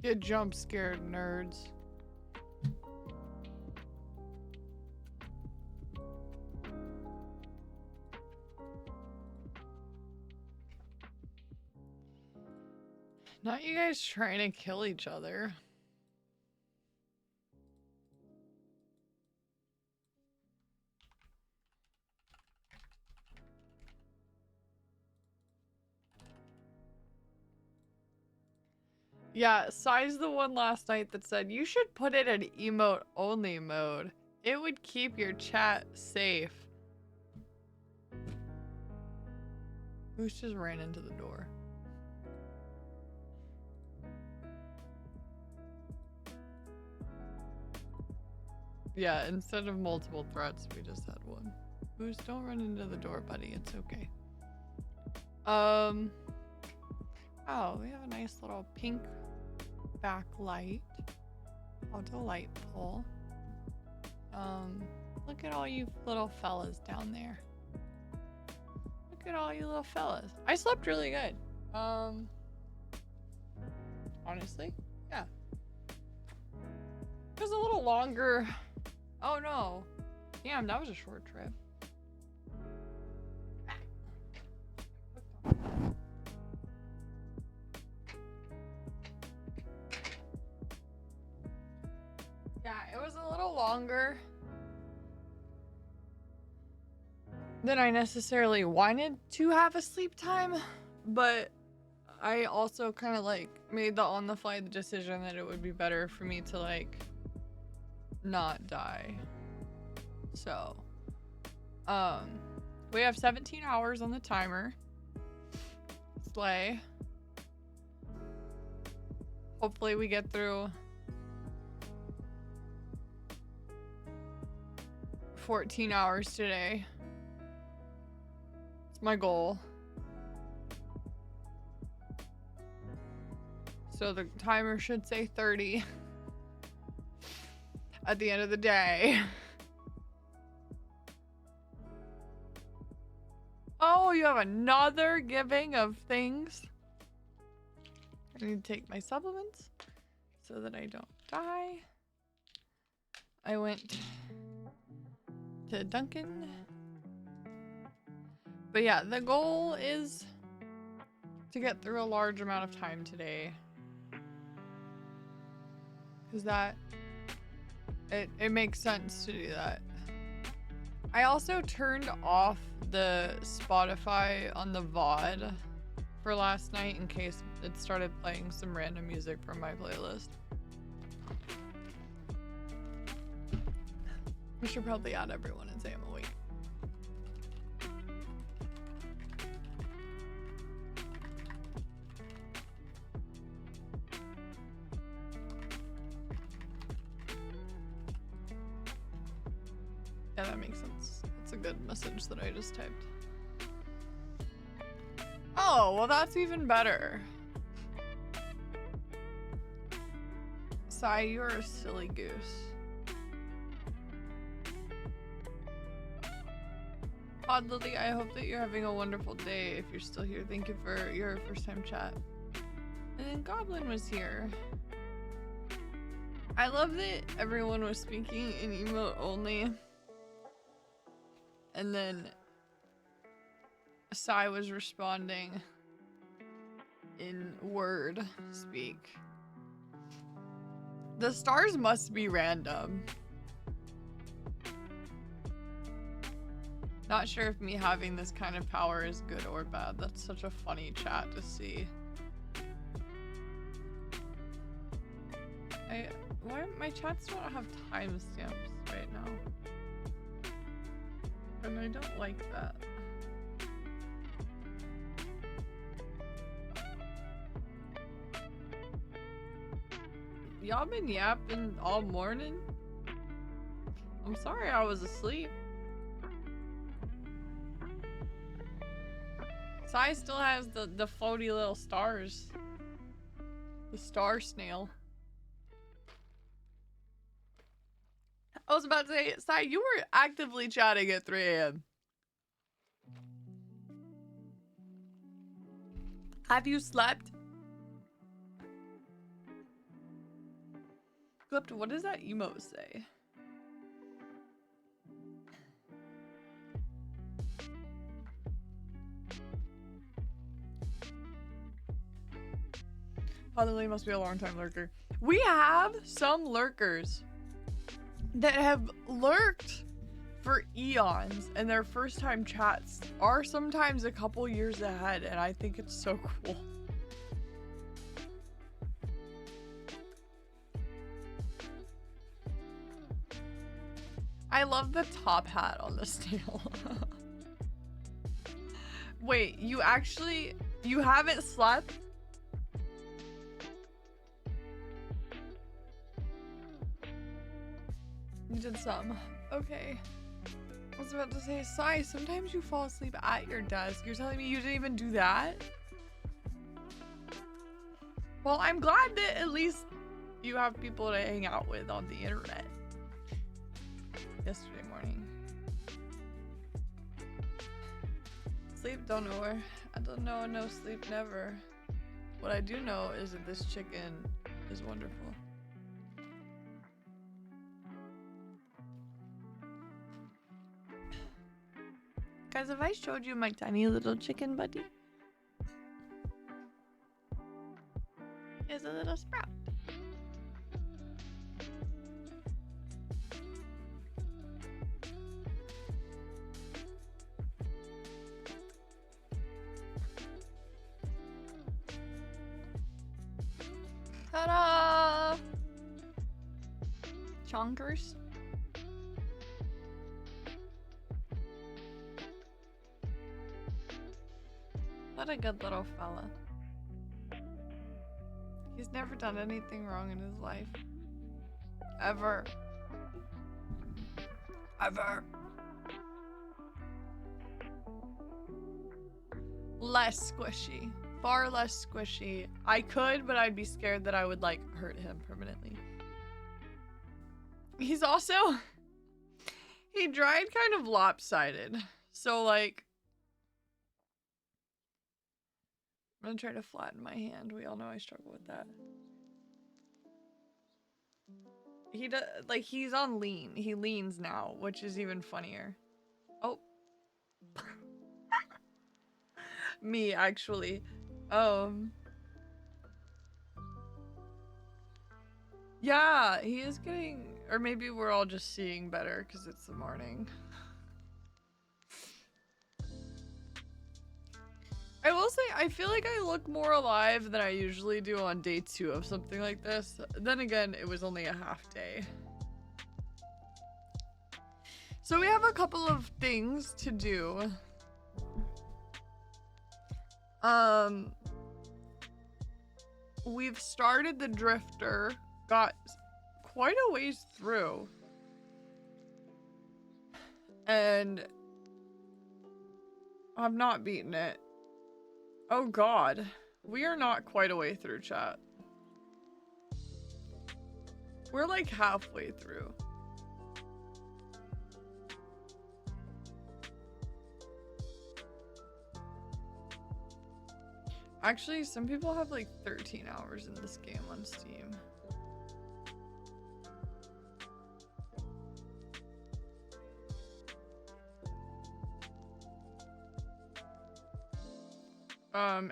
Get jump scared, nerds. Not you guys trying to kill each other. Yeah, Sai's the one last night that said, you should put it in emote only mode. It would keep your chat safe. Who's just ran into the door? Yeah, instead of multiple threats, we just had one. Who's don't run into the door, buddy. It's okay. Oh, we have a nice little pink backlight. How delightful. Look at all you little fellas down there. Look at all you little fellas. I slept really good. Honestly, yeah. It was a little longer. Oh no. Damn, that was a short trip. Yeah, it was a little longer than I necessarily wanted to have a sleep time, but I also kind of like made the on the fly decision that it would be better for me to like not die. So, we have 17 hours on the timer. Slay. Hopefully we get through 14 hours today. It's my goal. So the timer should say 30 at the end of the day. Oh, you have another giving of things. I need to take my supplements so that I don't die. I went to Duncan. But yeah, the goal is to get through a large amount of time today. Because that, it makes sense to do that. I also turned off the Spotify on the VOD for last night in case it started playing some random music from my playlist. We should probably add everyone and say I'm awake. Yeah, that makes sense. That's a good message that I just typed. Oh, well that's even better. Sai, you're a silly goose. Pod Lily, I hope that you're having a wonderful day. If you're still here, thank you for your first time chat. And then Goblin was here. I love that everyone was speaking in emote only. And then Sai was responding in word speak. The stars must be random. Not sure if me having this kind of power is good or bad. That's such a funny chat to see. Why my chats don't have timestamps right now? And I don't like that. Y'all been yapping all morning? I'm sorry I was asleep. Sai still has the floaty little stars. The star snail. I was about to say, Sai, you were actively chatting at 3 a.m. Have you slept? Clipped, what does that emote say? Father must be a long time lurker. We have some lurkers that have lurked for eons, and their first time chats are sometimes a couple years ahead, and I think it's so cool. I love the top hat on the snail. Wait, you haven't slept? You did some. Okay. I was about to say, Sai, sometimes you fall asleep at your desk. You're telling me you didn't even do that? Well, I'm glad that at least you have people to hang out with on the internet. Yesterday morning. Sleep, don't know where. I don't know, no sleep, never. What I do know is that this chicken is wonderful. Guys, have I showed you my tiny little chicken buddy? He's a little sprout. Ta-da! Chonkers. What a good little fella. He's never done anything wrong in his life. Ever. Ever. Less squishy. Far less squishy. I could, but I'd be scared that I would, like, hurt him permanently. He's also... he dried kind of lopsided. So, like... I'm gonna try to flatten my hand. We all know I struggle with that. He does, like, he's on lean. He leans now, which is even funnier. Oh. Me, actually. Yeah, he is getting, or maybe we're all just seeing better because it's the morning. I will say, I feel like I look more alive than I usually do on day 2 of something like this. Then again, it was only a half day. So we have a couple of things to do. We've started the drifter, got quite a ways through. And I've not beaten it. Oh god, we are not quite a way through, chat. We're like halfway through. Actually, some people have like 13 hours in this game on Steam.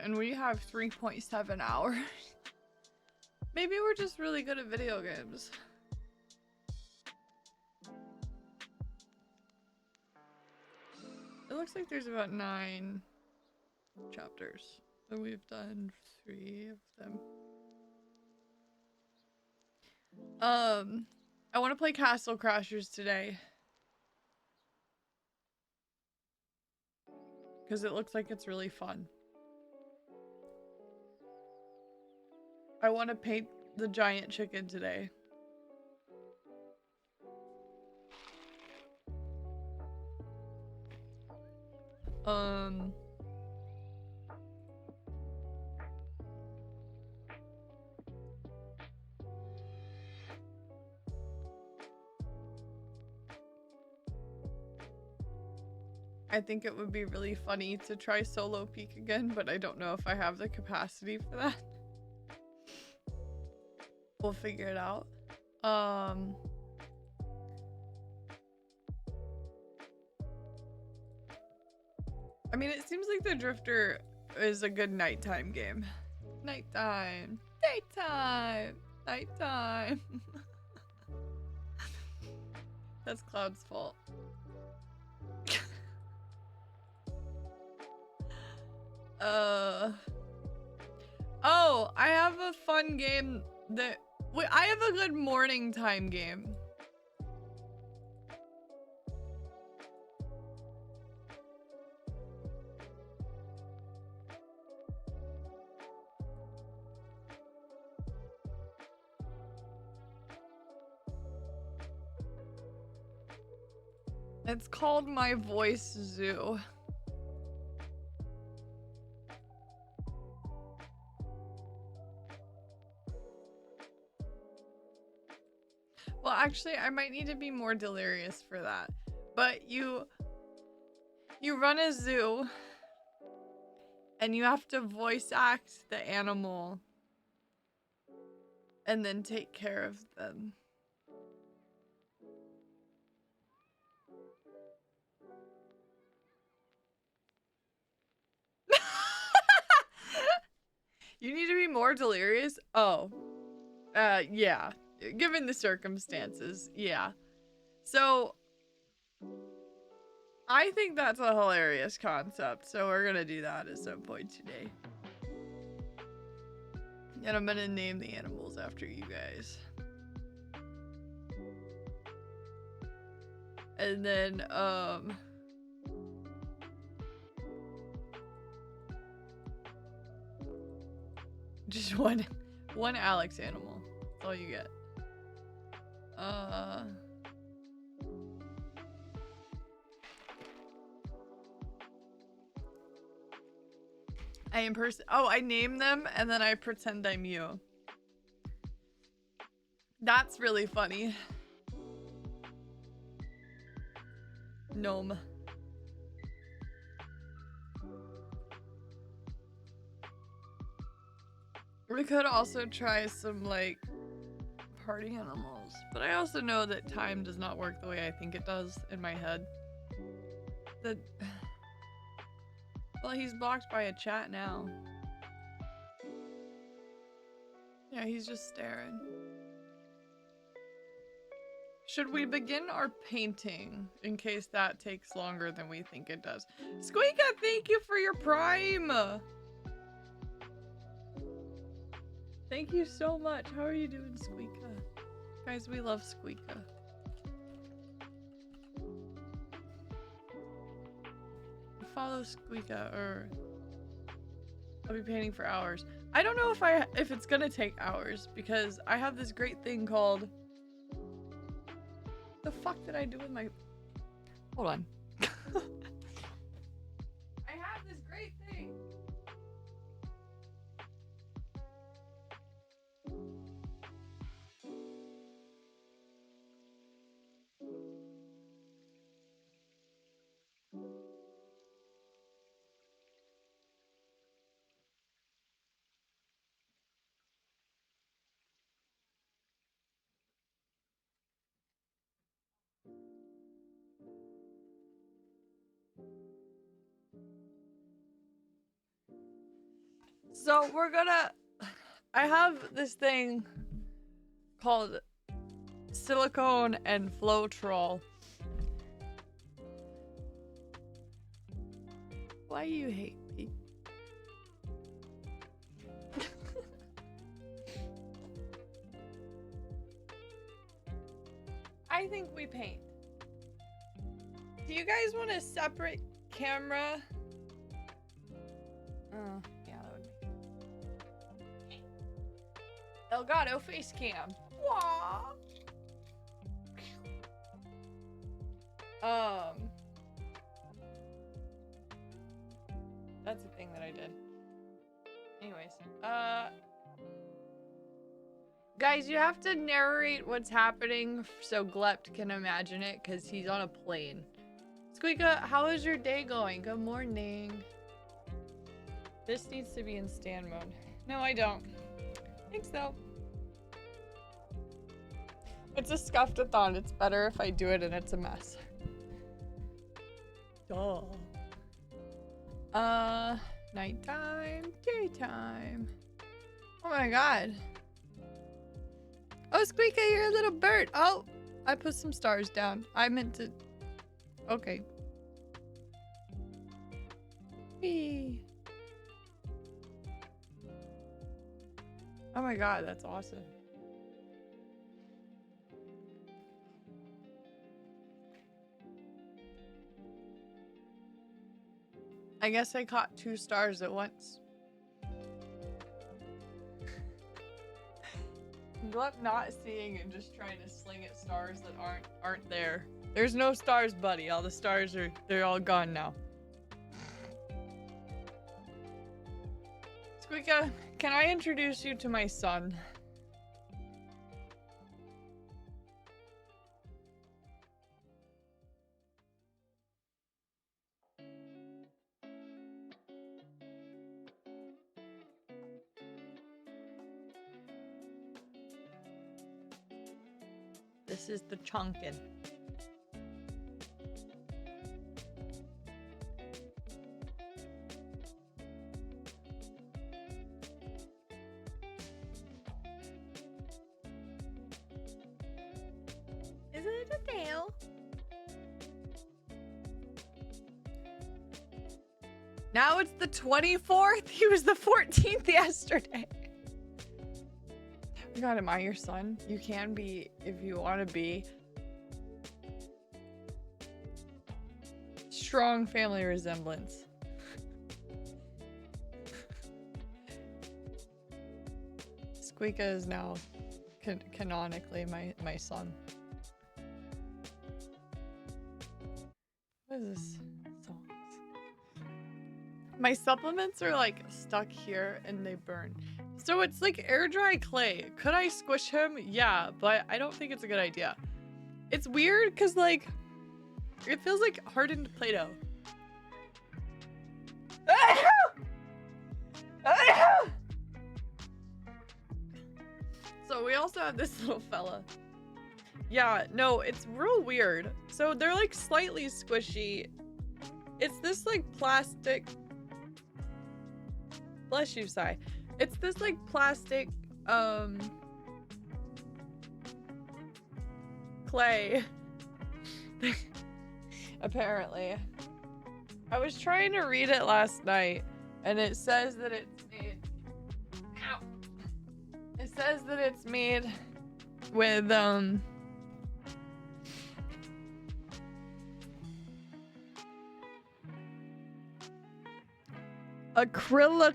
And we have 3.7 hours. Maybe we're just really good at video games. It looks like there's about 9 chapters. So we've done 3 of them. I want to play Castle Crashers today. Because it looks like it's really fun. I want to paint the giant chicken today. I think it would be really funny to try solo peak again, but I don't know if I have the capacity for that. We'll figure it out. I mean, it seems like the Drifter is a good nighttime game. Nighttime. Daytime. Nighttime. That's Cloud's fault. Oh, I have a fun game that... Wait, I have a good morning time game. It's called My Voice Zoo. Well, actually, I might need to be more delirious for that. But you run a zoo and you have to voice act the animal and then take care of them. You need to be more delirious? Oh. Yeah. Given the circumstances, yeah. So, I think that's a hilarious concept, so we're gonna do that at some point today. And I'm gonna name the animals after you guys. And then, just one Alex animal. That's all you get. I name them and then I pretend I'm you. That's really funny. Gnome. We could also try some, like, party animals. But I also know that time does not work the way I think it does in my head. Well, he's blocked by a chat now. Yeah, he's just staring. Should we begin our painting in case that takes longer than we think it does? Squeaka, thank you for your prime! Thank you so much. How are you doing, Squeaka? Guys, we love Squeaka. Follow Squeaka or I'll be painting for hours. I don't know if it's gonna take hours because I have this great thing called... The fuck did I do with my... Hold on. I have this great thing. So we're gonna... I have this thing called silicone and Floetrol. Why you hate me? I think we paint. Do you guys want a separate camera? Yeah, that would be. Elgato face cam. Wah. That's a thing that I did. Anyways, guys, you have to narrate what's happening so Glept can imagine it, because he's on a plane. Squeaka, how is your day going? Good morning. This needs to be in stand mode. No, I don't. I think so. It's a Scuffedathon. It's better if I do it and it's a mess. Duh. Nighttime, daytime. Oh my god. Oh, Squeaky, you're a little bird. Oh, I put some stars down. I meant to... Okay. Whee. Oh my god, that's awesome. I guess I caught 2 stars at once. Love not seeing and just trying to sling at stars that aren't there. There's no stars, buddy. All the stars they're all gone now. Squeaka, can I introduce you to my son? This is the Chunkin. Is it a tail? Now it's the 24th? He was the 14th yesterday. Oh god, am I your son? You can be if you want to be. Strong family resemblance. Squeaka is now canonically my son. What is this? Songs. My supplements are like stuck here and they burn. So it's like air dry clay. Could I squish him? Yeah, but I don't think it's a good idea. It's weird because like it feels like hardened Play-Doh. So we also have this little fella. Yeah, no, it's real weird. So they're like slightly squishy. It's this like plastic. Bless you, Sai. It's this like plastic clay. Apparently. I was trying to read it last night and it says that it's made. Ow. It says that it's made with acrylonitrile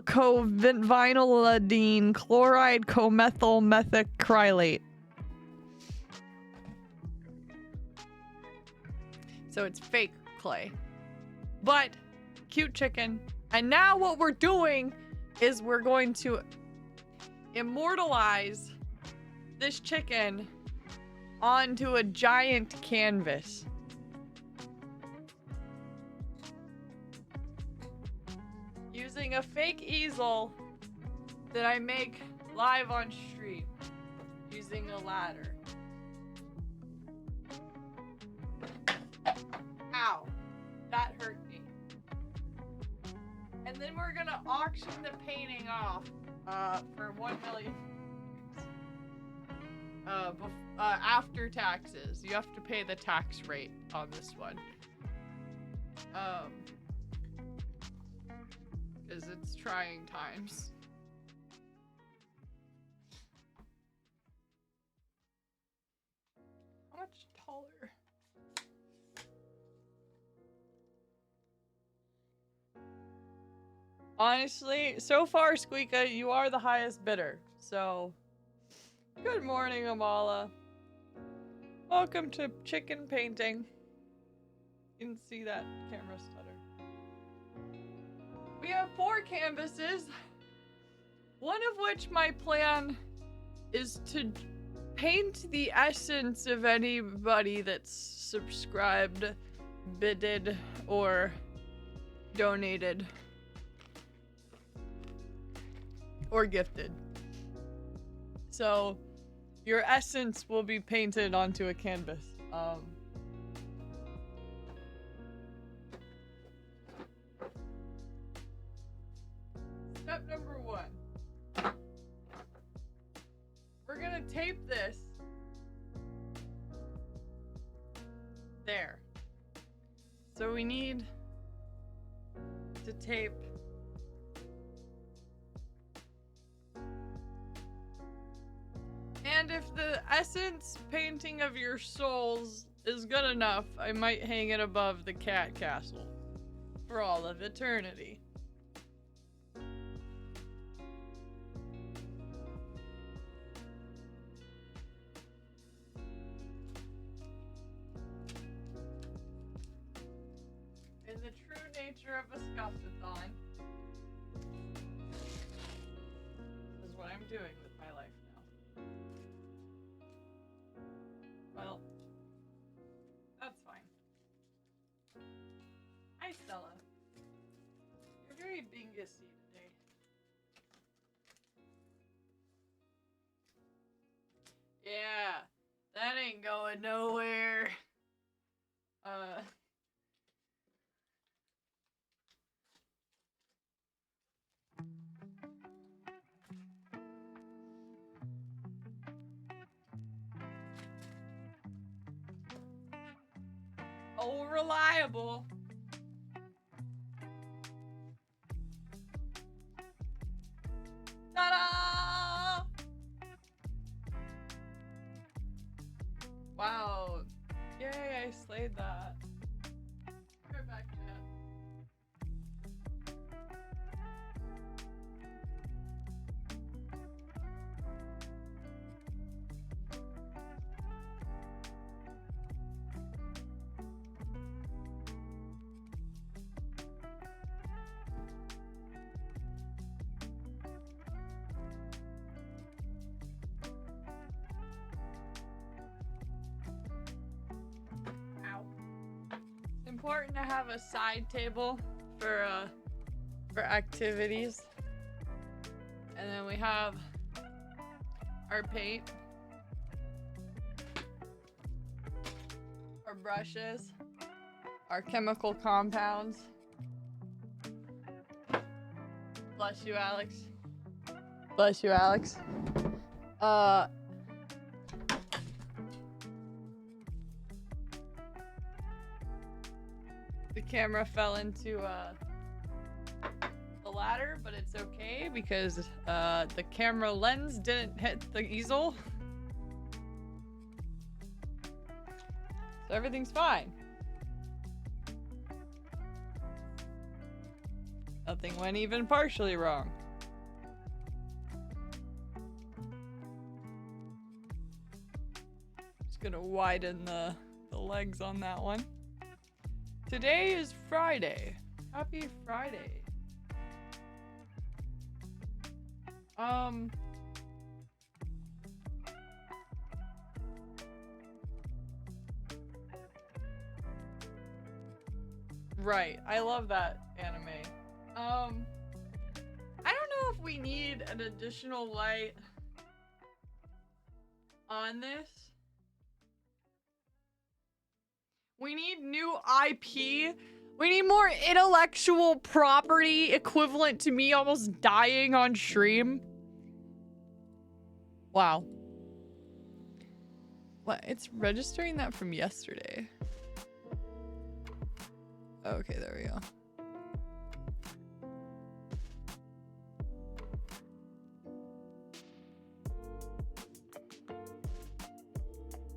covinyladine chloride comethyl methacrylate. So it's fake clay. But cute chicken. And now what we're doing is we're going to immortalize this chicken onto a giant canvas. Using a fake easel that I make live on stream using a ladder. Ow, that hurt me. And then we're gonna auction the painting off for 1 million. After taxes. You have to pay the tax rate on this one. Because it's trying times. How much taller? Honestly, so far, Squeaka, you are the highest bidder. So, good morning, Amala. Welcome to chicken painting. You can see that camera stutter. We have 4 canvases, one of which my plan is to paint the essence of anybody that's subscribed, bidded, or donated, or gifted. So your essence will be painted onto a canvas. Step number 1. We're gonna tape this there. So we need to tape and if the essence painting of your souls is good enough, I might hang it above the cat castle for all of eternity. In the true nature of a Scuffedathon, this is what I'm doing with my life now. Well, that's fine. Hi, Stella. You're very bingusy today. Yeah, that ain't going nowhere. Oh, reliable. Ta-da! Wow. Yay, I slayed that. Right back to that. Important to have a side table for activities, and then we have our paint, our brushes, our chemical compounds. Bless you, Alex. Bless you, Alex. The camera fell into the ladder, but it's okay because the camera lens didn't hit the easel. So everything's fine. Nothing went even partially wrong. Just gonna widen the legs on that one. Today is Friday. Happy Friday. Right. I love that anime. I don't know if we need an additional light on this. We need new IP. We need more intellectual property equivalent to me almost dying on stream. Wow. What? It's registering that from yesterday. Okay, there we go.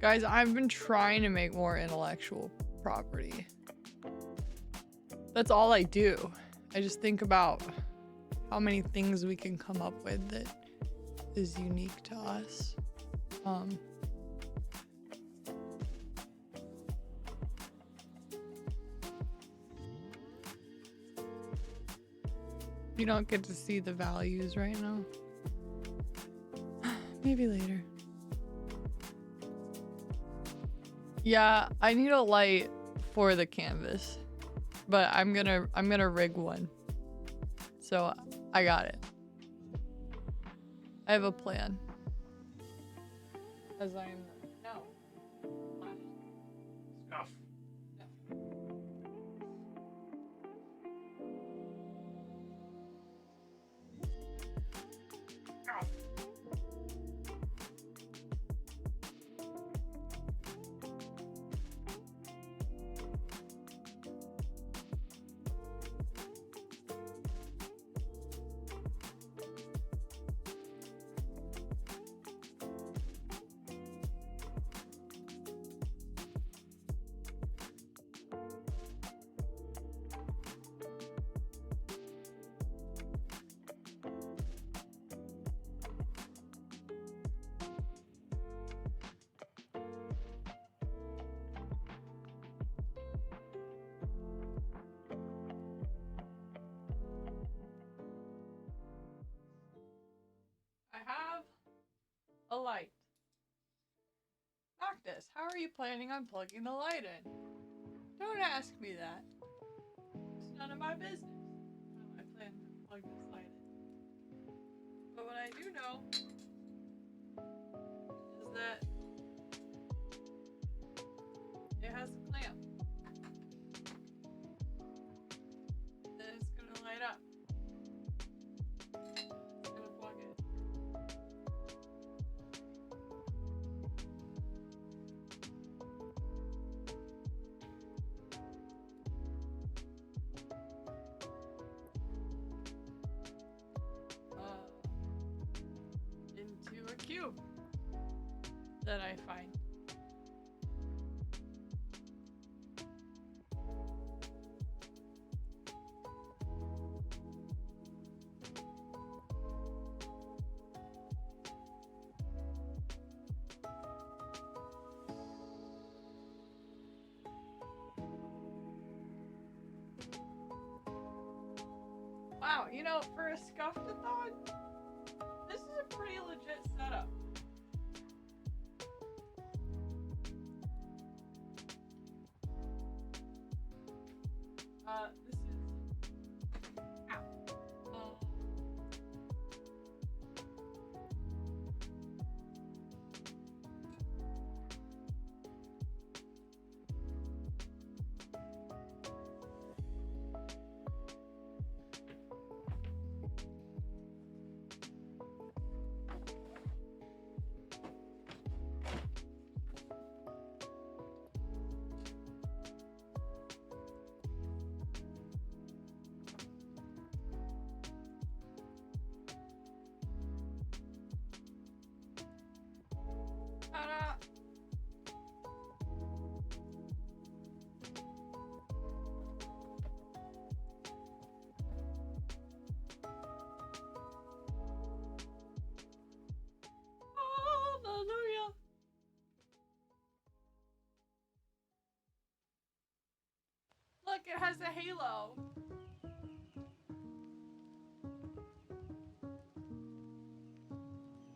Guys, I've been trying to make more intellectual property. That's all I do. I just think about how many things we can come up with that is unique to us. You don't get to see the values right now. Maybe later. Yeah, I need a light for the canvas, but I'm gonna rig one. So I got it. I have a plan. As I am the... No. Scuff. No. Scuff. I have a light. Noctis, how are you planning on plugging the light in? Don't ask me that. It's none of my business how I plan to plug this light in. But what I do know is that it has a clamp. Then it's gonna light up. It's gonna plug it. Into a cube that I find. Wow, you know, for a Scuffedathon, this is a pretty legit setup. This is... Ow. Ta-da! Hallelujah! Look, it has a halo.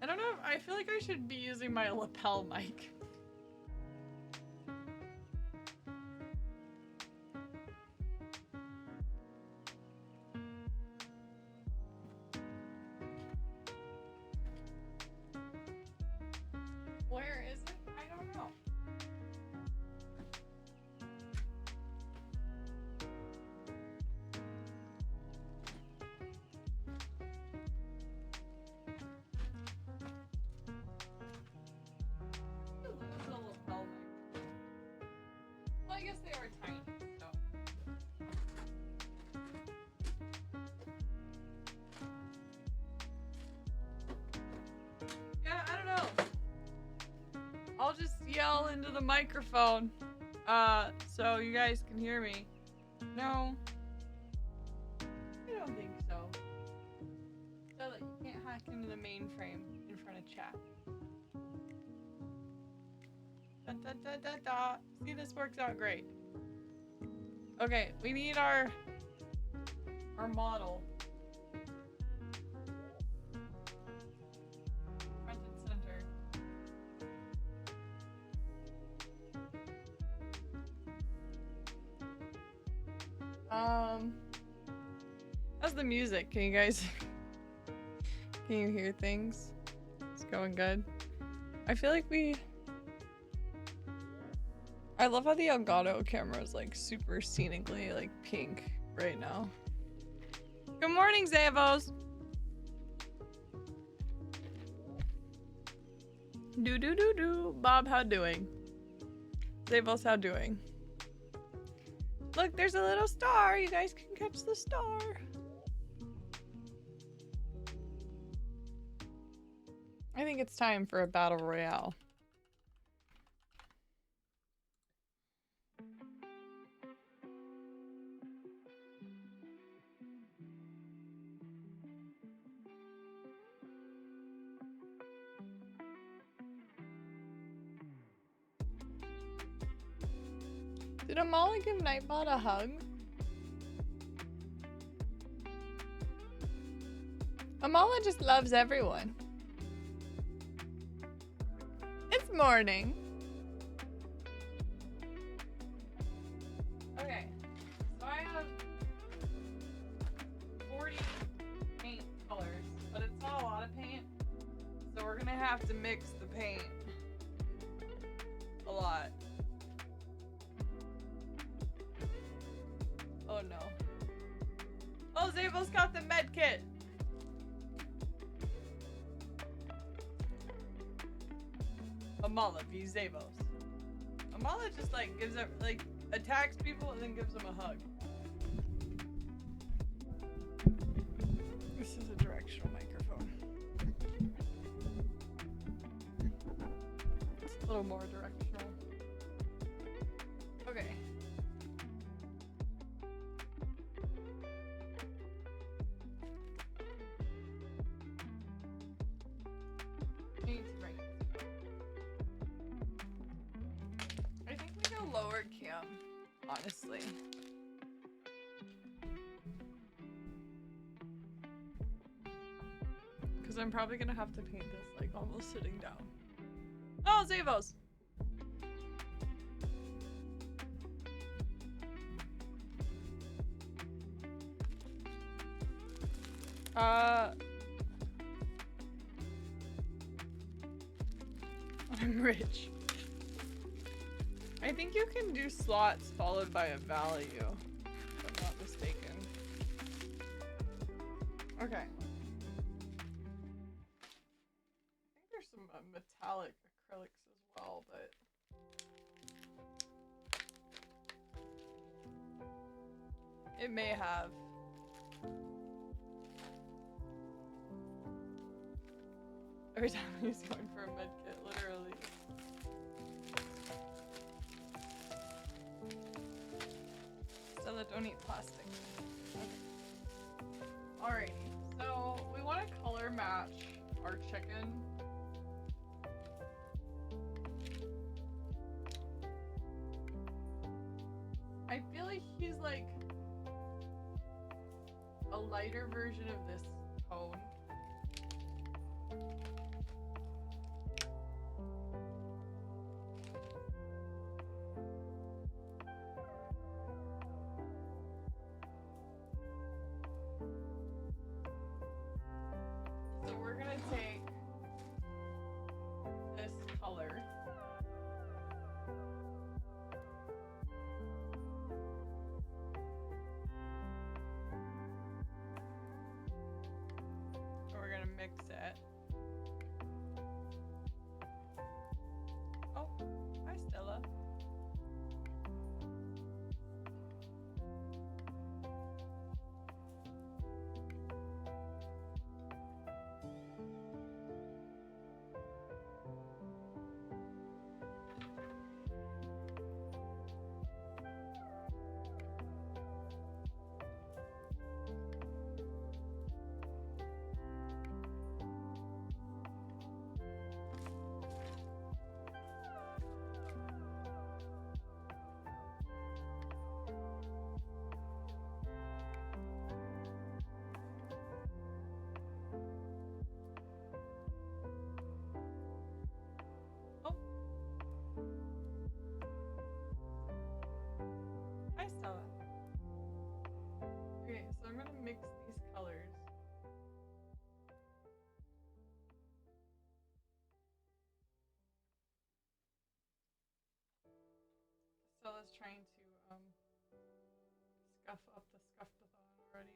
I don't know, I feel like I should be using my lapel mic. Where is it? I don't know. Lose a lapel mic. Well, I guess they are tiny, so. Yeah, I don't know. I'll just yell into the microphone, so you guys can hear me. No. I don't think so. So that you can't hack into the mainframe in front of chat. Da, da, da, da, da. See, this works out great. Okay, we need our model. Front and center. How's the music? Can you guys can you hear things? It's going good. I feel like I love how the Elgato camera is like super scenically like pink right now. Good morning, Zavos. Do. Bob, how doing? Zavos, how doing? Look, there's a little star. You guys can catch the star. I think it's time for a battle royale. Did Amala give Nightbot a hug? Amala just loves everyone. It's morning. Okay, so I have 40 paint colors, but it's not a lot of paint, so we're gonna have to mix the paint a lot. Oh no. Oh, Zabel's got the med kit. Amala v Zavos. Amala just like gives up, like attacks people and then gives them a hug. This is a directional microphone. It's a little more directional. Okay. I think we go lower cam, honestly. Because I'm probably gonna have to paint this like almost sitting down. Oh, Zavos! I'm rich. I think you can do slots followed by a value, if I'm not mistaken. Okay. I think there's some metallic acrylics as well, but... It may have. Every time he's going for a medkit, literally. Stella, don't eat plastic. Okay. Alrighty, so we want to color match our chicken. I feel like he's like a lighter version of this tone. So we're gonna take this color. We're gonna mix it. was trying to scuff up the Scuffedathon already.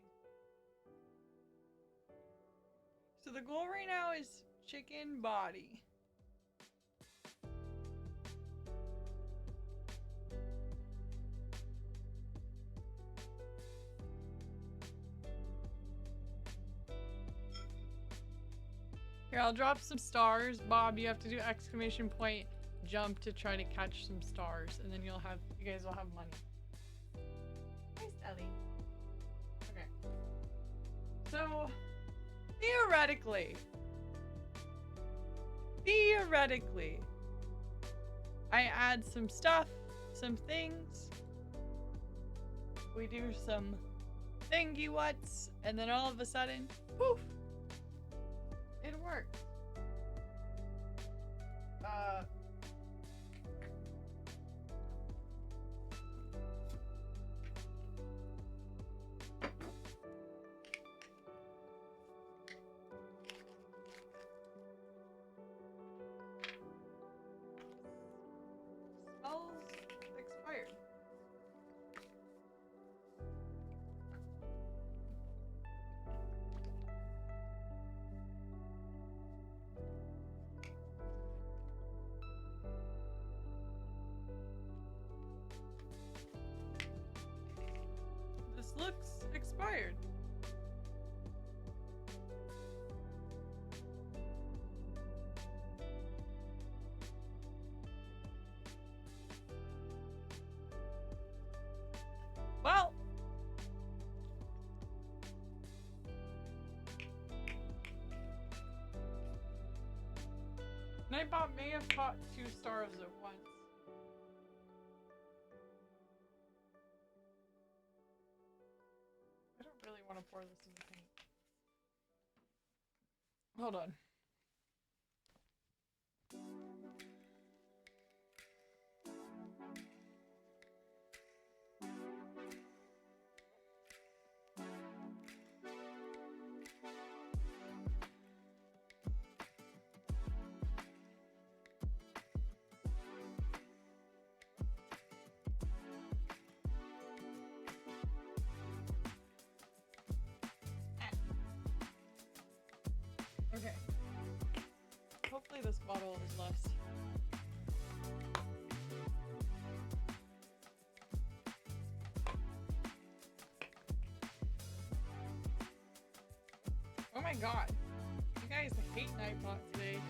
So the goal right now is chicken body. Here, I'll drop some stars. Bob, you have to do exclamation point jump to try to catch some stars, and then you guys will have money. Nice, Ellie. Okay. So, theoretically, I add some stuff, some things. We do some thingy whats, and then all of a sudden, poof, it works. Smells expired. This looks expired. Well, Nightbot may have caught 2 stars at once. I don't really want to pour this in the paint. Hold on. Okay. Hopefully this bottle is less. Oh my god. You guys hate Nightbot today.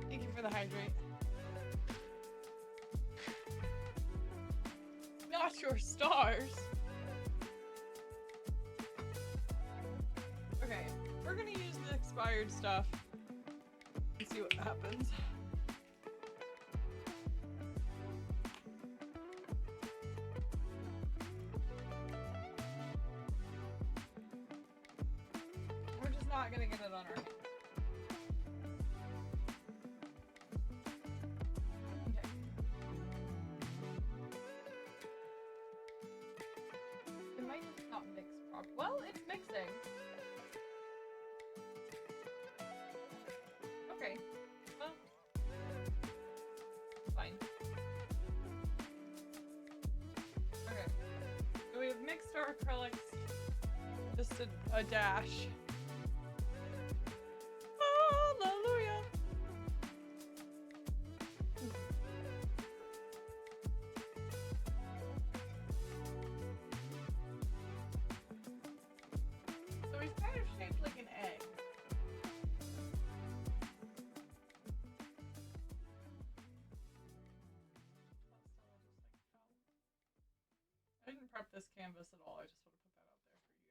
Thank you for the hydrate. Not your stars. Okay, we're gonna use the expired stuff and see what happens. We're just not gonna get it on our hand. Okay. It might just not mix properly. Well, it's mixing. Okay. Well, fine. Okay. So we have mixed our acrylics. Just a dash. Hallelujah. So he's kind of shaped like an egg. I didn't prep this canvas at all. I just want to put that out there for you guys.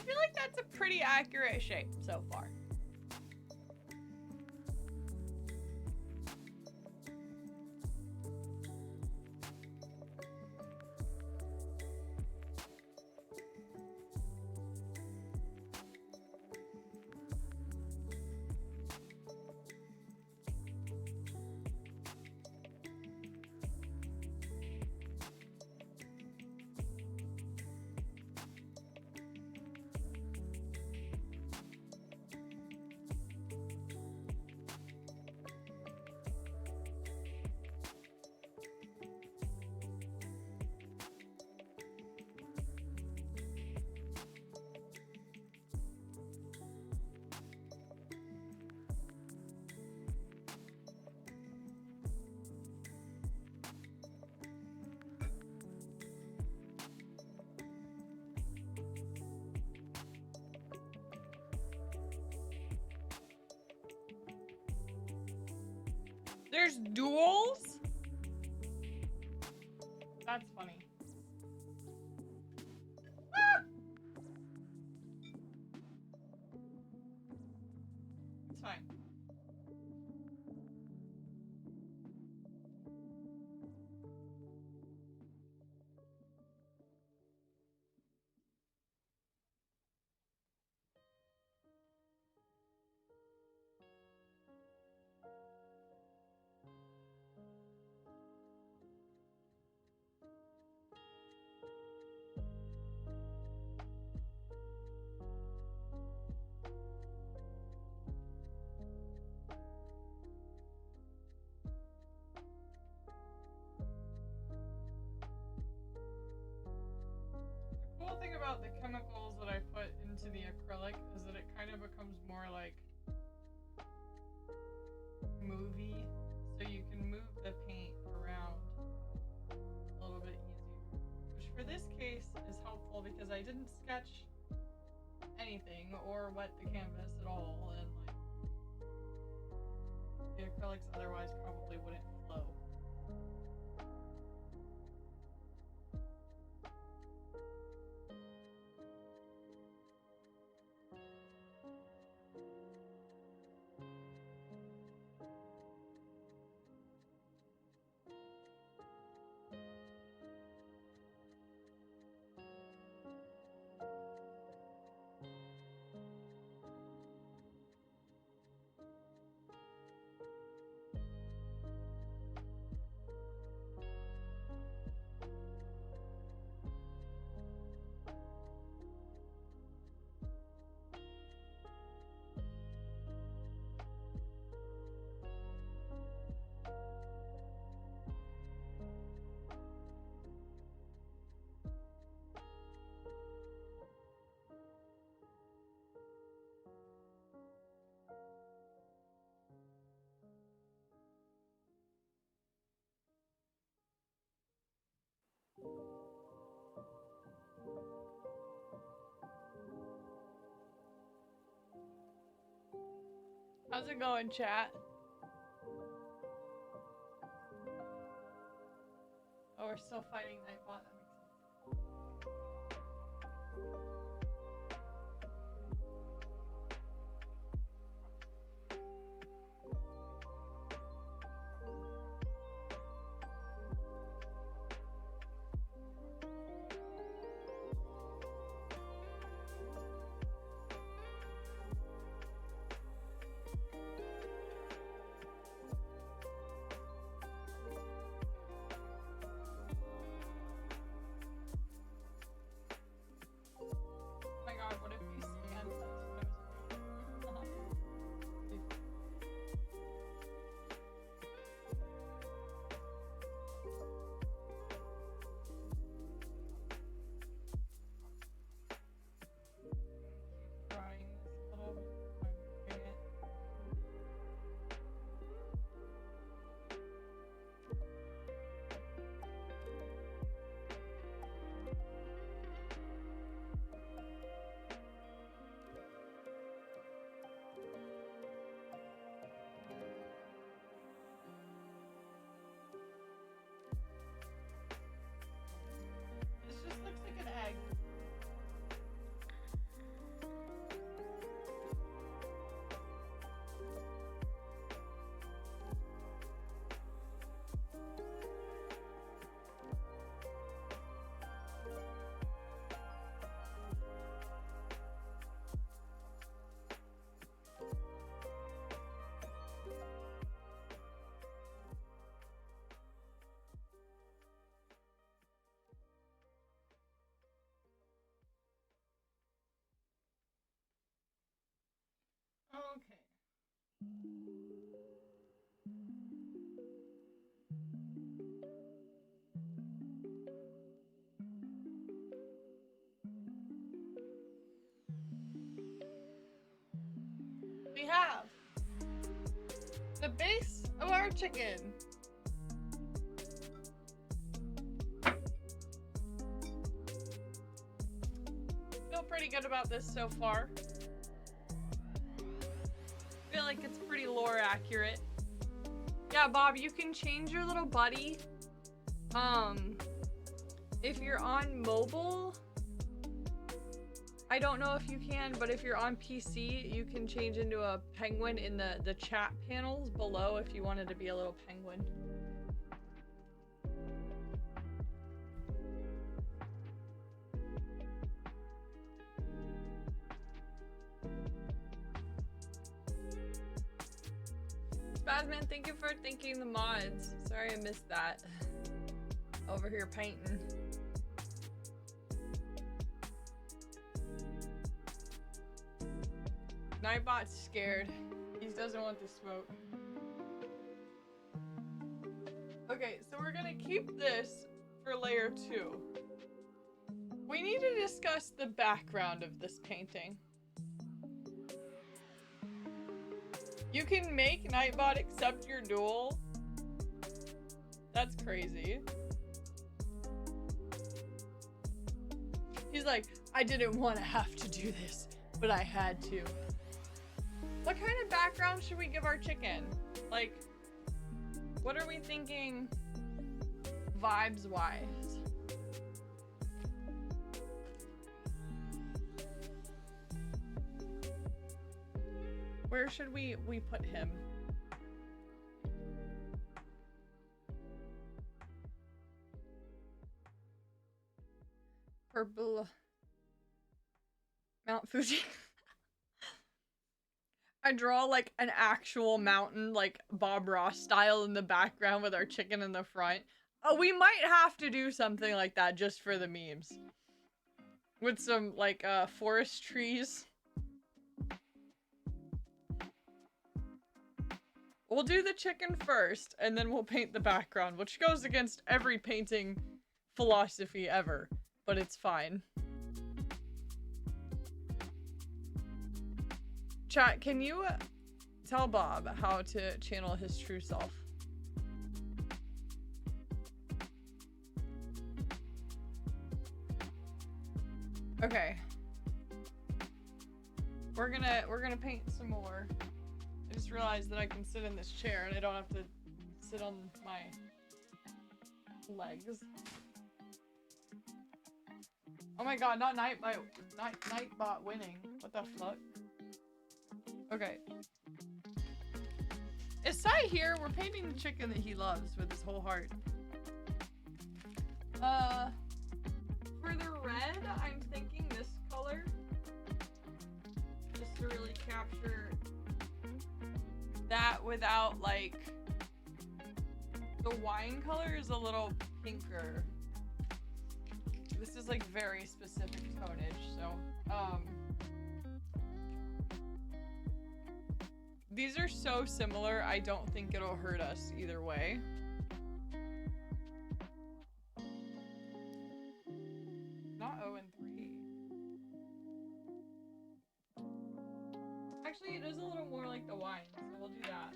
feel like that's a pretty accurate shape so far. There's duels? That's funny. Ah! It's fine. The cool thing about the chemicals that I put into the acrylic is that it kind of becomes more like movie, so you can move the paint around a little bit easier, which for this case is helpful because I didn't sketch anything or wet the canvas at all, and like the acrylics otherwise probably wouldn't flow. How's it going, chat? Oh, we're still fighting Nightbot. That makes sense. We have the base of our chicken. Feel pretty good about this so far. Feel like it's pretty lore accurate. Yeah, Bob, you can change your little buddy. If you're on mobile, I don't know if you can, but if you're on PC, you can change into a penguin in the chat panels below if you wanted to be a little penguin. Badman, thank you for thanking the mods. Sorry I missed that. Over here painting. Nightbot's scared. He doesn't want to smoke. Okay, so we're gonna keep this for layer 2. We need to discuss the background of this painting. You can make Nightbot accept your duel. That's crazy. He's like, I didn't want to have to do this, but I had to. What kind of background should we give our chicken? Like, what are we thinking vibes-wise? Where should we put him? Purple. Mount Fuji. I draw like an actual mountain, like Bob Ross style in the background with our chicken in the front. Oh, we might have to do something like that just for the memes. With some like forest trees. We'll do the chicken first, and then we'll paint the background, which goes against every painting philosophy ever, but it's fine. Chat, can you tell Bob how to channel his true self? Okay. We're gonna paint some more. I just realized that I can sit in this chair and I don't have to sit on my legs. Oh my god, not Nightbot winning. What the fuck? Okay. Is Sai here? We're painting the chicken that he loves with his whole heart. For the red, I'm thinking this color. Just to really capture that without, like, the wine color is a little pinker. This is, like, very specific tonage, so, these are so similar, I don't think it'll hurt us either way. Not 0 and 3. Actually, it is a little more like the wine, so we'll do that.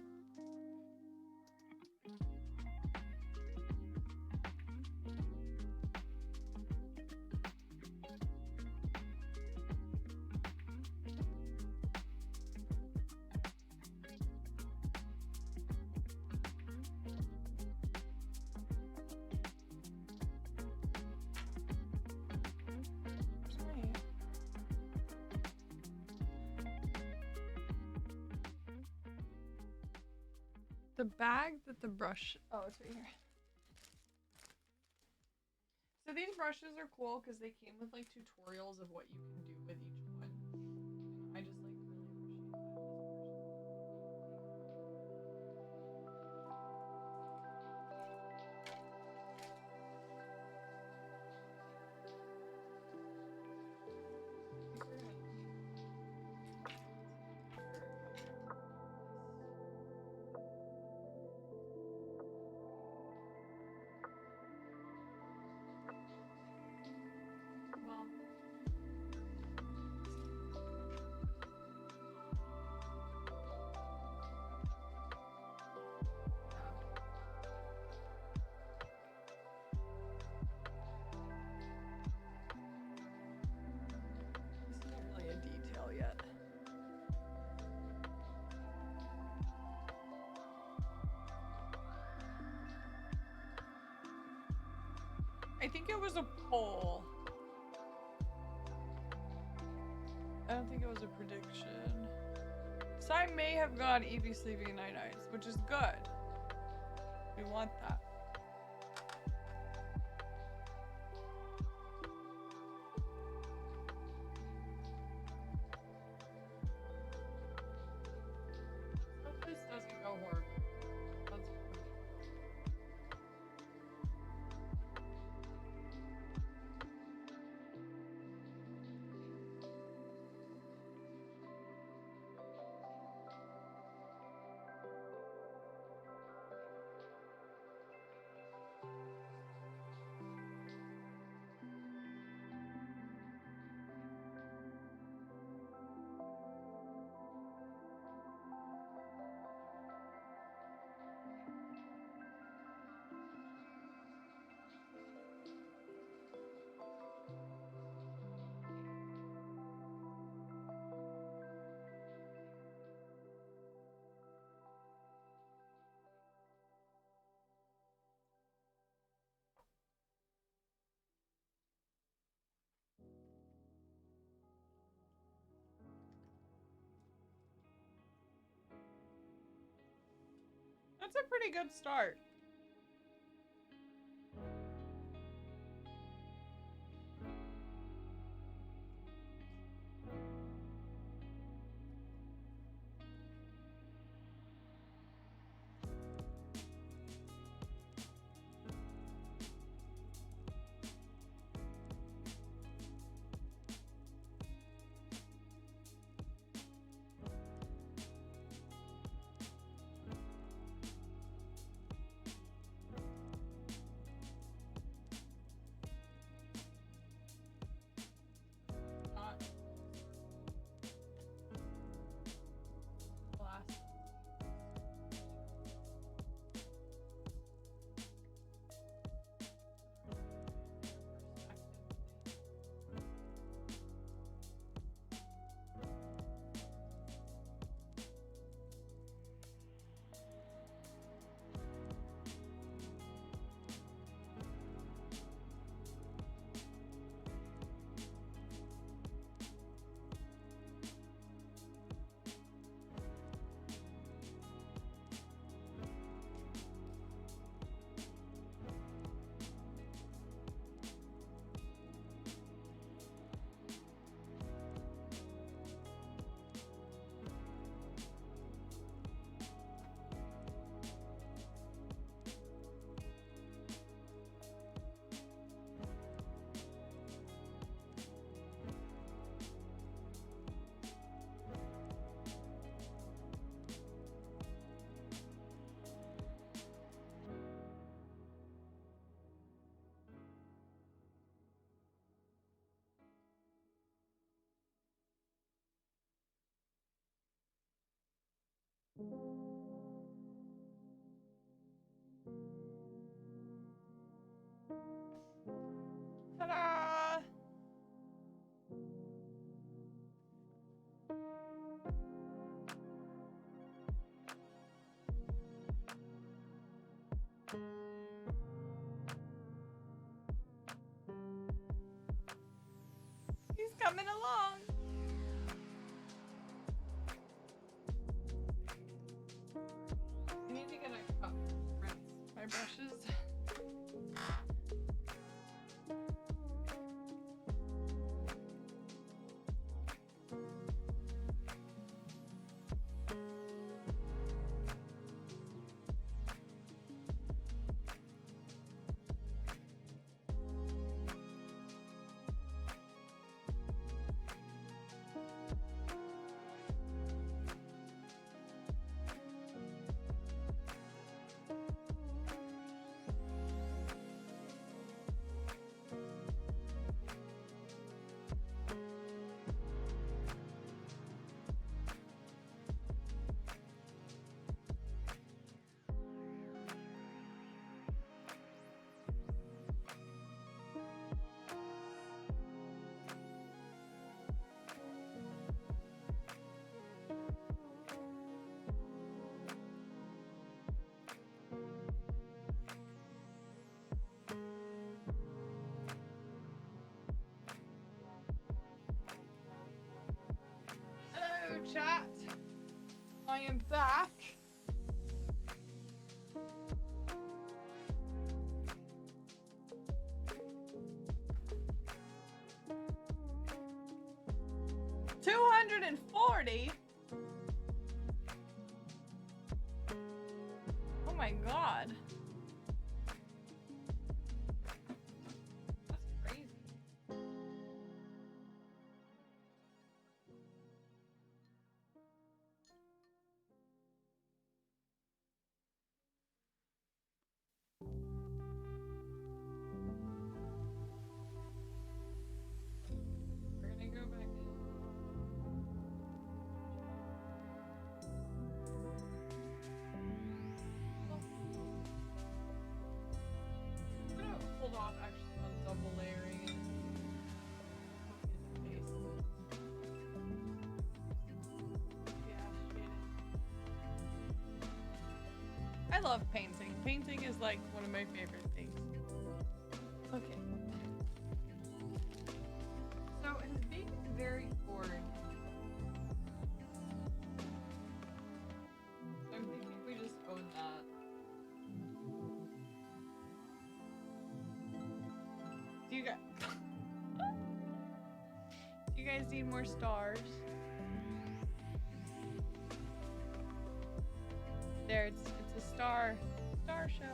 The bag that the brush, oh, it's right here. So these brushes are cool because they came with like tutorials of what you can do with each one. And I just like really appreciate that. I think it was a poll. I don't think it was a prediction. So I may have gone Evie Sleeping Night Nights, which is good. We want that. Hope this doesn't go horrible. That's a pretty good start. Not last. Ta-da! He's coming along. I need to get a cup to rinse my brushes. 240? Oh my god. That's crazy. We're gonna go back in. I'm gonna hold off actually on double layering it. I love painting. Painting is like one of my favorite things. Okay. So his beak is very forward. So I'm thinking we just own that. Do you guys Do you guys need more stars? There, it's a star show.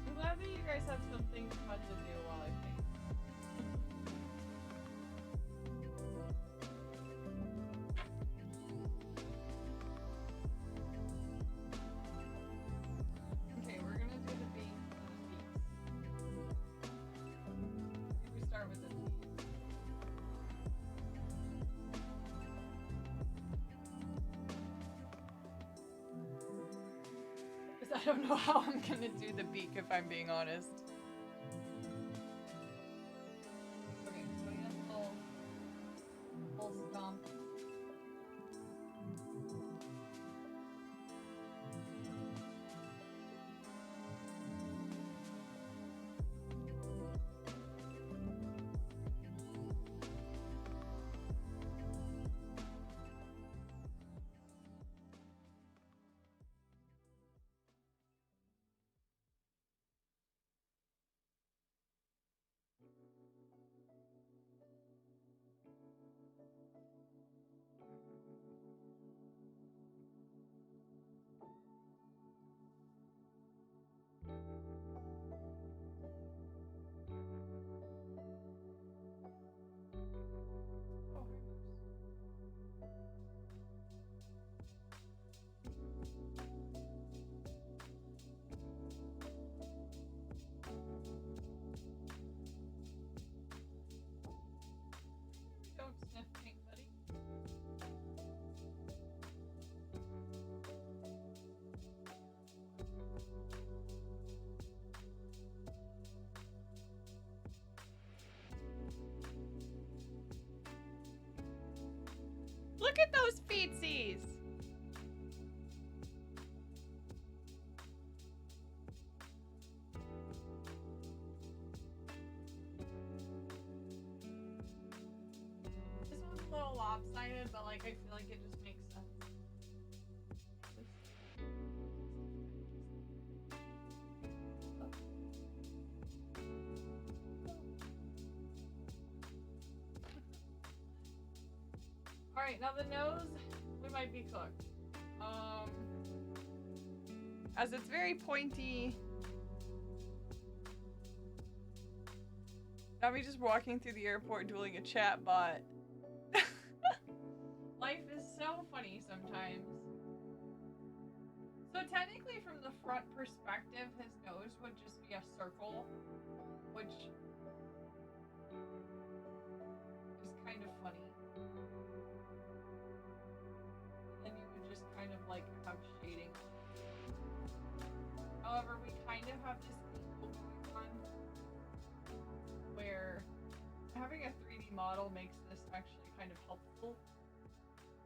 I'm glad that you guys have something fun to do while I paint. Okay, we're gonna do the beaks. If we start with the beaks. I don't know how I'm gonna do the beak if I'm being honest. Okay, so we have full stomp. Don't sniff paint, buddy. Look at those feetsies! This one's a little lopsided, but like I feel like it just makes sense. Alright, now the nose, we might be cooked. As it's very pointy. Got me just walking through the airport dueling a chat bot. Life is so funny sometimes. So technically from the front perspective, his nose would just be a circle, which is kind of funny. Then you would just kind of like have shading. However, we kind of have this equal going on where having a 3D model makes this actually kind of helpful.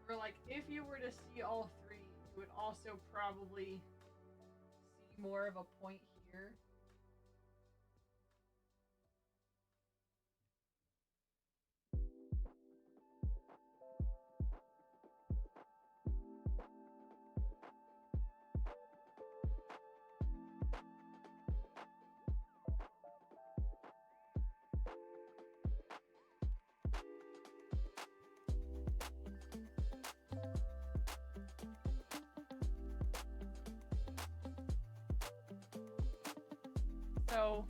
Where like if you were to see all three, you would also probably see more of a point here. So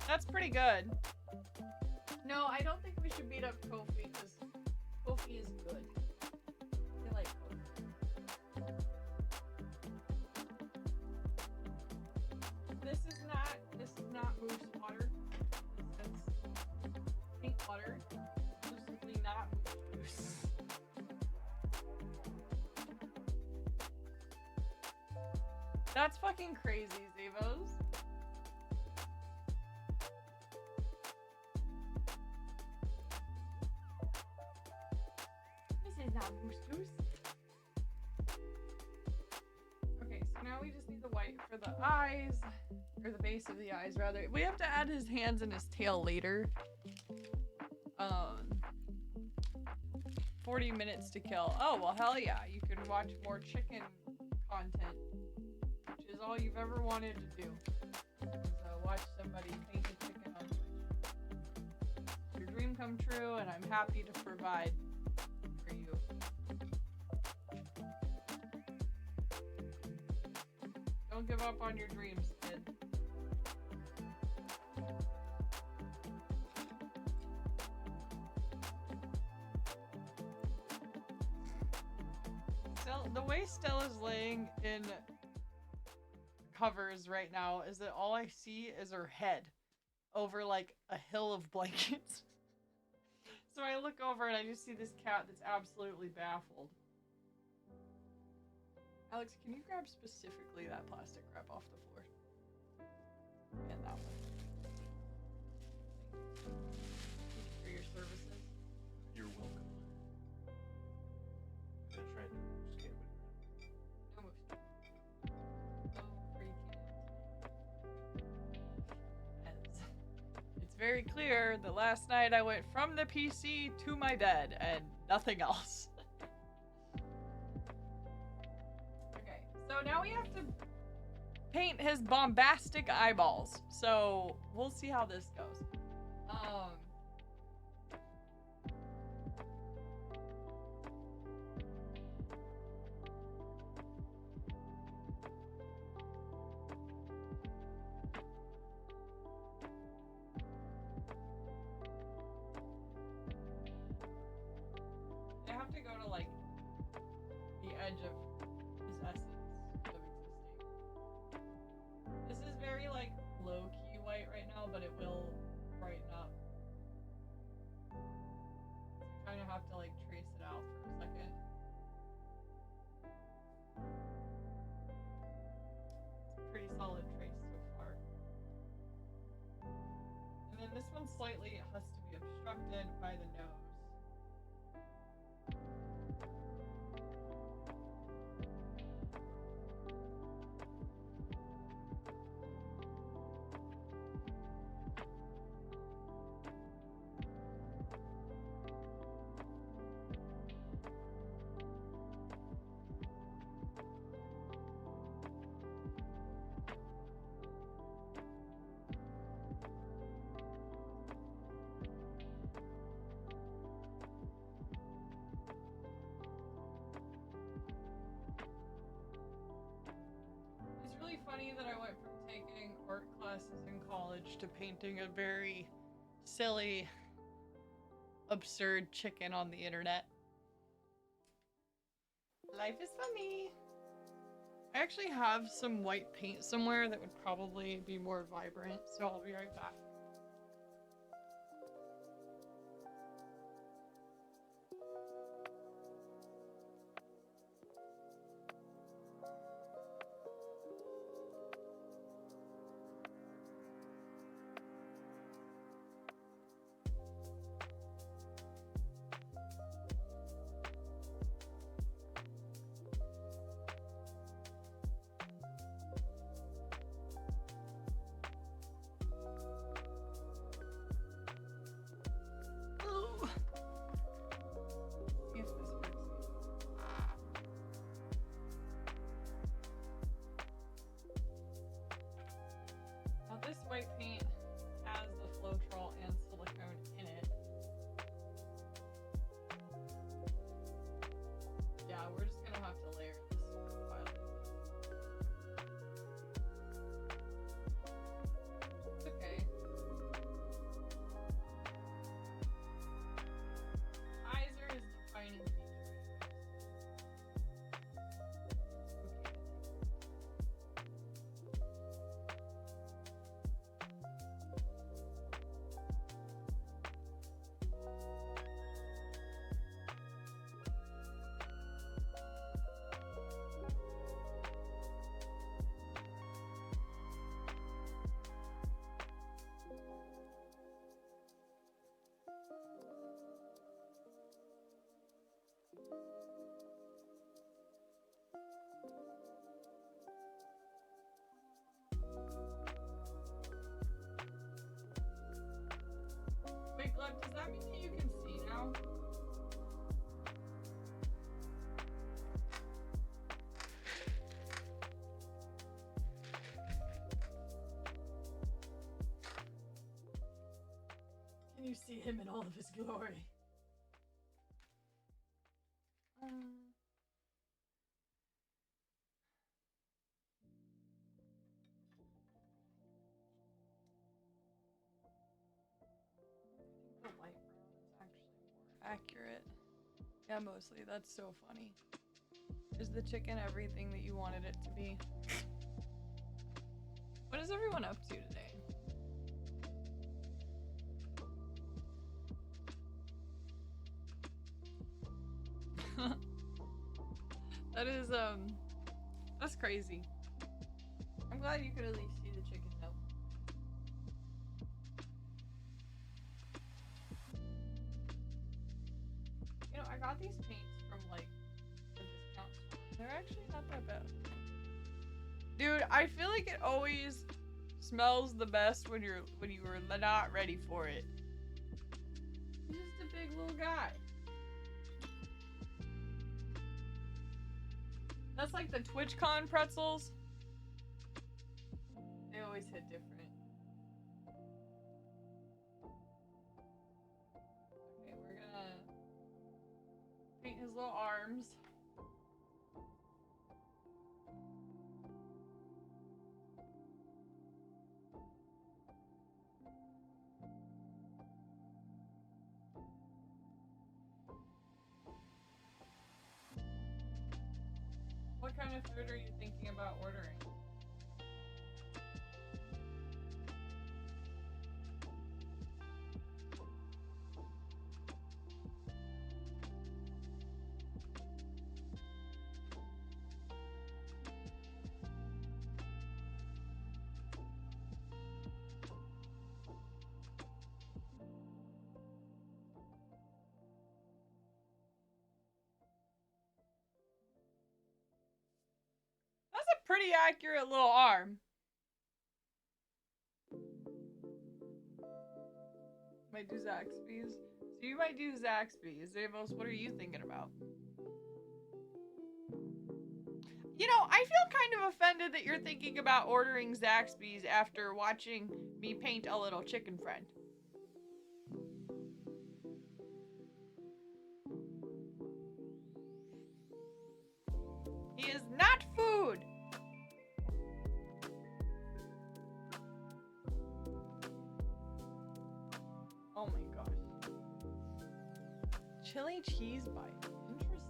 that's pretty good. No, I don't think we should beat up Kofi because Kofi is good. I like Kofi. This is not moose water. It's pink water. Exclusively not moose. That's fucking crazy, Zavos. This is not moose juice. Okay, so now we just need the white for the eyes, or the base of the eyes, rather. We have to add his hands and his tail later. 40 minutes to kill. Oh, well, hell yeah. You can watch more chicken content, which is all you've ever wanted to do. Is, watch somebody paint a chicken on Twitch. Your dream come true, and I'm happy to provide for you. Don't give up on your dreams, kid. The way Stella's laying in covers right now is that all I see is her head over like a hill of blankets. So I look over and I just see this cat that's absolutely baffled. Alex, can you grab specifically that plastic wrap off the floor? And that one. Thank you for your services. You're welcome. I'm gonna try to escape it. No moves. No freaking. It's very clear that last night I went from the PC to my bed and nothing else. Okay, so now we have to paint his bombastic eyeballs. So we'll see how this goes. I have to go to like the edge of his essence of existing. This is very like low-key white right now, but it will brighten up. I kind of have to like trace it out for a second. It's a pretty solid trace so far. And then this one slightly has to be obstructed by the nose. It's really funny that I went from taking art classes in college to painting a very silly, absurd chicken on the internet. Life is funny. I actually have some white paint somewhere that would probably be more vibrant, so I'll be right back. him in all of his glory. The light brown is actually more accurate. Yeah, mostly. That's so funny. Is the chicken everything that you wanted it to be? What is everyone up to today? That is, that's crazy. I'm glad you could at least see the chicken though. You know, I got these paints from like the discount store. They're actually not that bad. Dude, I feel like it always smells the best when you were not ready for it. He's just a big little guy. That's like the TwitchCon pretzels. They always hit different. Okay, we're gonna paint his little arms. What kind of food are you thinking about ordering? That's a pretty accurate little arm. Might do Zaxby's. So you might do Zaxby's. Zavos, what are you thinking about? You know, I feel kind of offended that you're thinking about ordering Zaxby's after watching me paint a little chicken friend. He is not food! Oh my gosh. Chili cheese bite. Interesting.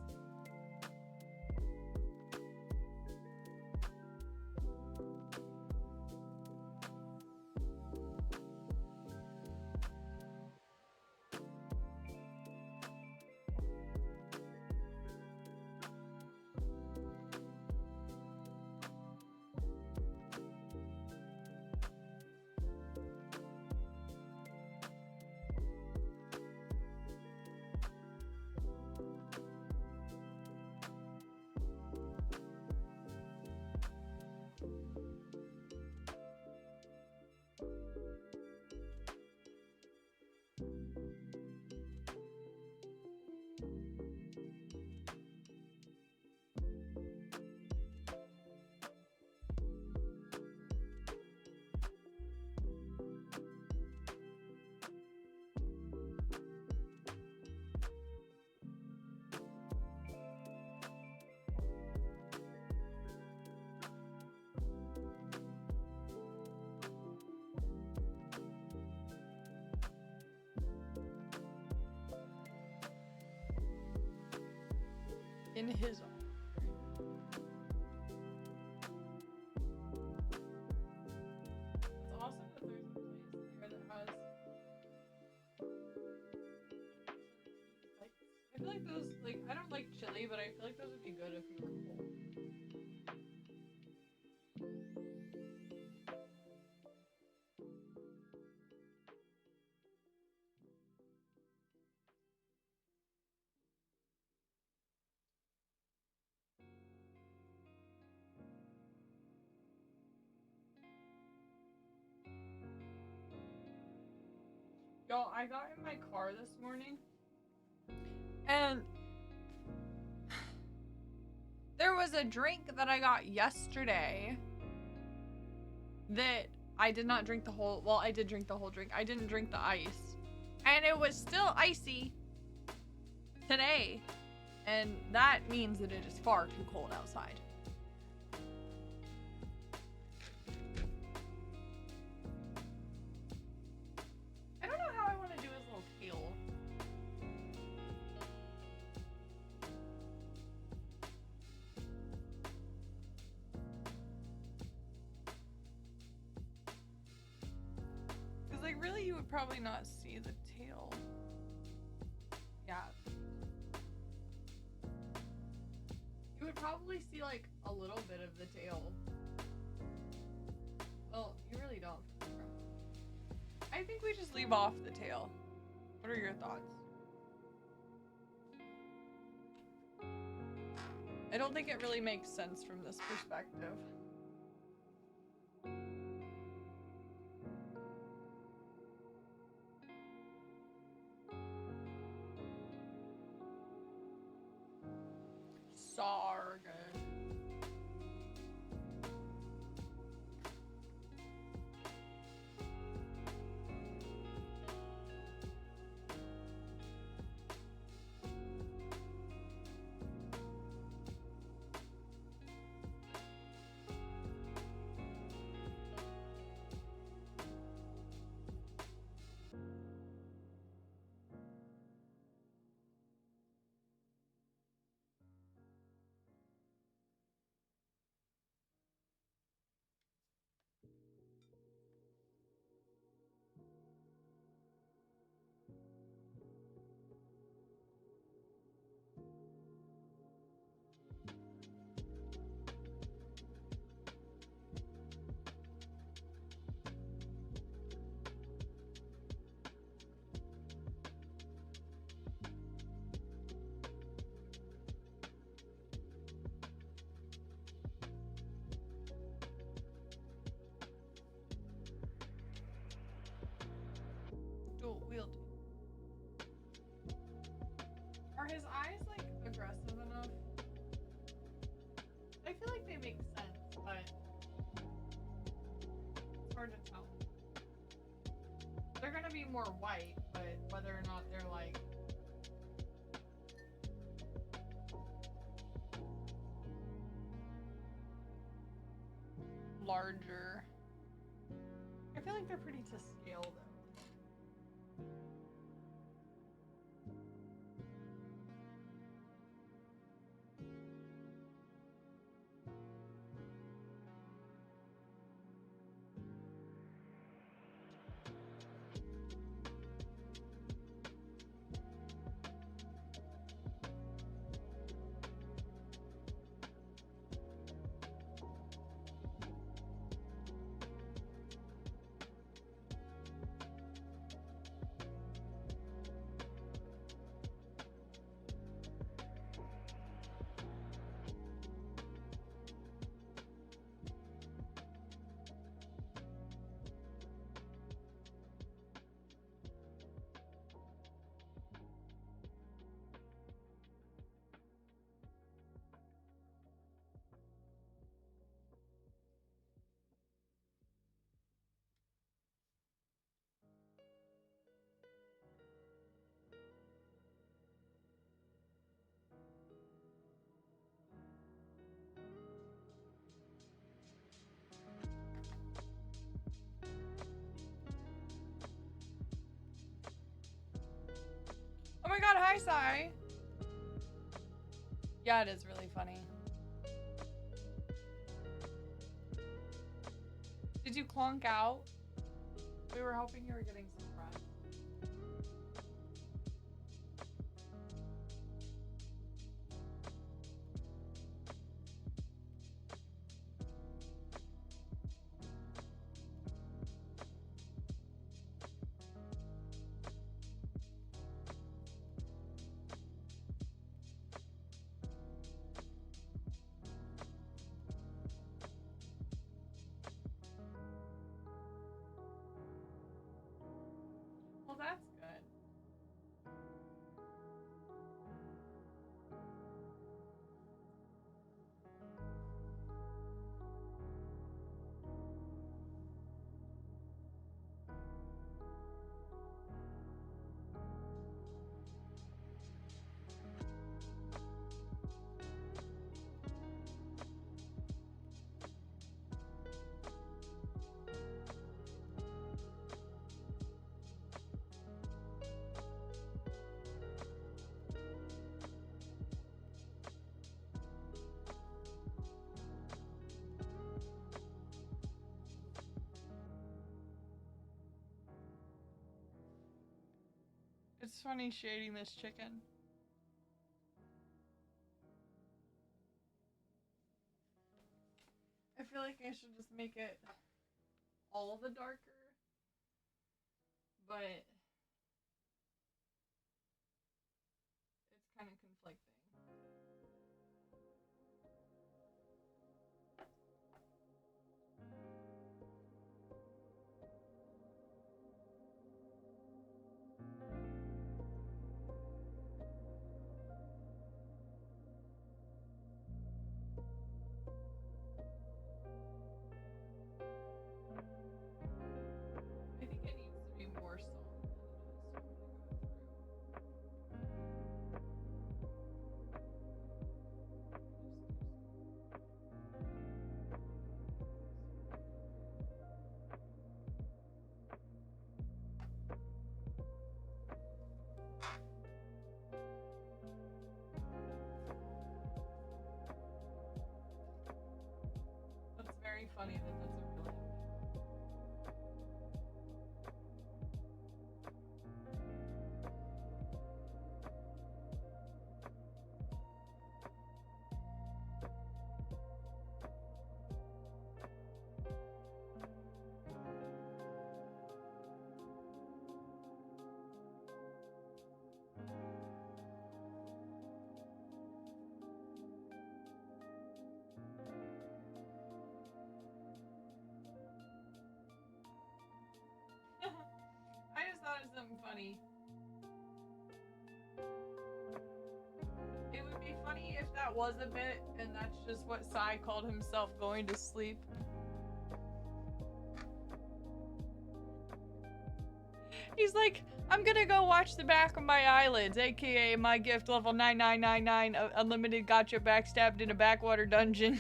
In his honor. It's awesome that there's a place there that has like I feel like those like I don't like chili, but I feel like those would be good if you were cold. Y'all, I got in my car this morning, and there was a drink that I got yesterday that I did not drink the whole, well, I did drink the whole drink. I didn't drink the ice. And it was still icy today. And that means that it is far too cold outside. I don't know how I want to do his little tail. Because, like, really, you would probably not see the tail. Yeah. You would probably see, like, a little bit of the tail. Well, you really don't. I think we just leave off the tail. What are your thoughts? I don't think it really makes sense from this perspective. Sargon. Dual wielding. Are his eyes, like, aggressive enough? I feel like they make sense, but it's hard to tell. They're gonna be more white, but whether or not they're, like, larger. I feel like they're pretty to scale, though. Oh my god, hi, Sai. Yeah, it is really funny. Did you clonk out? We were hoping you were getting some rest. Well, that's good. funny shading this chicken. I feel like I should just make it all the darker, but it's kind of conflicting. I think it needs to be more soft than it is, so I'm gonna go through. That's very funny that that's a real image. I just thought of something funny. It would be funny if that was a bit, and that's just what Sai called himself going to sleep. He's like, I'm gonna go watch the back of my eyelids, aka my gift level 9999, unlimited gotcha backstabbed in a backwater dungeon.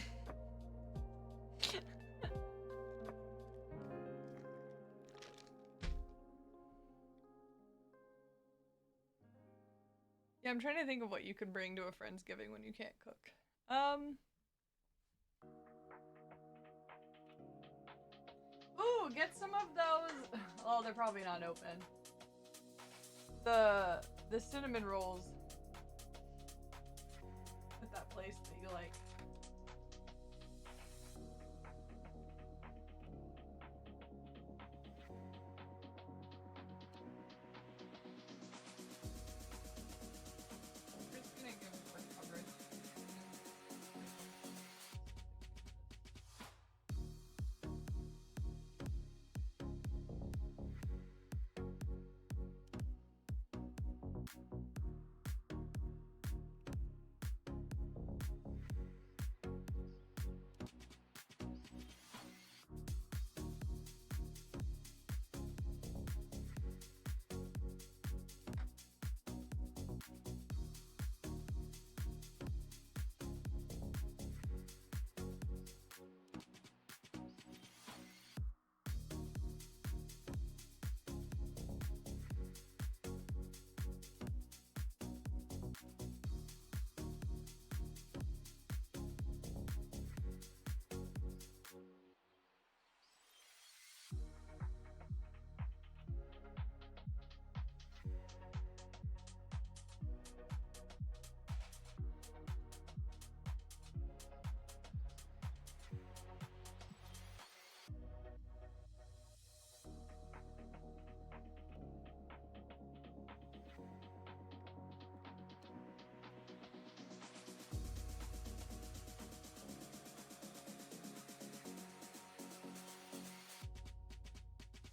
Yeah, I'm trying to think of what you could bring to a Friendsgiving when you can't cook. Ooh, get some of those. Oh, they're probably not open. The cinnamon rolls at that place that you like. Just gonna give it for coverage.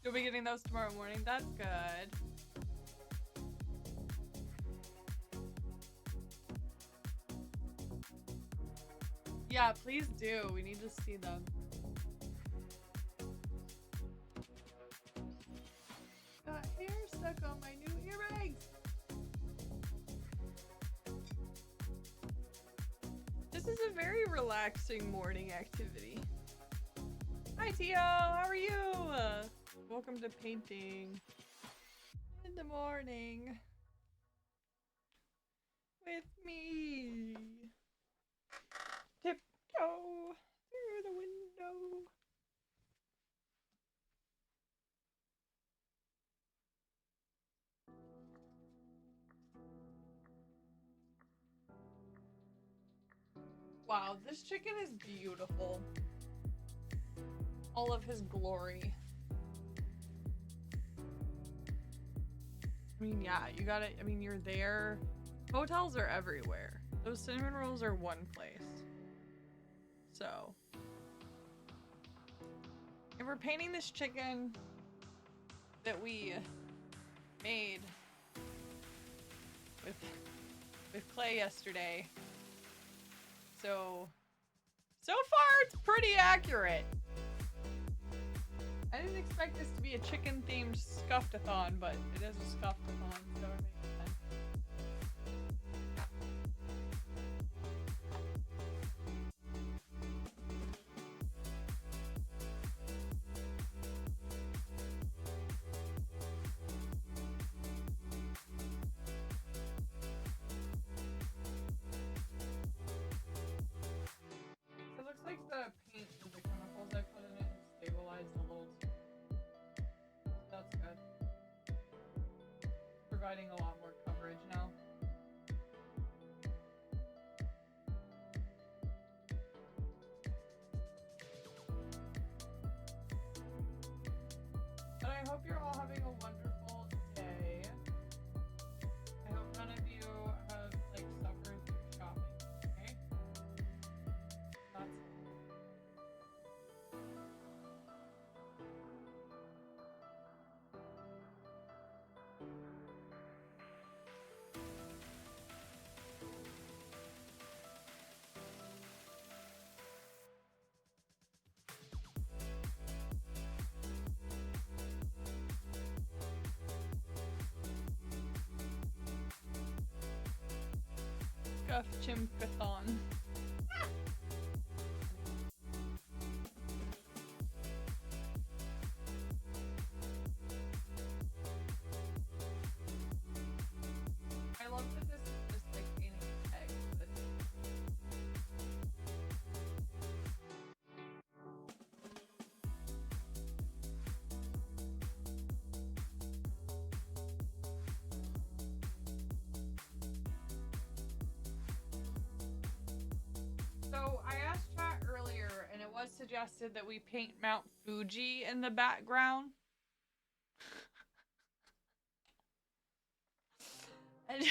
You'll be getting those tomorrow morning. That's good. Yeah, please do. We need to see them. Got hair stuck on my new earrings. This is a very relaxing morning activity. Hi, Tio. How are you? Welcome to painting in the morning with me. Tiptoe through the window. Wow, this chicken is beautiful. All of his glory. I mean, yeah, you gotta, I mean, you're there. Hotels are everywhere. Those cinnamon rolls are one place. So. And we're painting this chicken that we made with clay yesterday. So far it's pretty accurate. I didn't expect this to be a chicken themed Scuffedathon, but it is a Scuffedathon, so it makes sense. It looks like the paint and the chemicals I put in it have stabilized a little too. So that's good. Providing a lot more coverage now. But I hope you're all having a wonderful day. I hope none of you have like suffered through shopping, okay? That's Scuffedathon. I love that this is just like painting an egg, but so I asked chat earlier, and it was suggested that we paint Mount Fuji in the background. And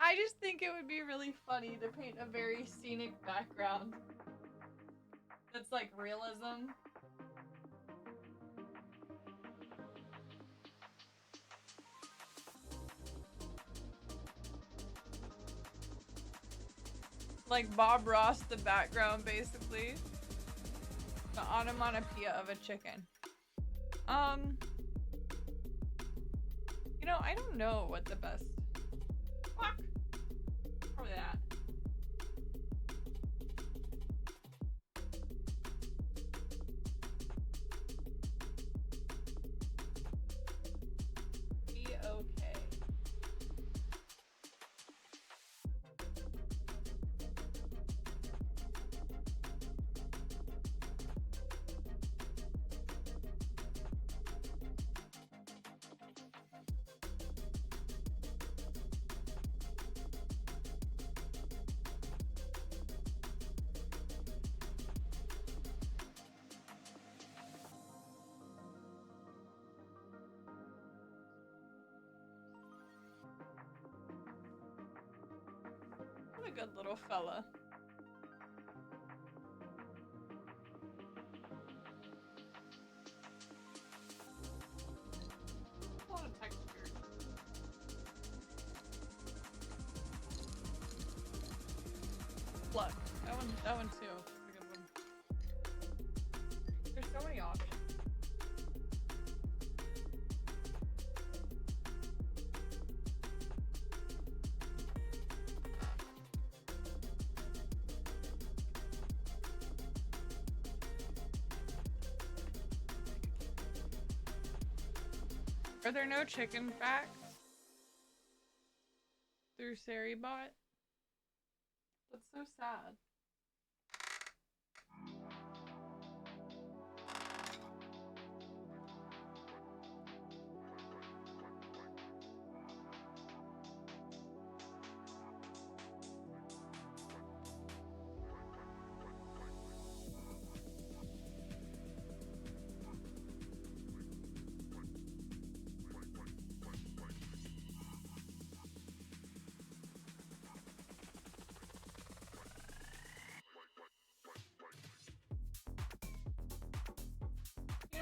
I just think it would be really funny to paint a very scenic background that's like realism. Like Bob Ross, the background, basically. The onomatopoeia of a chicken. You know, I don't know what the best. Fuck. Probably that. Be okay. What a good little fella. A lot of texture. Look, that one too. That's a good one. There's so many options. Are there no chicken facts through Saribot? That's so sad.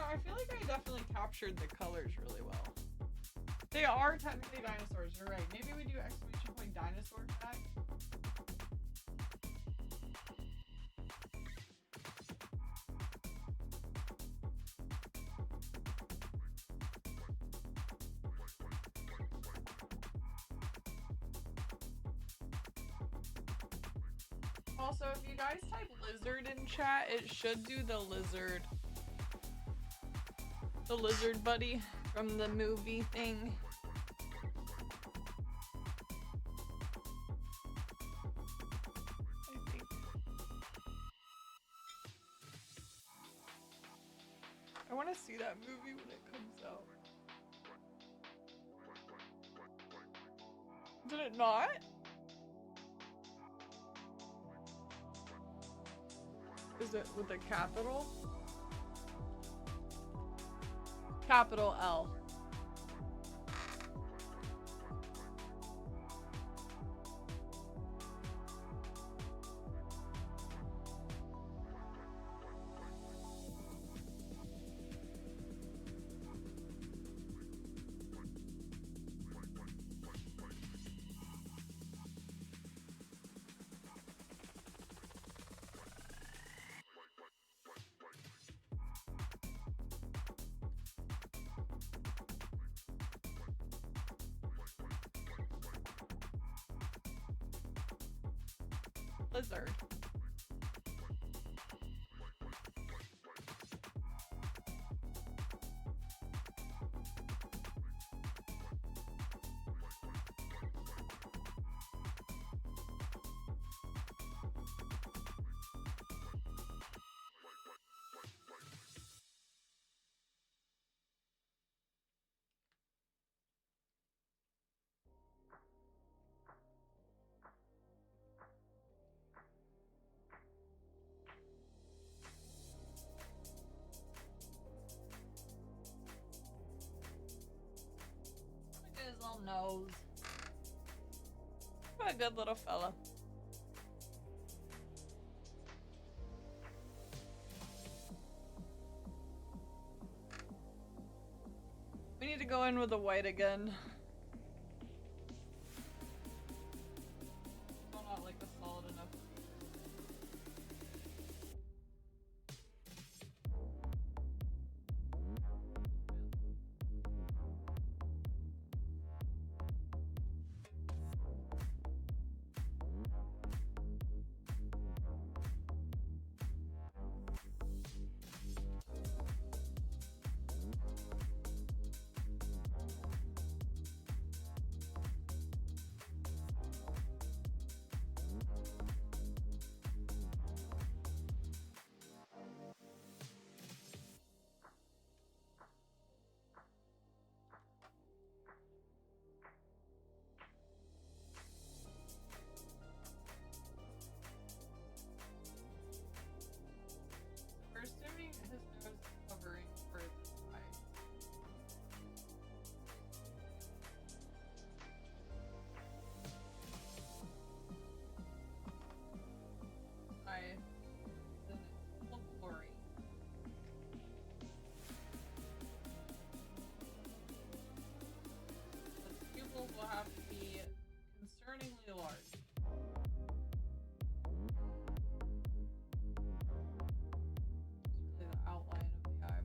I feel like I definitely captured the colors really well. They are technically dinosaurs, you're right. Maybe we do exclamation point dinosaur tag. Also, if you guys type lizard in chat, it should do the lizard buddy from the movie thing. I think. I want to see that movie when it comes out. Did it not? Is it with a capital? Capital L. Lizard. Look at his little nose. What a good little fella. We need to go in with the white again. Still not like a solid enough. We're assuming his nose is covering for his eye. Eye is in full glory. The pupils will have to be concerningly large. It's really the outline of the eye matters.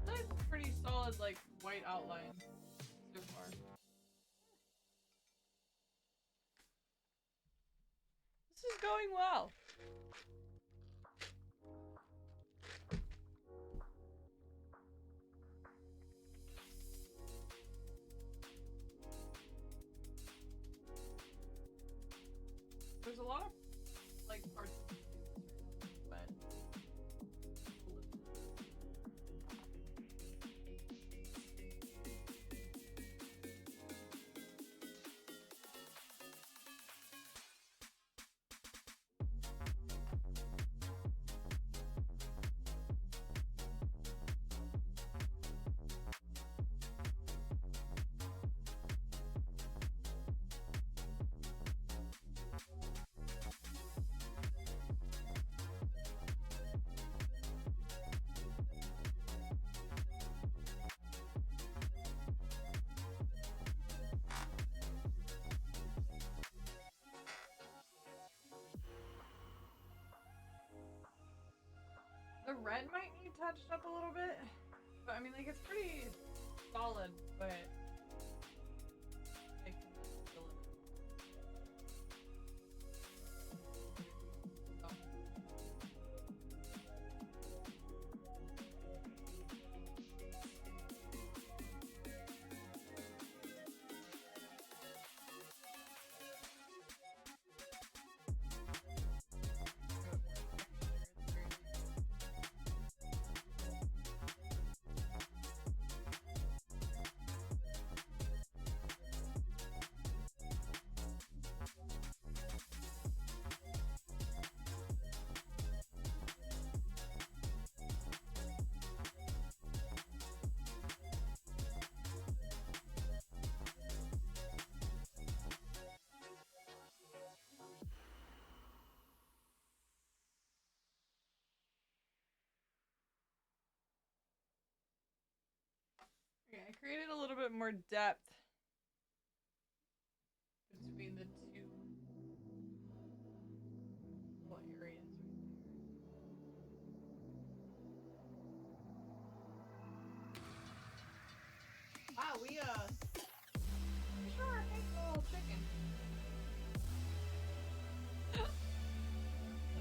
That's a pretty solid, like, white outline so far. This is going well. There's a lot of, like, parts of the face but The red might need touched up a little bit. But I mean, like, it's pretty solid, but I can fill it. Oh. Okay, I created a little bit more depth between the two little areas right there. Wow, we sure thanks a little chicken.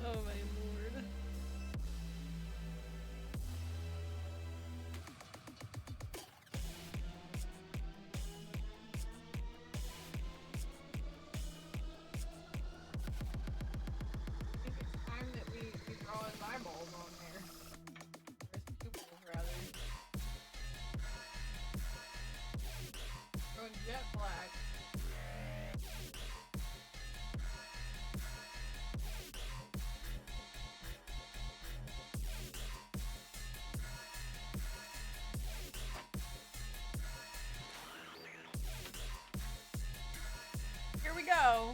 Oh my lord. I think it's time that we draw his eyeballs on there. Or his pupils, rather. Going jet black. Here we go.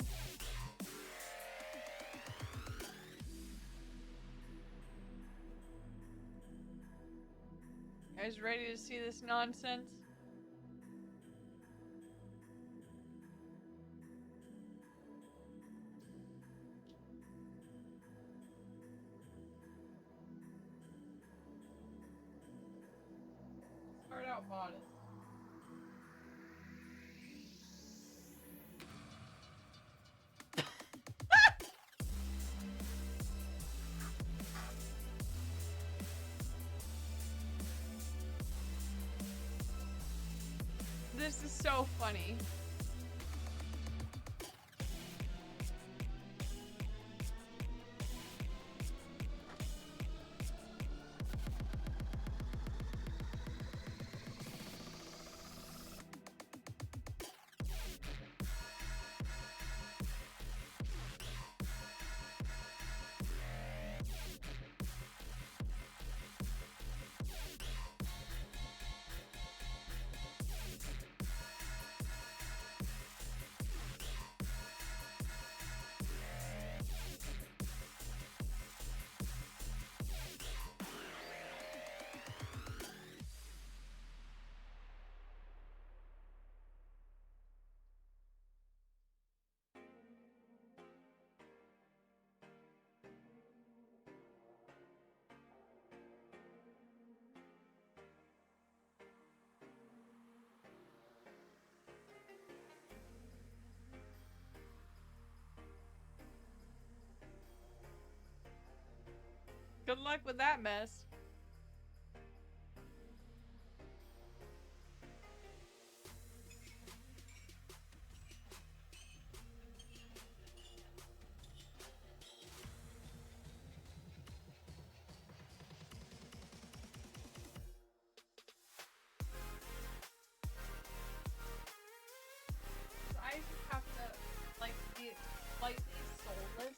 You guys ready to see this nonsense? Start out modest. This is so funny. Good luck with that mess. His eyes just have to, like, be slightly soulless.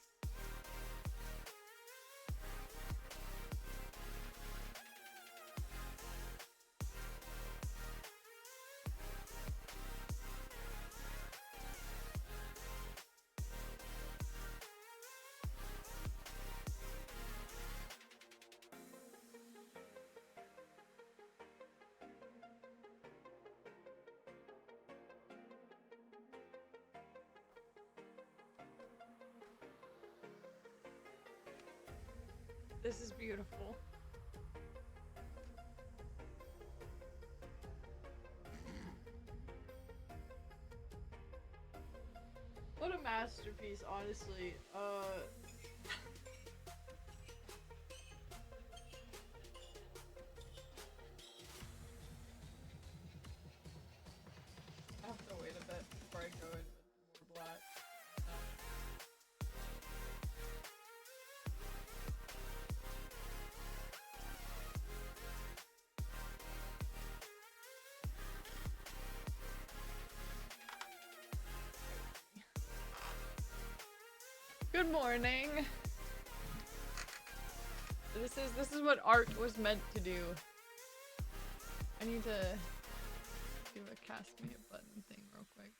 This is beautiful. masterpiece, honestly. I have to wait a bit before I go in with more black. Good morning. This is what art was meant to do. I need to do a cast me a button thing real quick.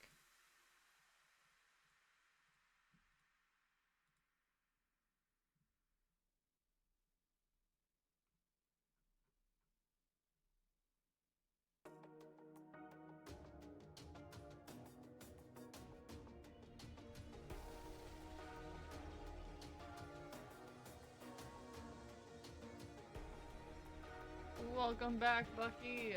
Welcome back, Bucky.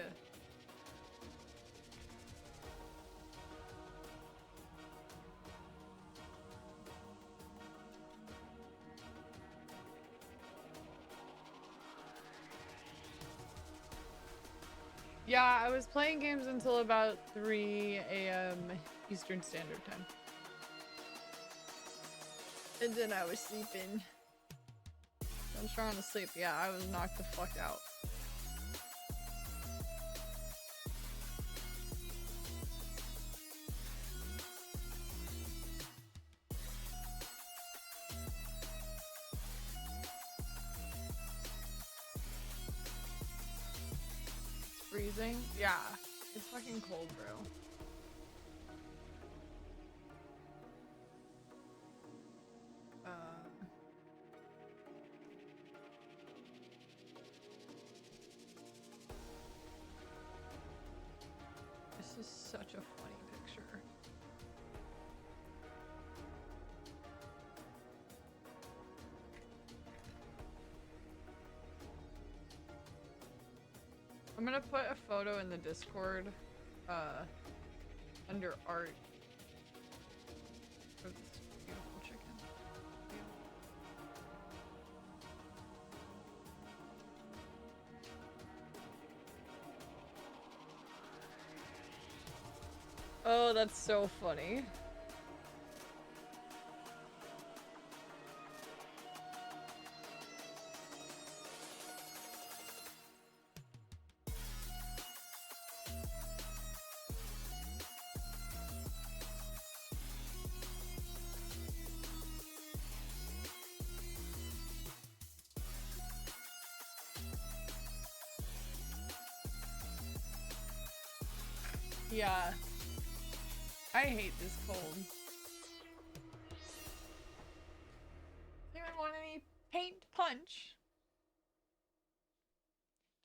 Yeah, I was playing games until about 3 a.m. Eastern Standard Time. And then I was sleeping. I was trying to sleep. Yeah, I was knocked the fuck out. Freezing? Yeah. It's fucking cold, bro. This is such a funny picture. I'm gonna put a photo in the Discord, under art for this beautiful chicken. Oh, that's so funny. Yeah. I hate this cold. Anyone want any paint punch?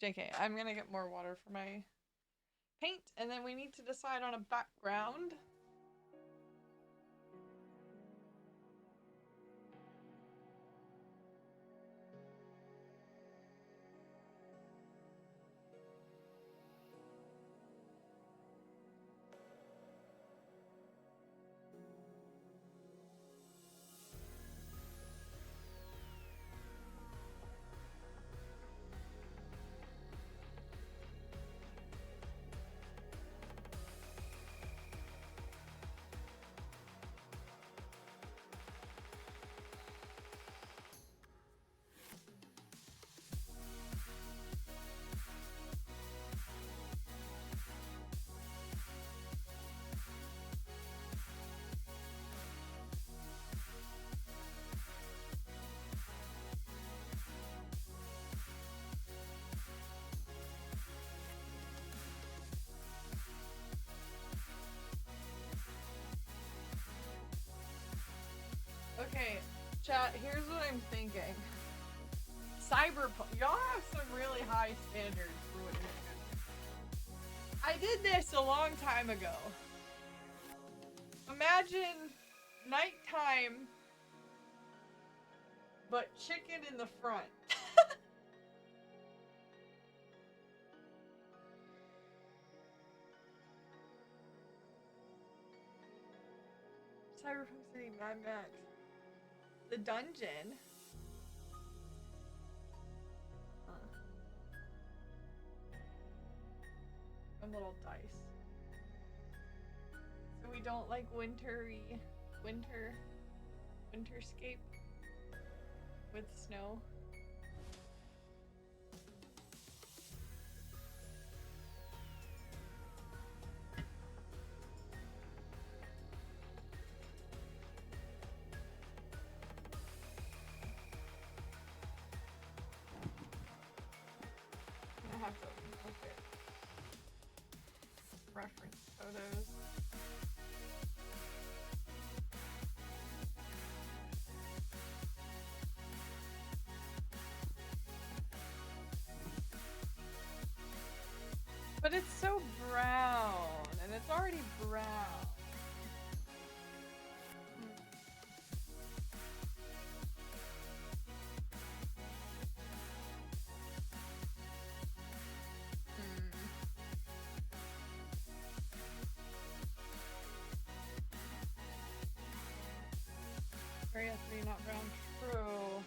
JK, I'm gonna get more water for my paint, and then we need to decide on a background. Okay, chat, here's what I'm thinking. Cyberpunk. Y'all have some really high standards for what you're doing. I did this a long time ago. Imagine nighttime, but chicken in the front. Cyberpunk City Mad Max. The dungeon. A little dice. So we don't like winterscape with snow. I have to look at reference photos. But it's so brown, and it's already brown. Area 3, not brown. True.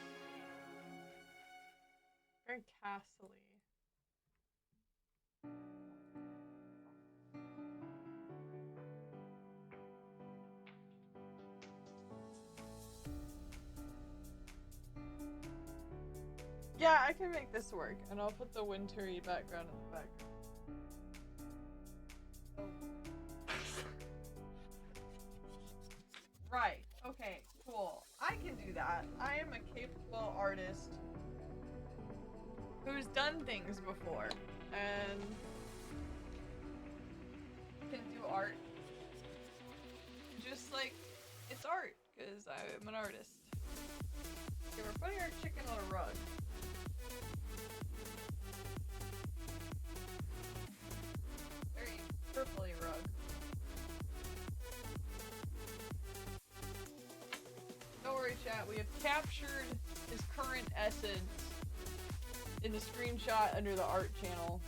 Very castle-y. Yeah, I can make this work, and I'll put the wintry background in the background. Right. Okay, cool. I can do that. I am a capable artist who's done things before and can do art. Just like it's art, because I'm an artist. Okay, we're putting our chicken on a rug. Very purpley rug. Don't worry, chat. We have captured his current essence in the screenshot under the art channel.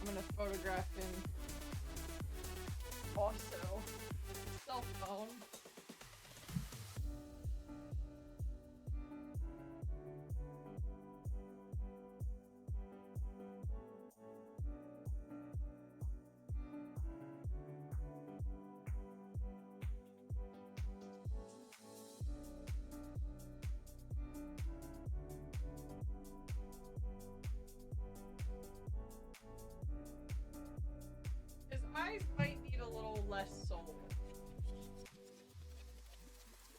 I'm gonna photograph him. Also, cell phone. His eyes might need a little less soul.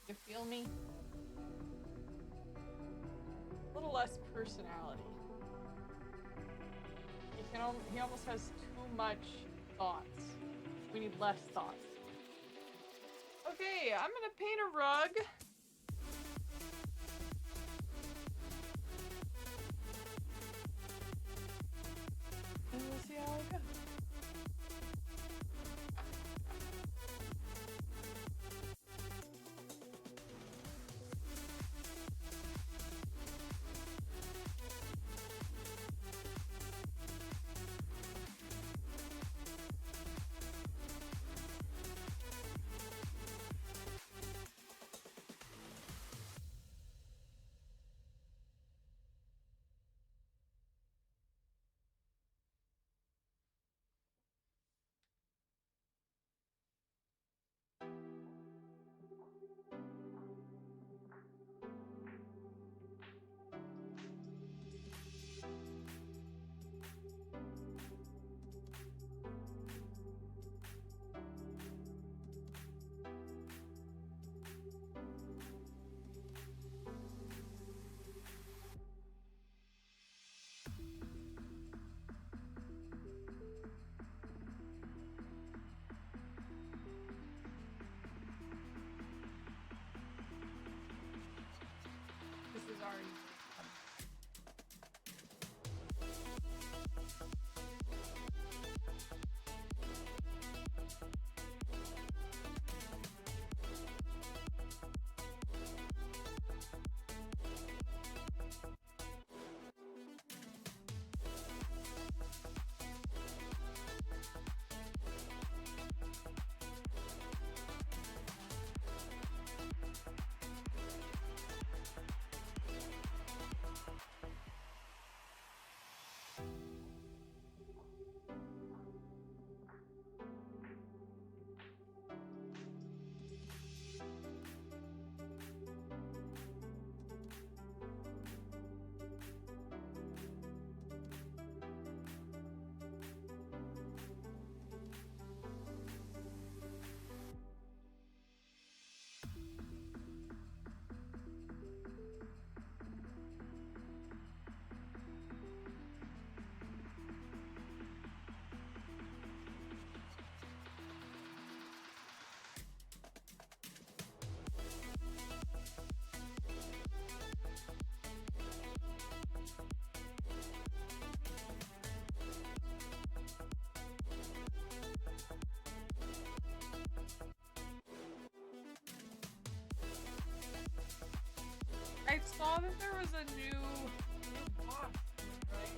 You feel me? A little less personality. He almost has too much thoughts. We need less thoughts. Okay, I'm gonna paint a rug. And we'll see how it goes. saw that there was a new box, right?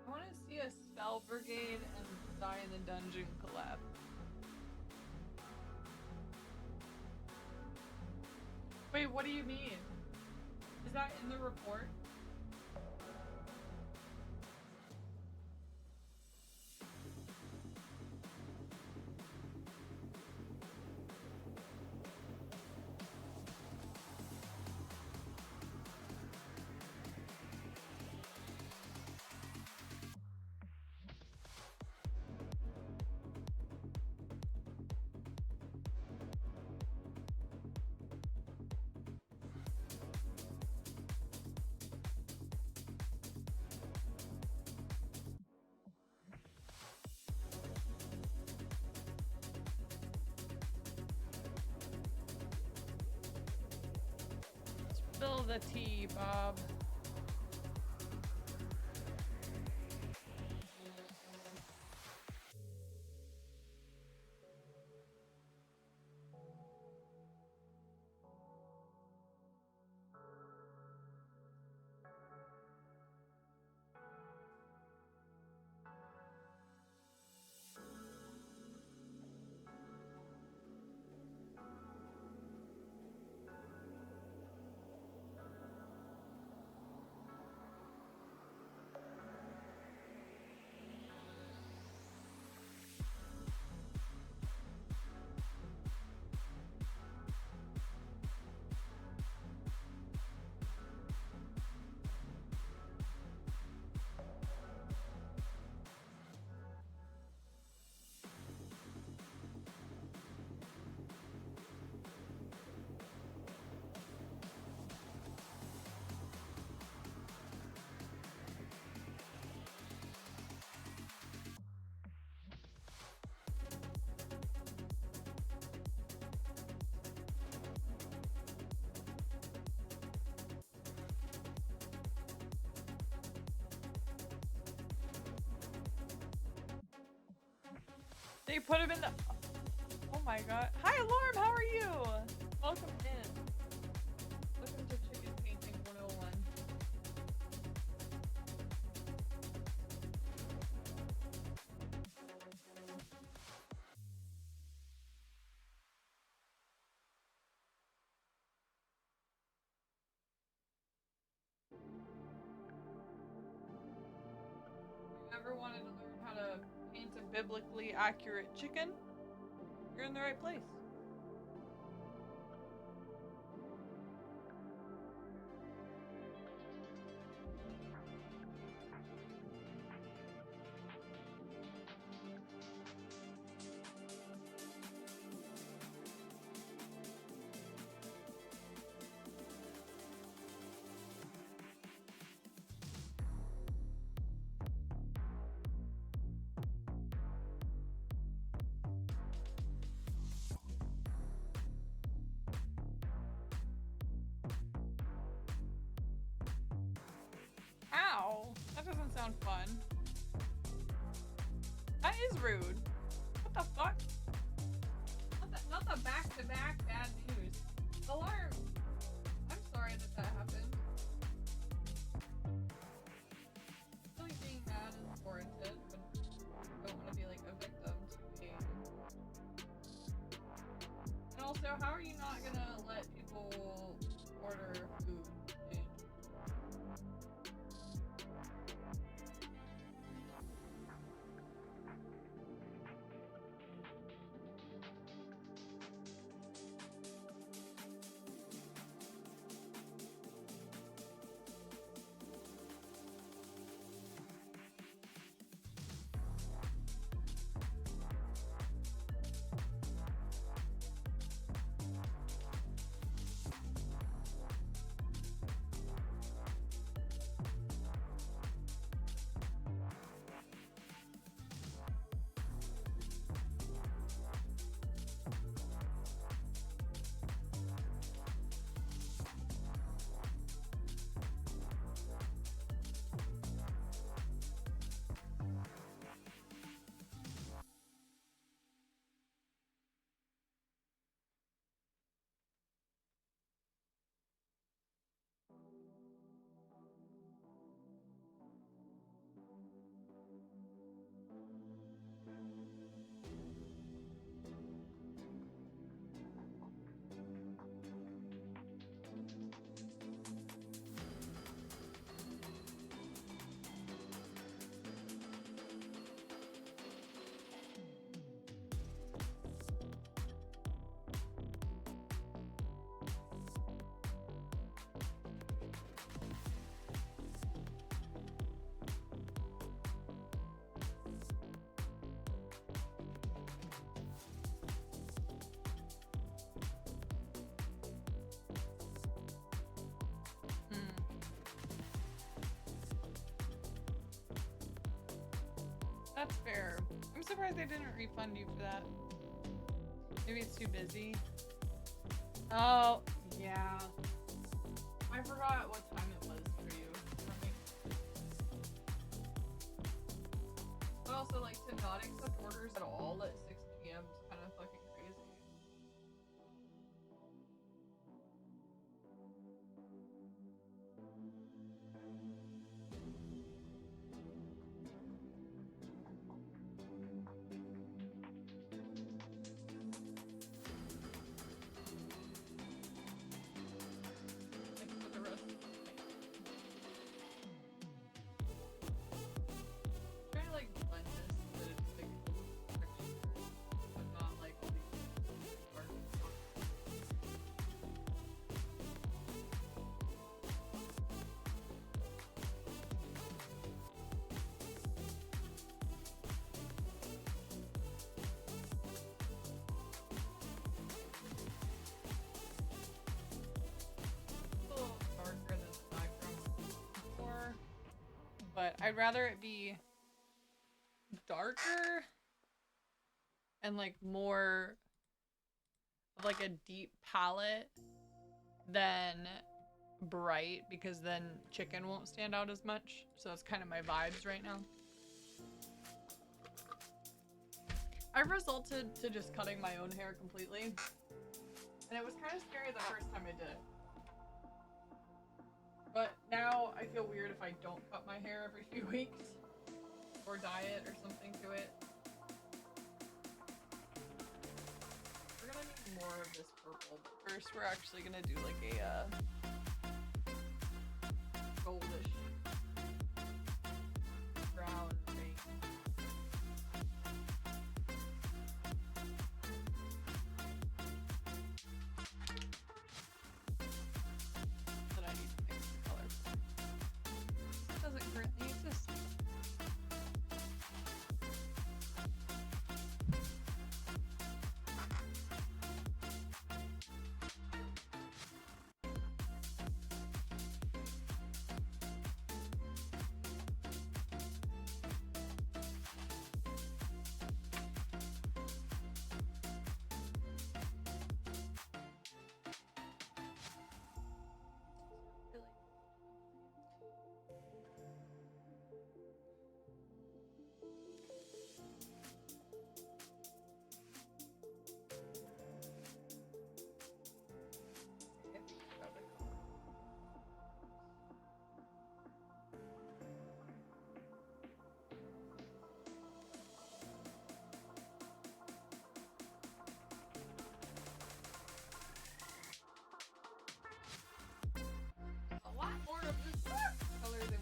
I want to see a spell brigade and die in the dungeon collab. Wait, what do you mean? Is that in the report? Spill the tea, Bob. They put him in the... Oh my god. Hi, Alarm, how are you? Welcome in. Welcome to Chicken Painting 101. You ever wanted to learn how to paint a biblically accurate chicken? You're in the right place. Ow! That doesn't sound fun. That is rude. What the fuck? Not the back-to-back bad news. Alarm! I'm sorry that that happened. Really being mad is warranted, but I don't want to be like a victim to me. And also, how are you not gonna let people order food? That's fair. I'm surprised they didn't refund you for that. Maybe it's too busy. Oh, yeah. I forgot what time it was for you. But also, like, to not accept orders at all at 6 p.m. is kind of fucking crazy. Like, for the rest of the night. Trying to, like, blend this so that it's, like, texture, but not, like, all these dark spots. It's a little darker than the background was before, but I'd rather it be darker and like more of like a deep palette than bright, because then chicken won't stand out as much. So that's kind of my vibes right now. I've resulted to just cutting my own hair completely, and it was kind of scary the first time I did it. But now I feel weird if I don't cut my hair every few weeks or dye it or something to it. We're gonna need more of this purple, but first we're actually gonna do like a goldish brown ring. That I need to mix the color for. This doesn't currently exist. A lot more of this color than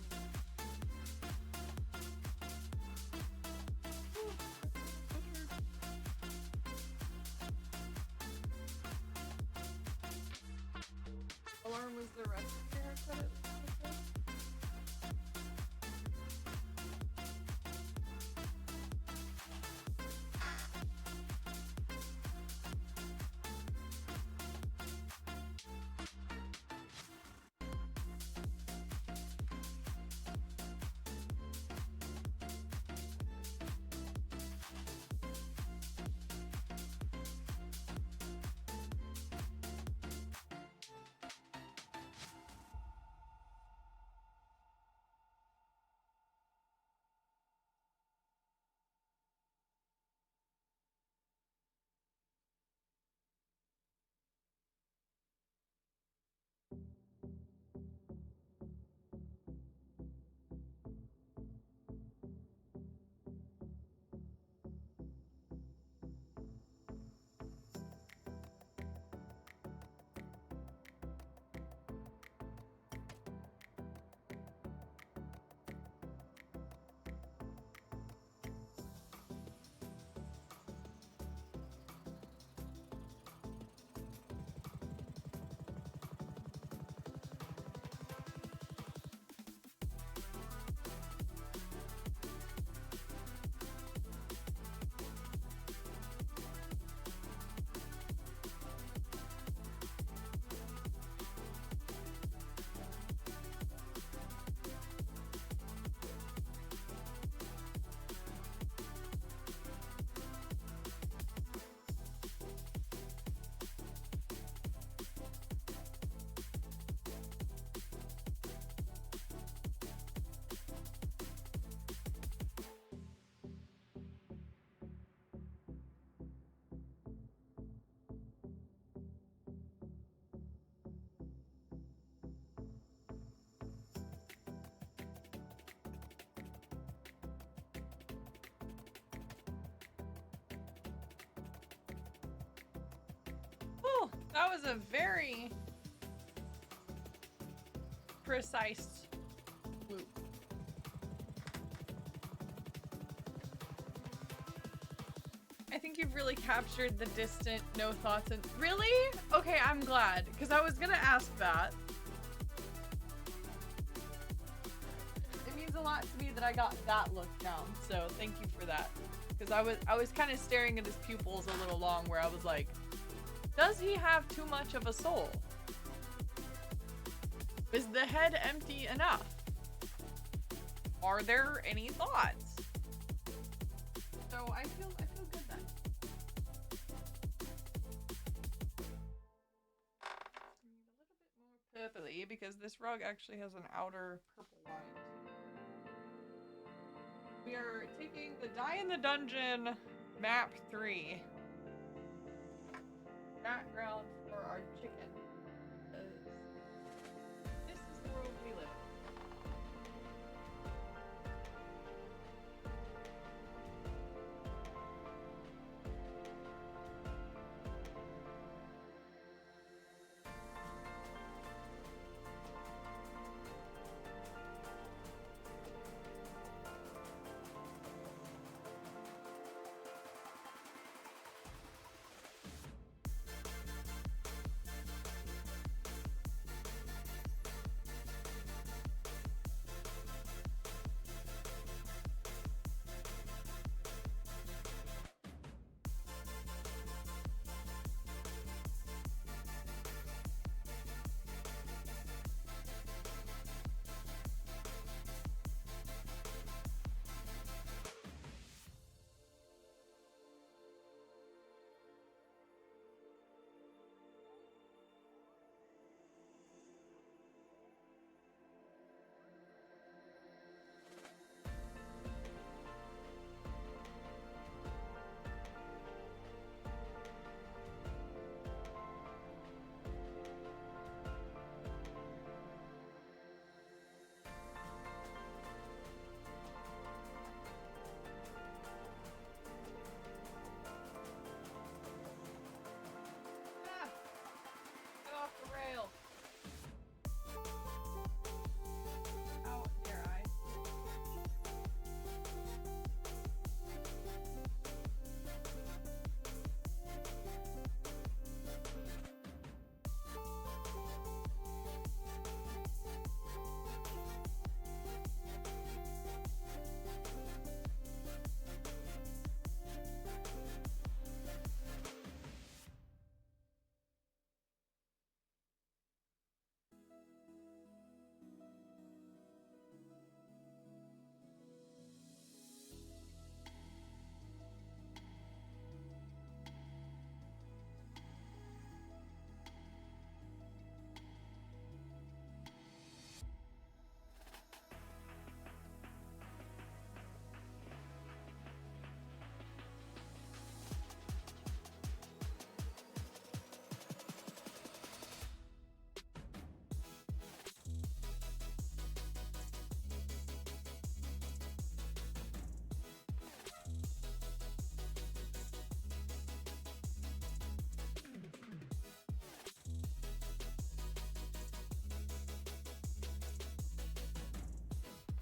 Alarm was the rest of your haircut it was supposed to? That was a very precise loop. I think you've really captured the distant, no thoughts, and really? Okay, I'm glad, because I was gonna ask that. It means a lot to me that I got that look down, so thank you for that. Because I was kind of staring at his pupils a little long, where I was like, does he have too much of a soul? Is the head empty enough? Are there any thoughts? So I feel good then. A little bit more purpley because this rug actually has an outer purple line. We are taking the Die in the Dungeon map 3 background for our chicken. This is the world we live in.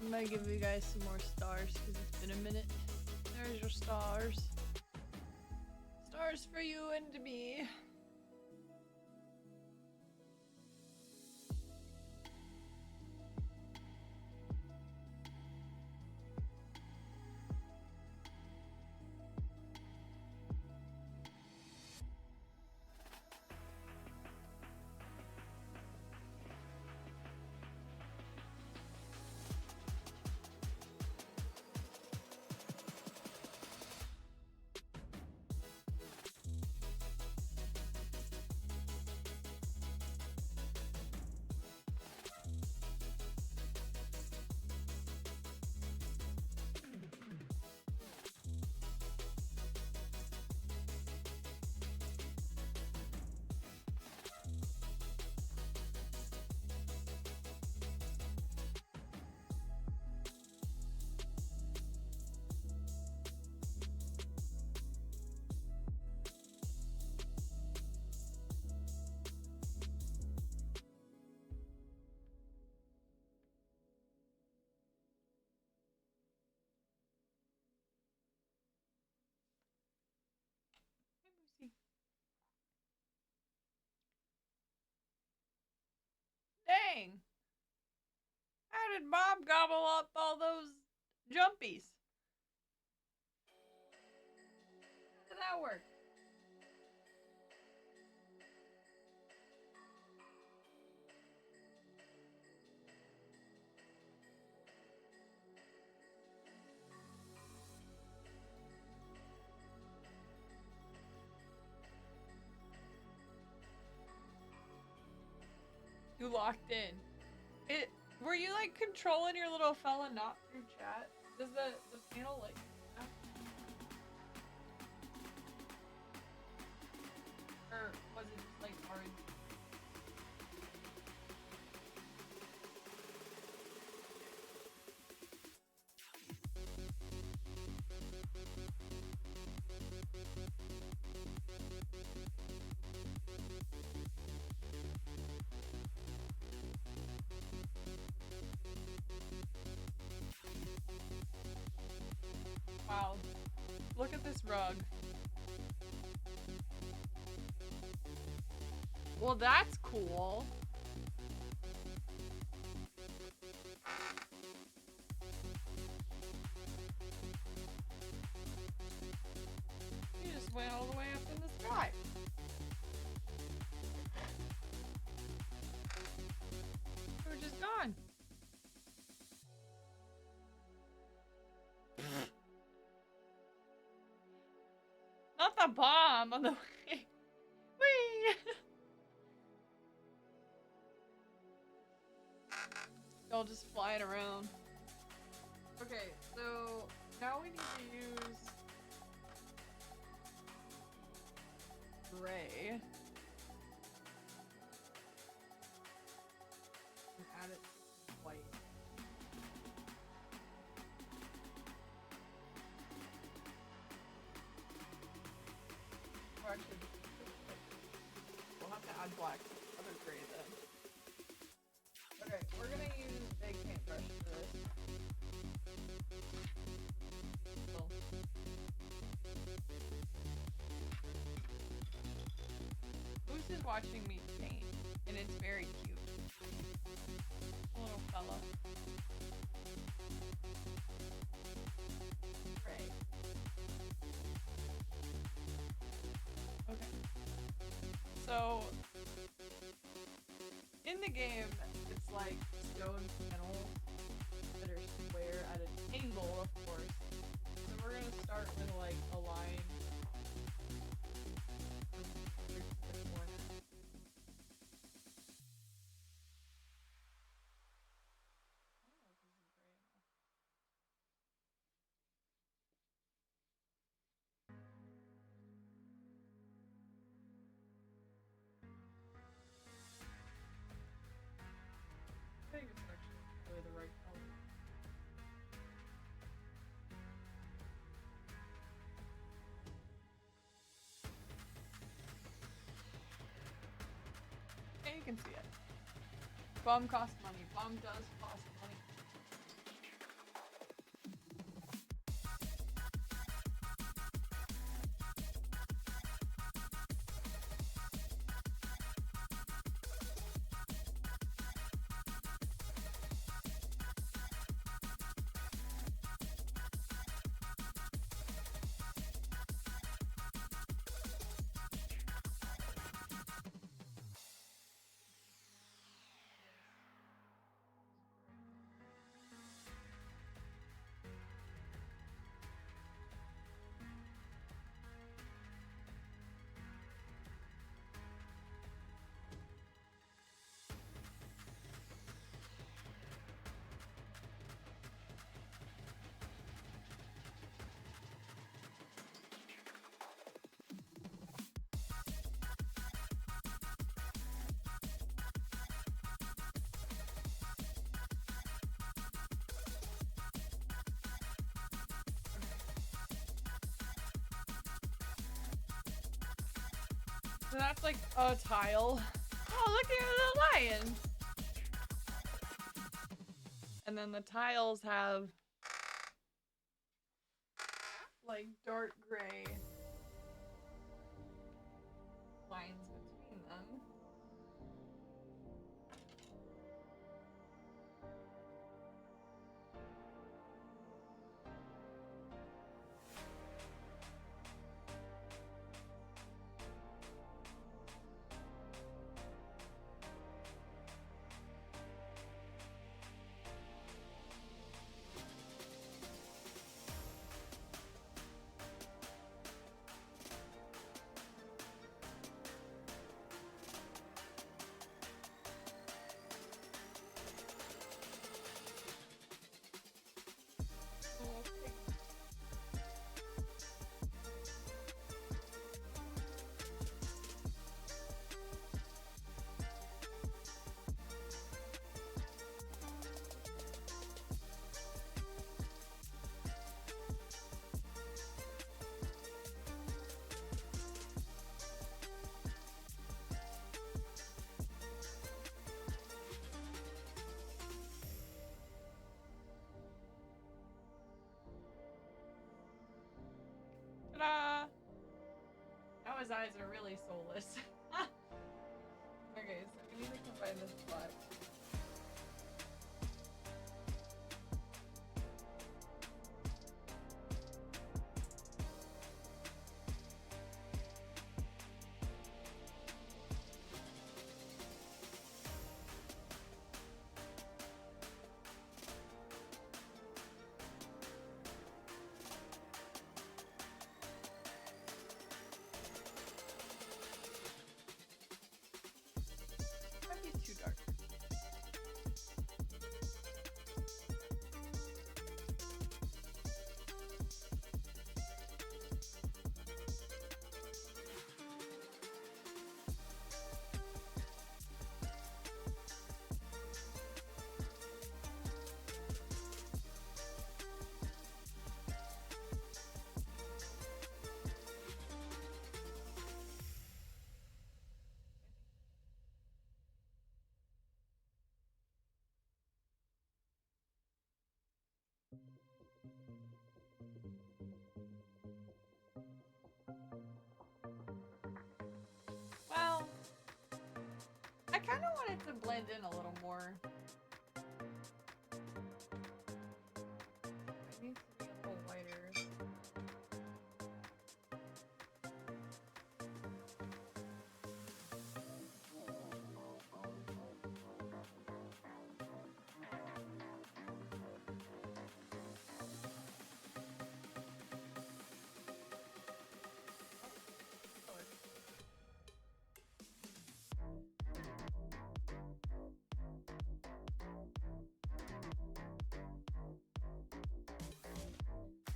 I'm gonna give you guys some more stars because it's been a minute. There's your stars. Stars for you and me. Dang. How did Bob gobble up all those jumpies? How did that work? You locked in. Were you like controlling your little fella not through chat? Does the panel like or was it just like orange? Wow. Look at this rug. Well, that's cool. You just went all the way up in the sky. You were just gone. Not the bomb on the way. Whee! Y'all just flying around. Okay, so now we need to use gray and add it to white. Or actually, we'll have to add black to the other gray then. Okay, we're gonna use big paintbrush for this. Cool. Moose is watching me paint, and it's very cute. Little fella. Gray. Okay. So, in the game, it's like stone panels that are square at an angle, of course. So we're gonna start with like a line. I think it's actually really the right color. And you can see it. Bomb costs money. Bomb does cost money. So that's like a tile. Oh, look at the lions. And then the tiles have like dark gray lines between them. his eyes are really soulless. Okay, so we need to combine this black. Might be too dark. Well, I kind of want it to blend in a little more. It needs to be a little whiter. Color.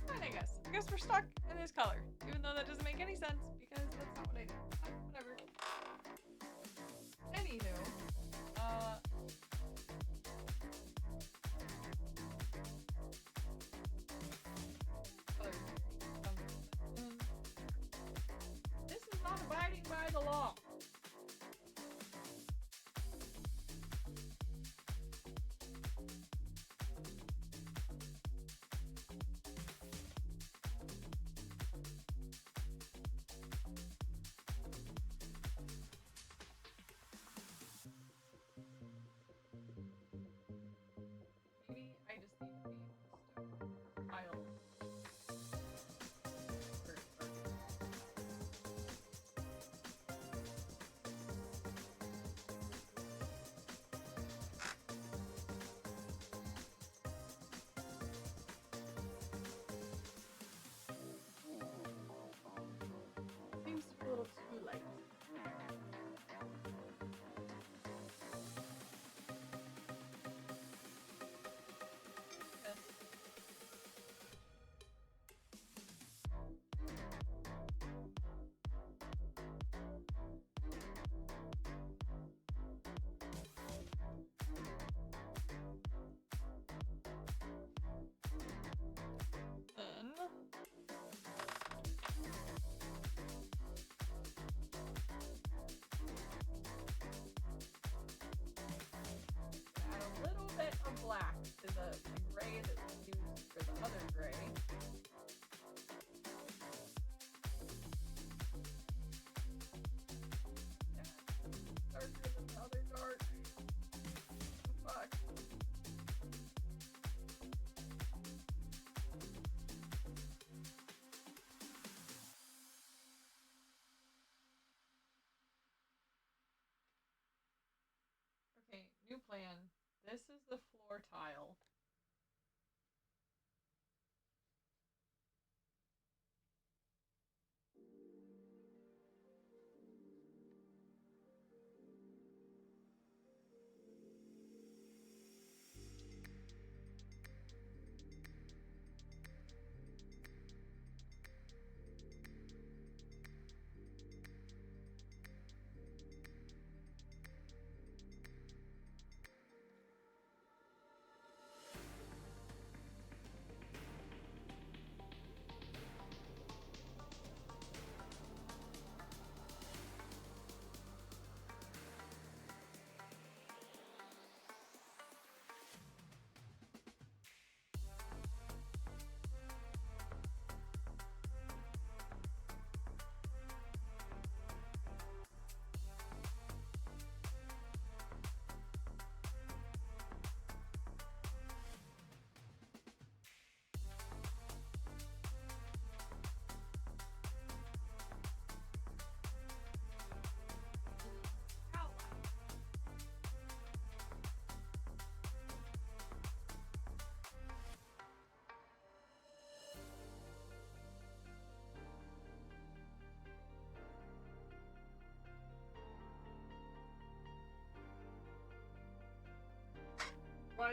Fine, I guess. I guess we're stuck in this color, even though that doesn't make any sense because that's not what I did. Whatever. Anywho, color theory. This is not abiding by the law. Maybe I just need to be just a pile. Seems to be a little too light. Then add a little bit of black to the gray that we used for the other gray. Yeah, darker than the other dark. Fuck. Okay, new plan. This is the floor tile.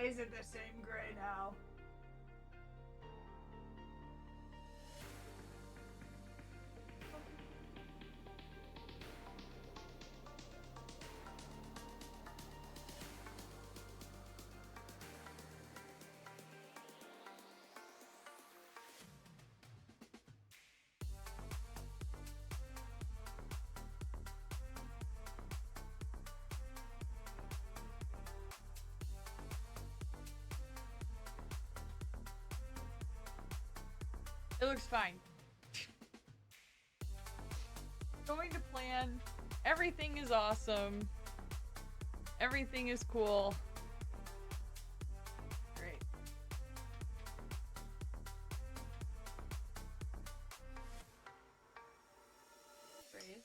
is it the same gray now? It looks fine. Going to plan. Everything is awesome. Everything is cool. Great. Raise.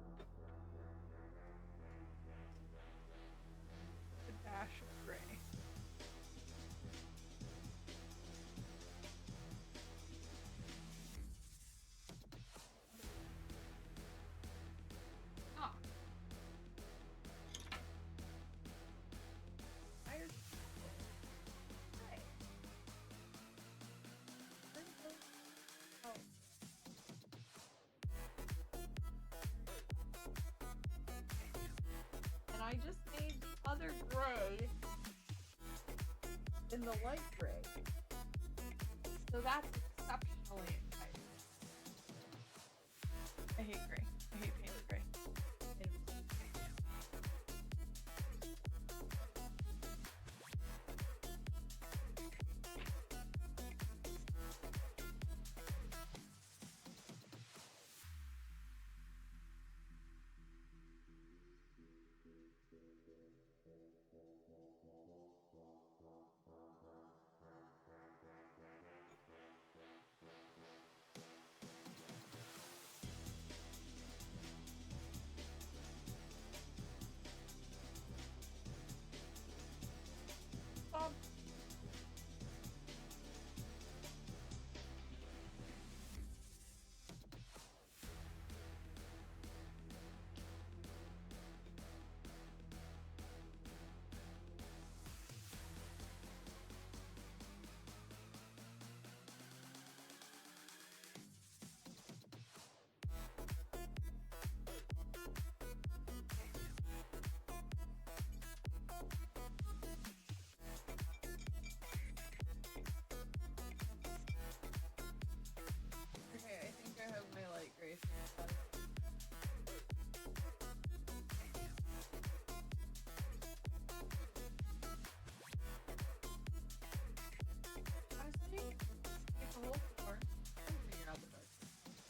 One is very light. A dash of gray. Ah. Iron. Gray. Oh. And I just made the other gray in the light gray. So that's exceptionally exciting. I hate gray. I hate painted gray. Okay, I think I have my light gray set. Honestly, take the whole floor and figure out the dark.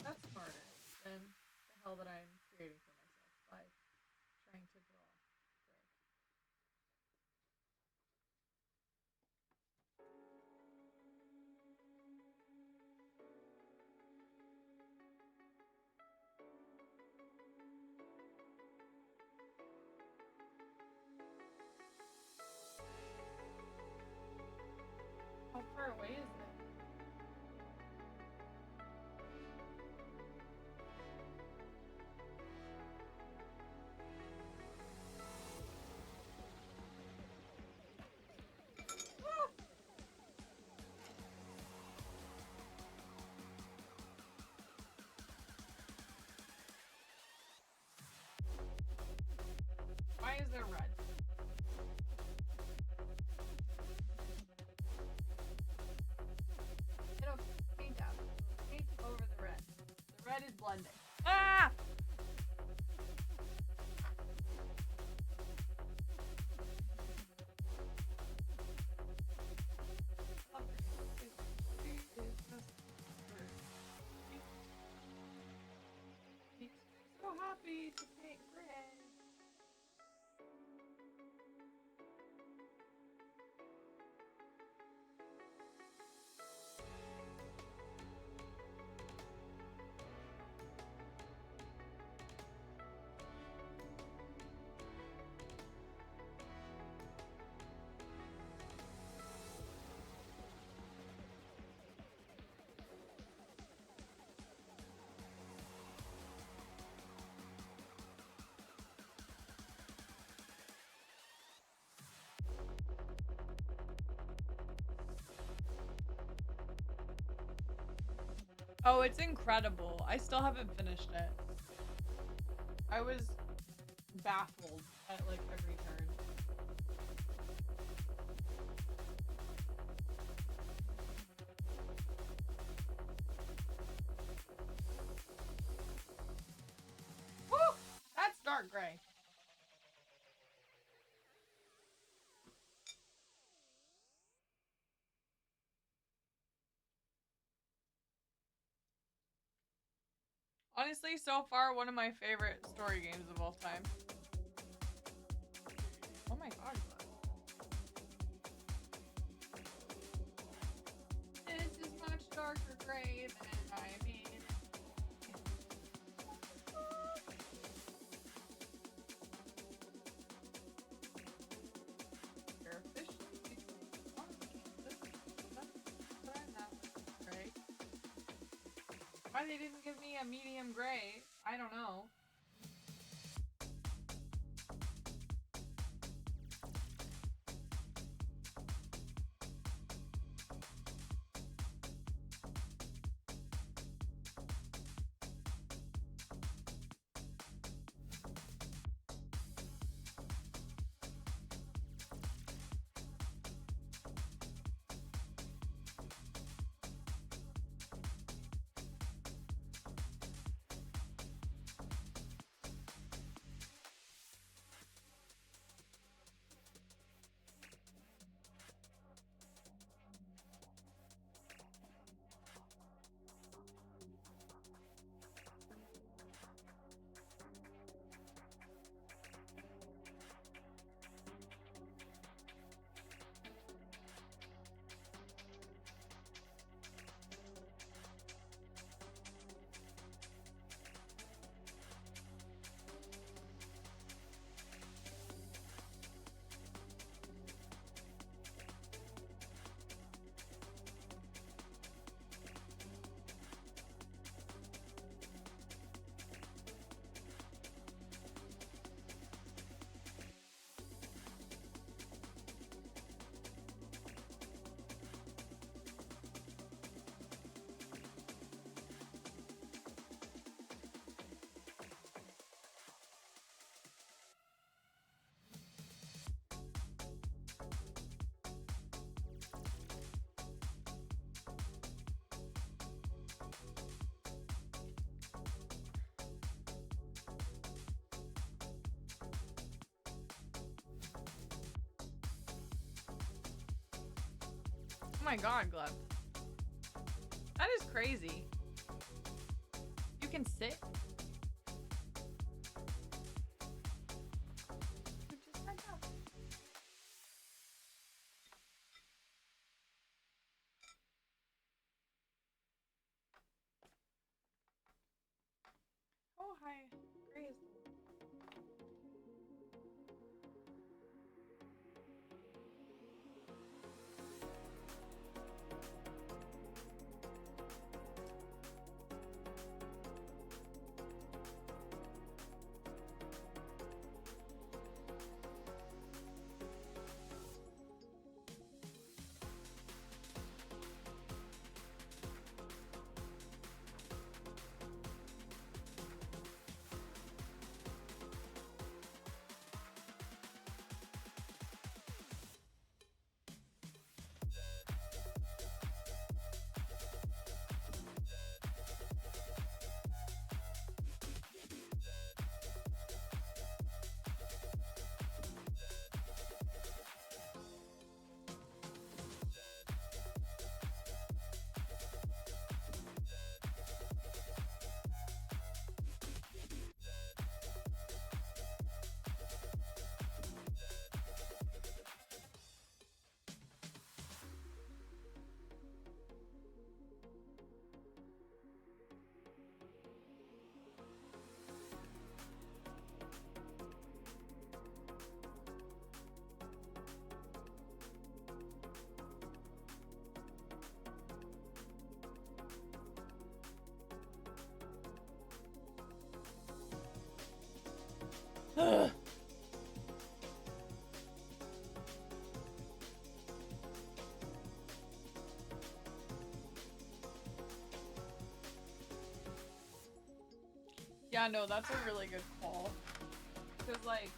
That's smarter than the hell that I'm creating for myself by trying to draw gray. How far away is it? Ah! Why is there red? It'll paint out. Paint over the red. The red is blending. Ah! So happy to paint gray. Oh, it's incredible. I still haven't finished it. I was baffled at like every turn. Woo! That's dark gray. Honestly, so far, one of my favorite story games of all time. Oh my god. This is much darker gray than I made it. You're officially gray. Why they didn't give me a medium gray, I don't know. Oh my god, Gleb. That is crazy. You can sit? You just sat down. Oh, hi. Grace. Ugh. Yeah, no, that's a really good call. Because, like,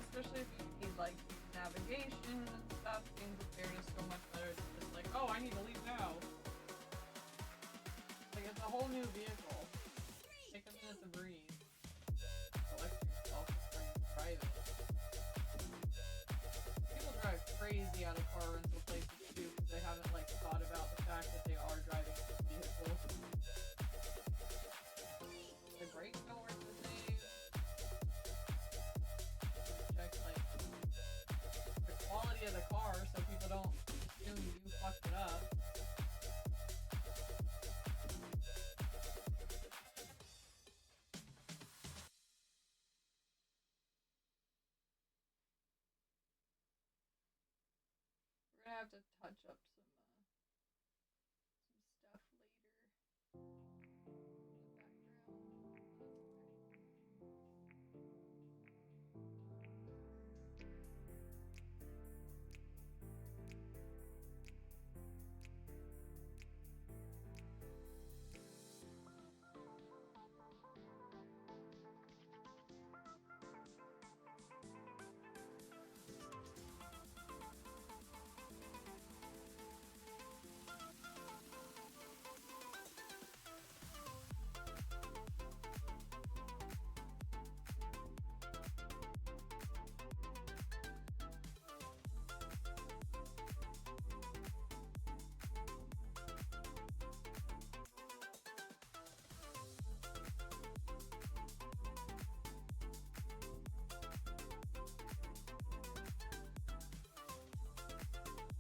especially if you need, like, navigation and stuff, things with Fairy is so much better. It's just like, oh, I need to leave now. Like, it's a whole new vehicle. Take a minute to breathe. Collect yourself before you drive it. People drive crazy out of car rental places too, because they haven't, like, thought about the fact that they are driving a vehicle. The brakes don't work the same. Check, like, the quality of the car so people don't assume you fucked it up. We're gonna have to touch up some stuff later in the background.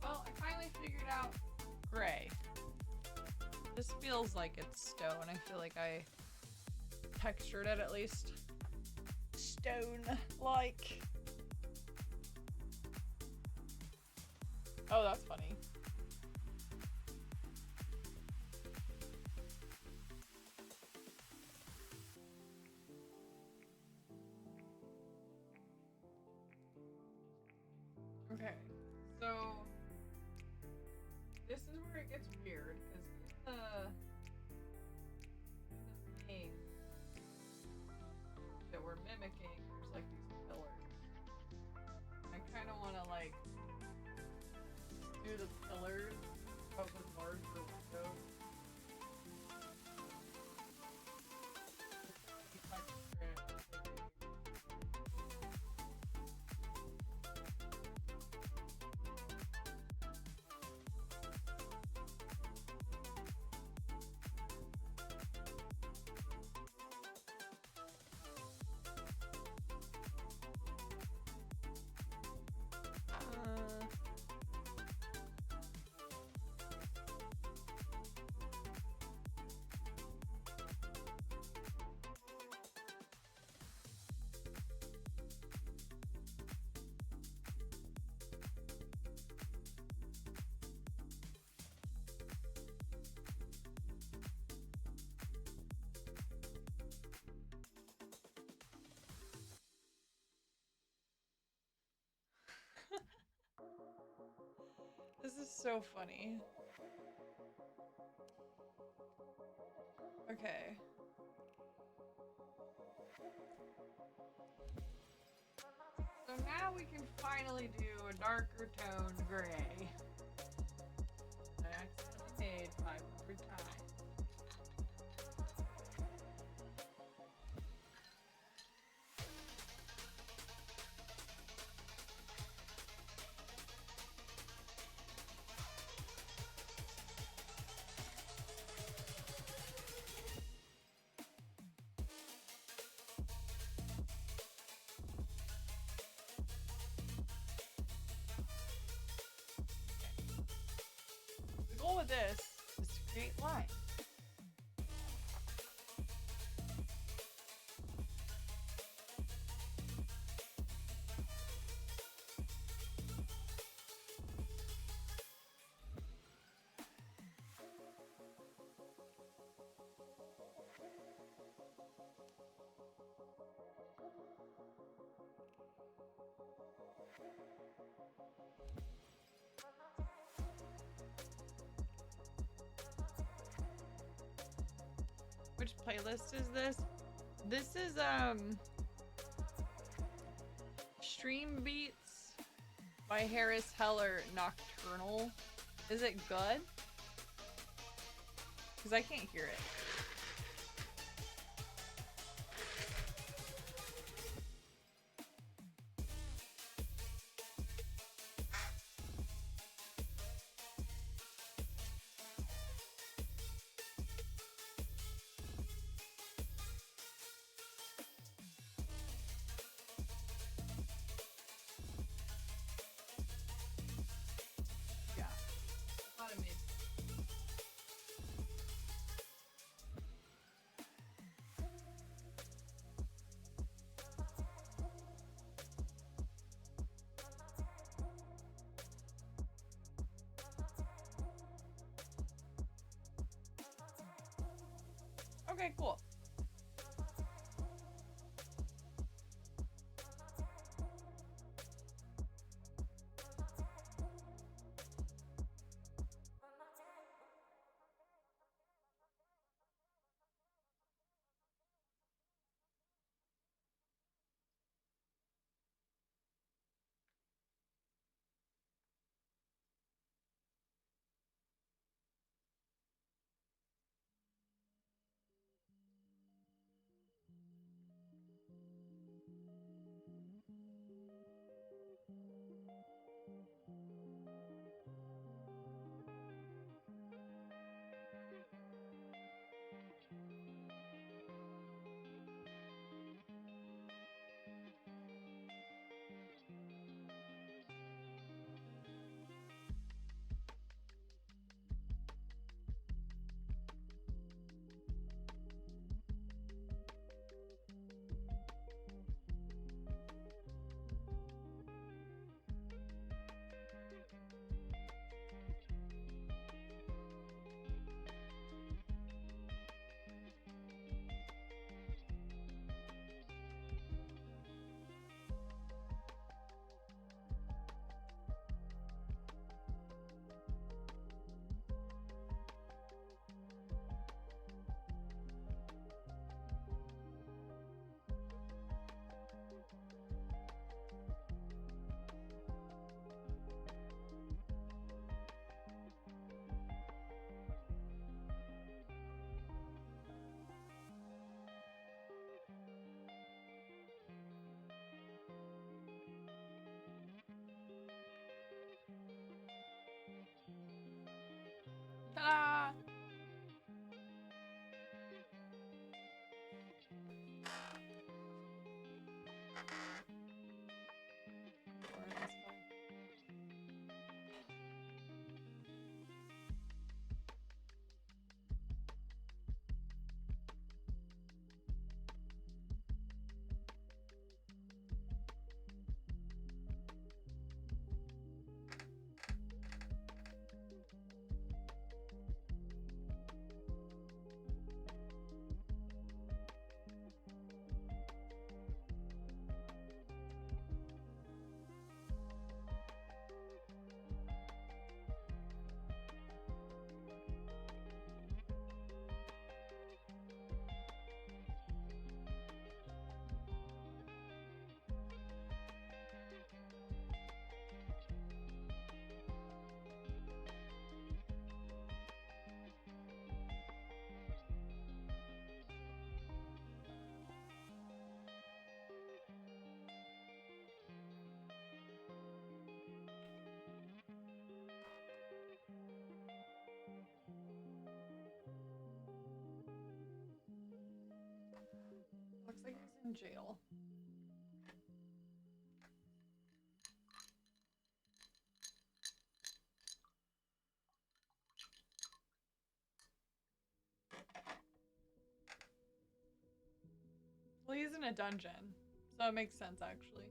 Well, I finally figured out gray. This feels like it's stone. I feel like I textured it at least stone-like. Oh, that's funny. Okay, so this is where it gets weird, because in the thing that we're mimicking, there's like these pillars. I kind of want to like do the pillars but with larger windows. This is so funny. Okay. So now we can finally do a darker toned gray. I accidentally made 500 times. The goal with this is to create lines. Which playlist is this? This is Stream Beats by Harris Heller Nocturnal. Is it good? Because I can't hear it. Yeah. Not amazing. Okay, cool. Ta-da! Looks like he's in jail. Well, he's in a dungeon, so it makes sense, actually.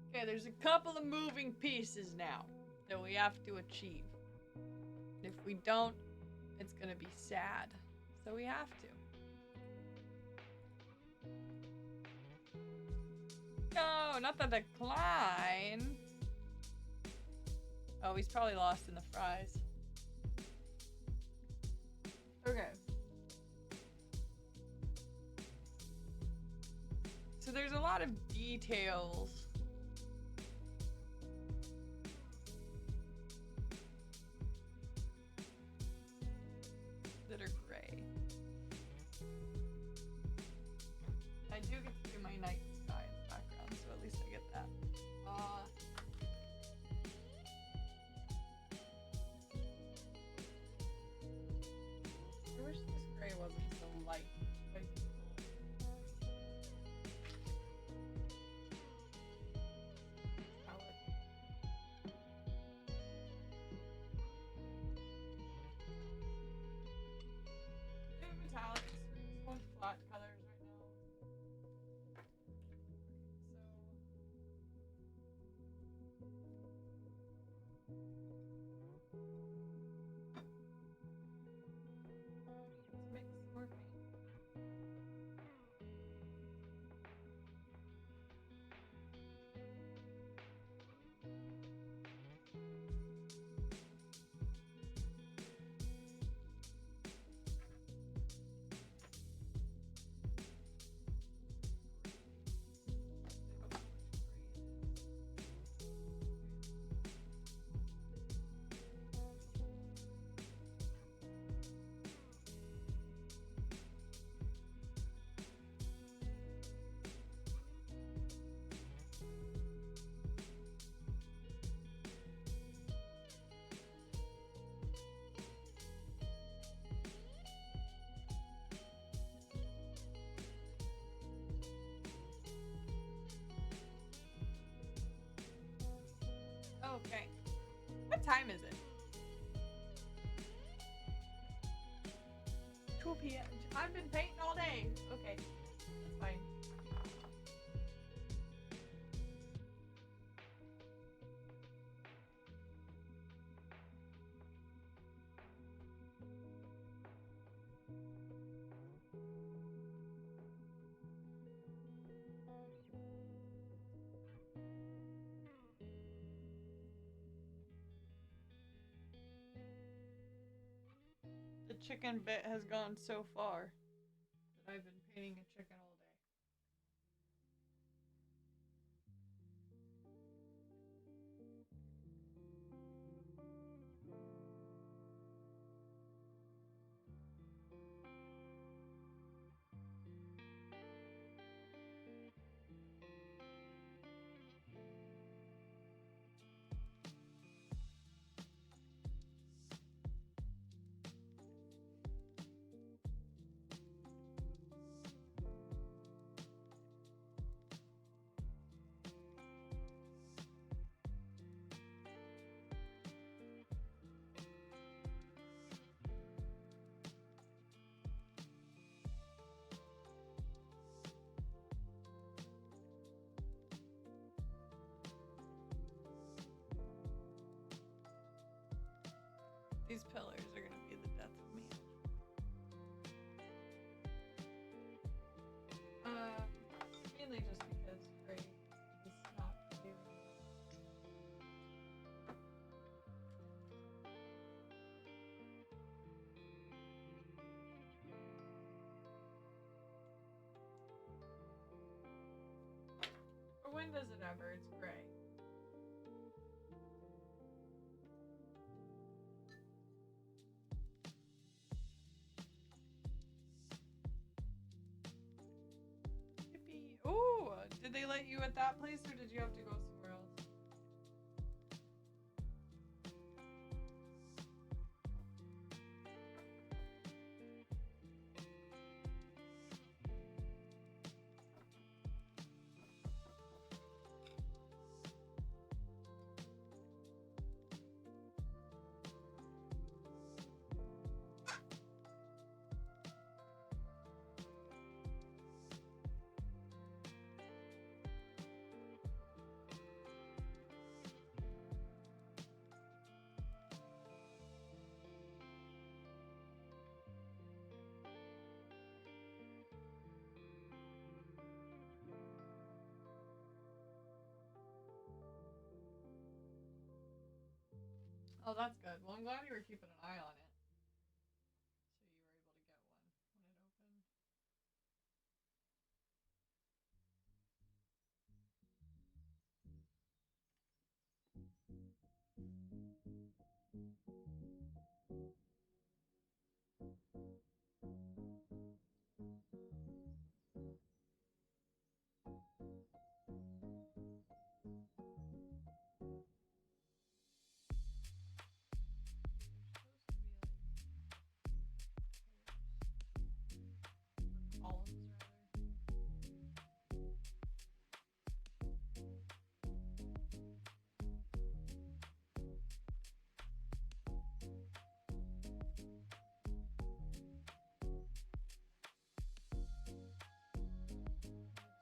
Okay, there's a couple of moving pieces now that we have to achieve. If we don't, it's gonna be sad. So we have to. No, not the decline. Oh, he's probably lost in the fries. Okay. there's a lot of details. That are gray. I do get to do my night sky in the background, so at least I get that. I wish this gray wasn't so light. Like, metallics, just want flat colors right now. Let's mix more paint. Okay. What time is it? 2 p.m. I've been painting all day. Okay. That's fine. The chicken bit has gone so far that I've been painting a chicken all day. These pillars are gonna be the death of me. Mainly just because gray is not very. Or when does it ever? It's gray. Oh, did they let you at that place or did you have to go somewhere else? Oh, that's good. Well, I'm glad you were keeping an eye on it. So you were able to get one when it opened. Columns, rather.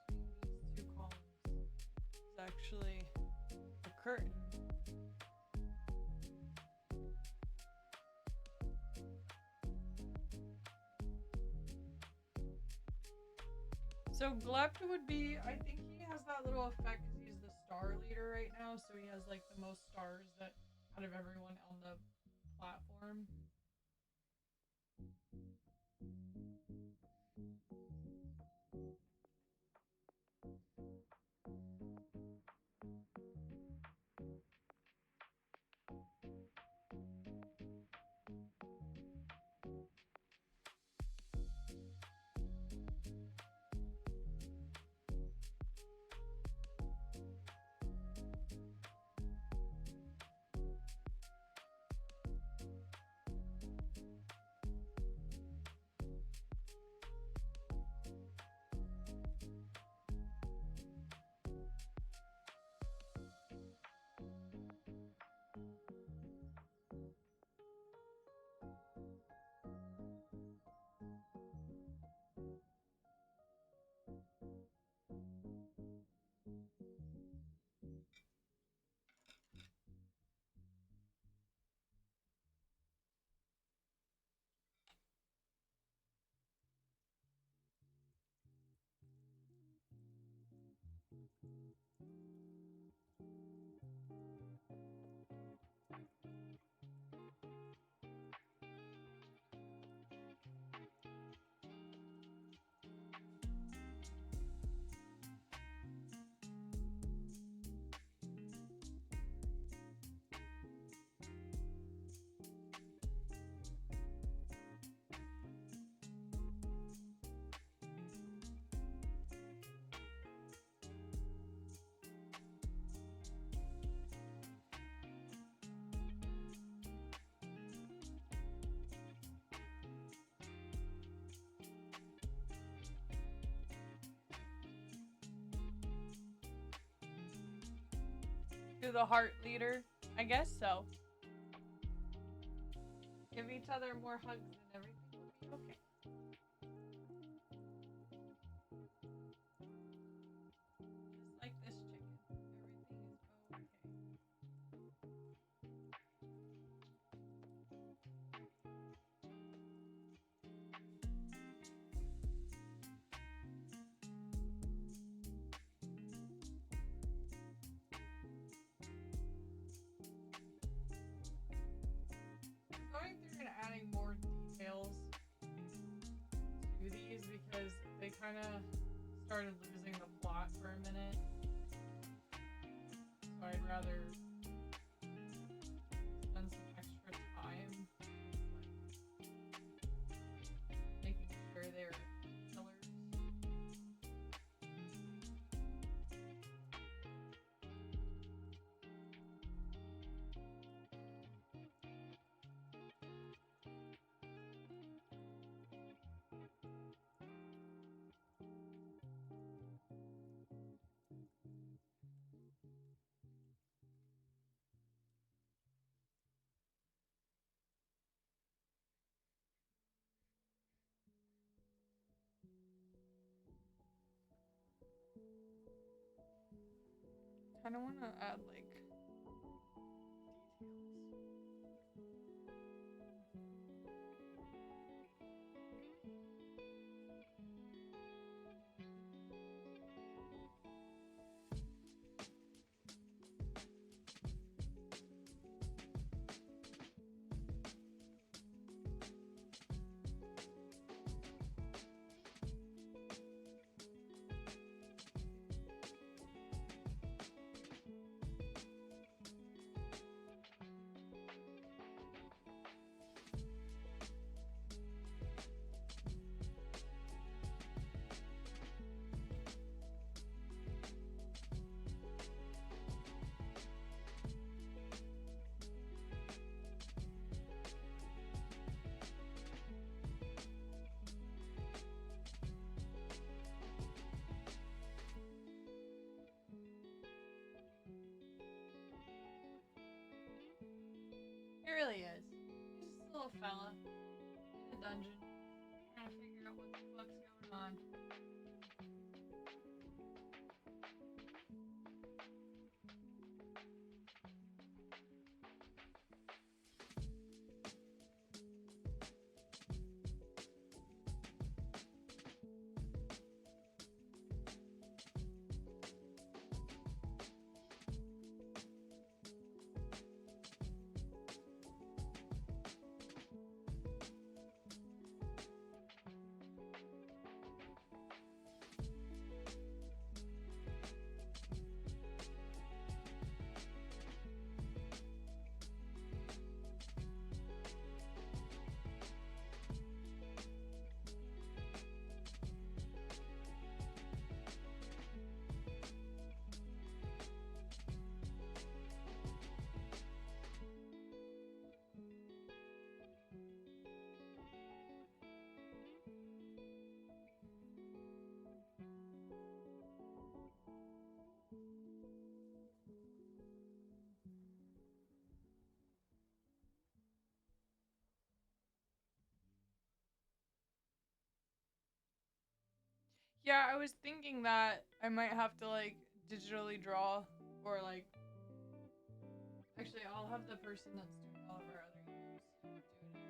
Between these two columns is actually a curtain. So Glepta would be, I think he has that little effect because he's the star leader right now, so he has like the most stars that out of everyone on the platform. To the heart leader, I guess so. Give each other more hugs and everything will be okay. Just like this chicken. Everything is okay. Going through and adding more details to these because they kind of started losing the plot for a minute. So I'd rather spend some extra time like making sure they're killers. I don't want to add like details. on. Yeah, I was thinking that I might have to like digitally draw or like actually I'll have the person that's doing all of our other emails do it.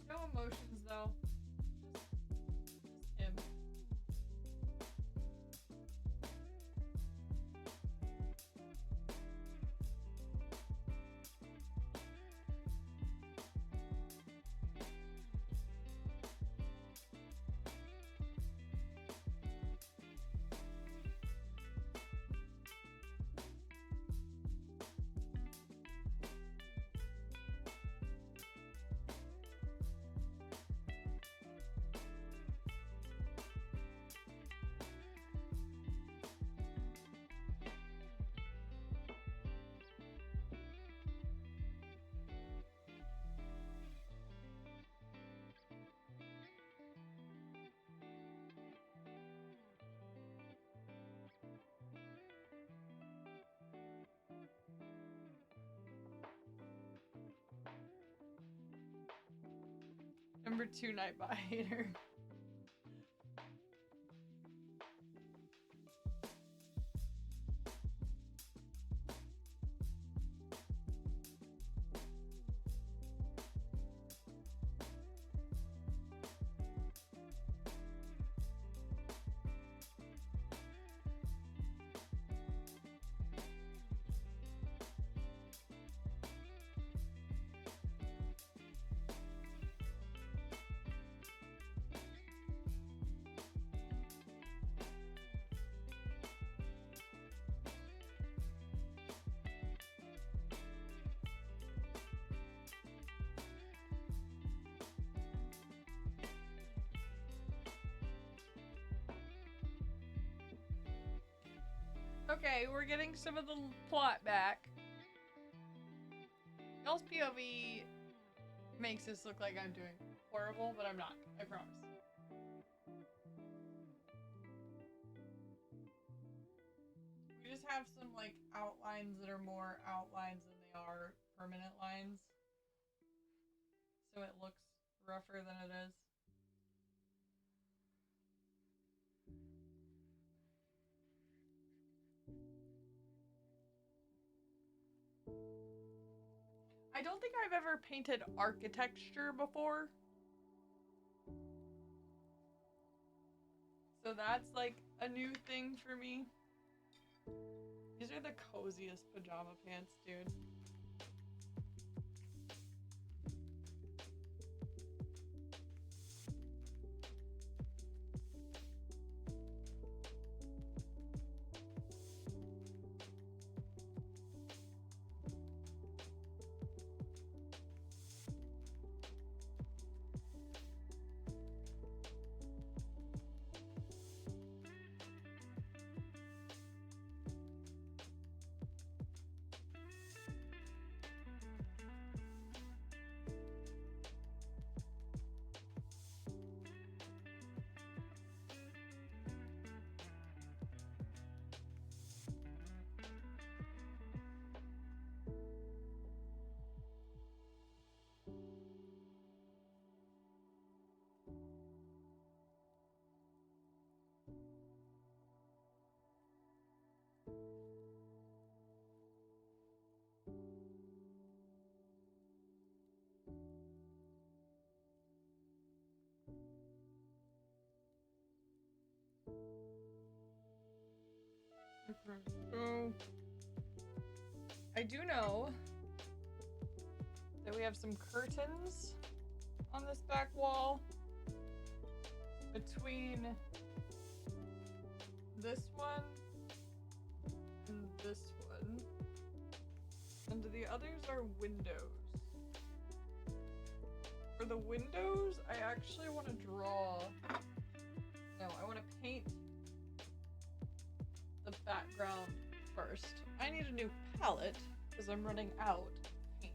No emotions though. Just him. Number 2 Nightbot hater. Okay, we're getting some of the plot back. Y'all's POV makes this look like I'm doing horrible, but I'm not. I promise. We just have some like outlines that are more outlines than they are permanent lines. So it looks rougher than it is. I don't think I've ever painted architecture before. So that's like a new thing for me. These are the coziest pajama pants, dude. Okay, so I do know that we have some curtains on this back wall between this one and this one, and the others are windows. For the windows, I actually want to draw. No, I want to paint the background first. I need a new palette because I'm running out of paint.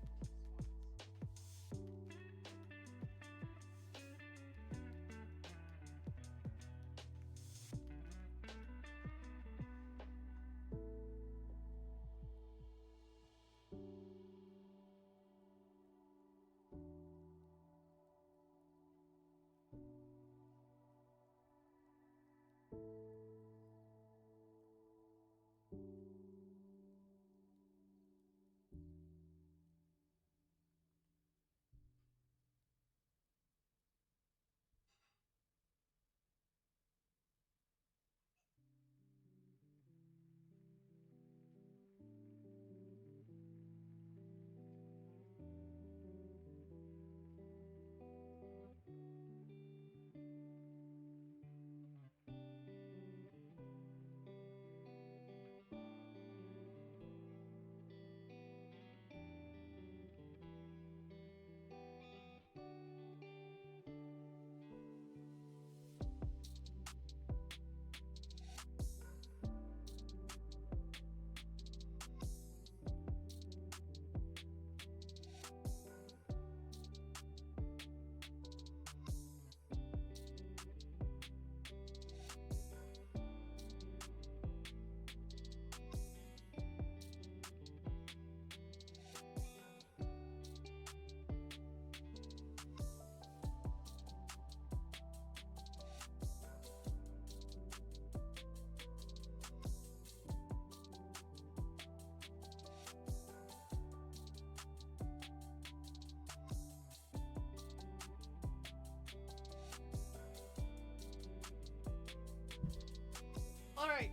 Alright,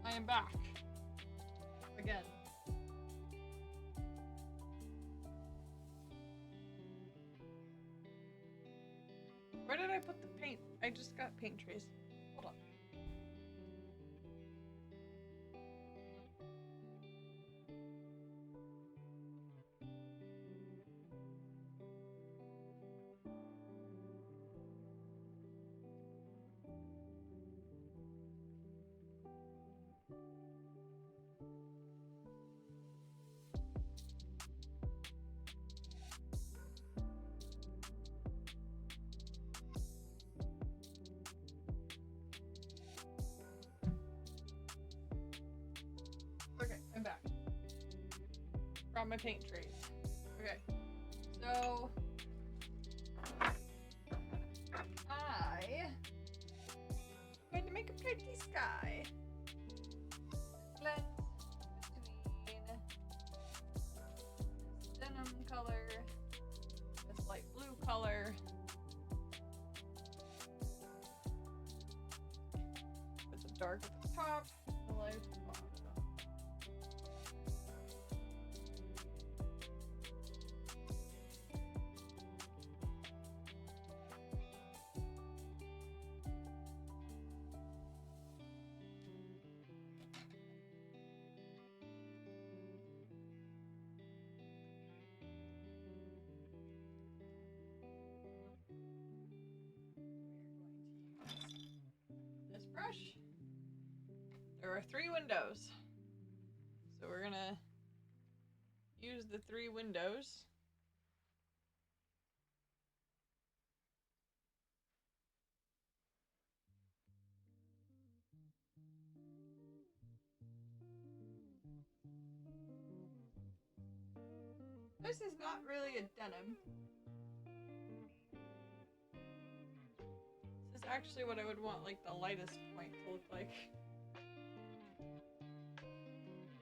I am back. Again. Where did I put the paint? I just got paint trays. Hold on. Okay, I'm back. From my paint trays. Okay, so I'm going to make a pretty sky. Blend between this denim color, this light blue color, with the dark at the top, the light at the bottom. This brush. There are 3 windows. So we're gonna use the 3 windows. This is not really a denim. This is actually what I would want like the lightest point to look like.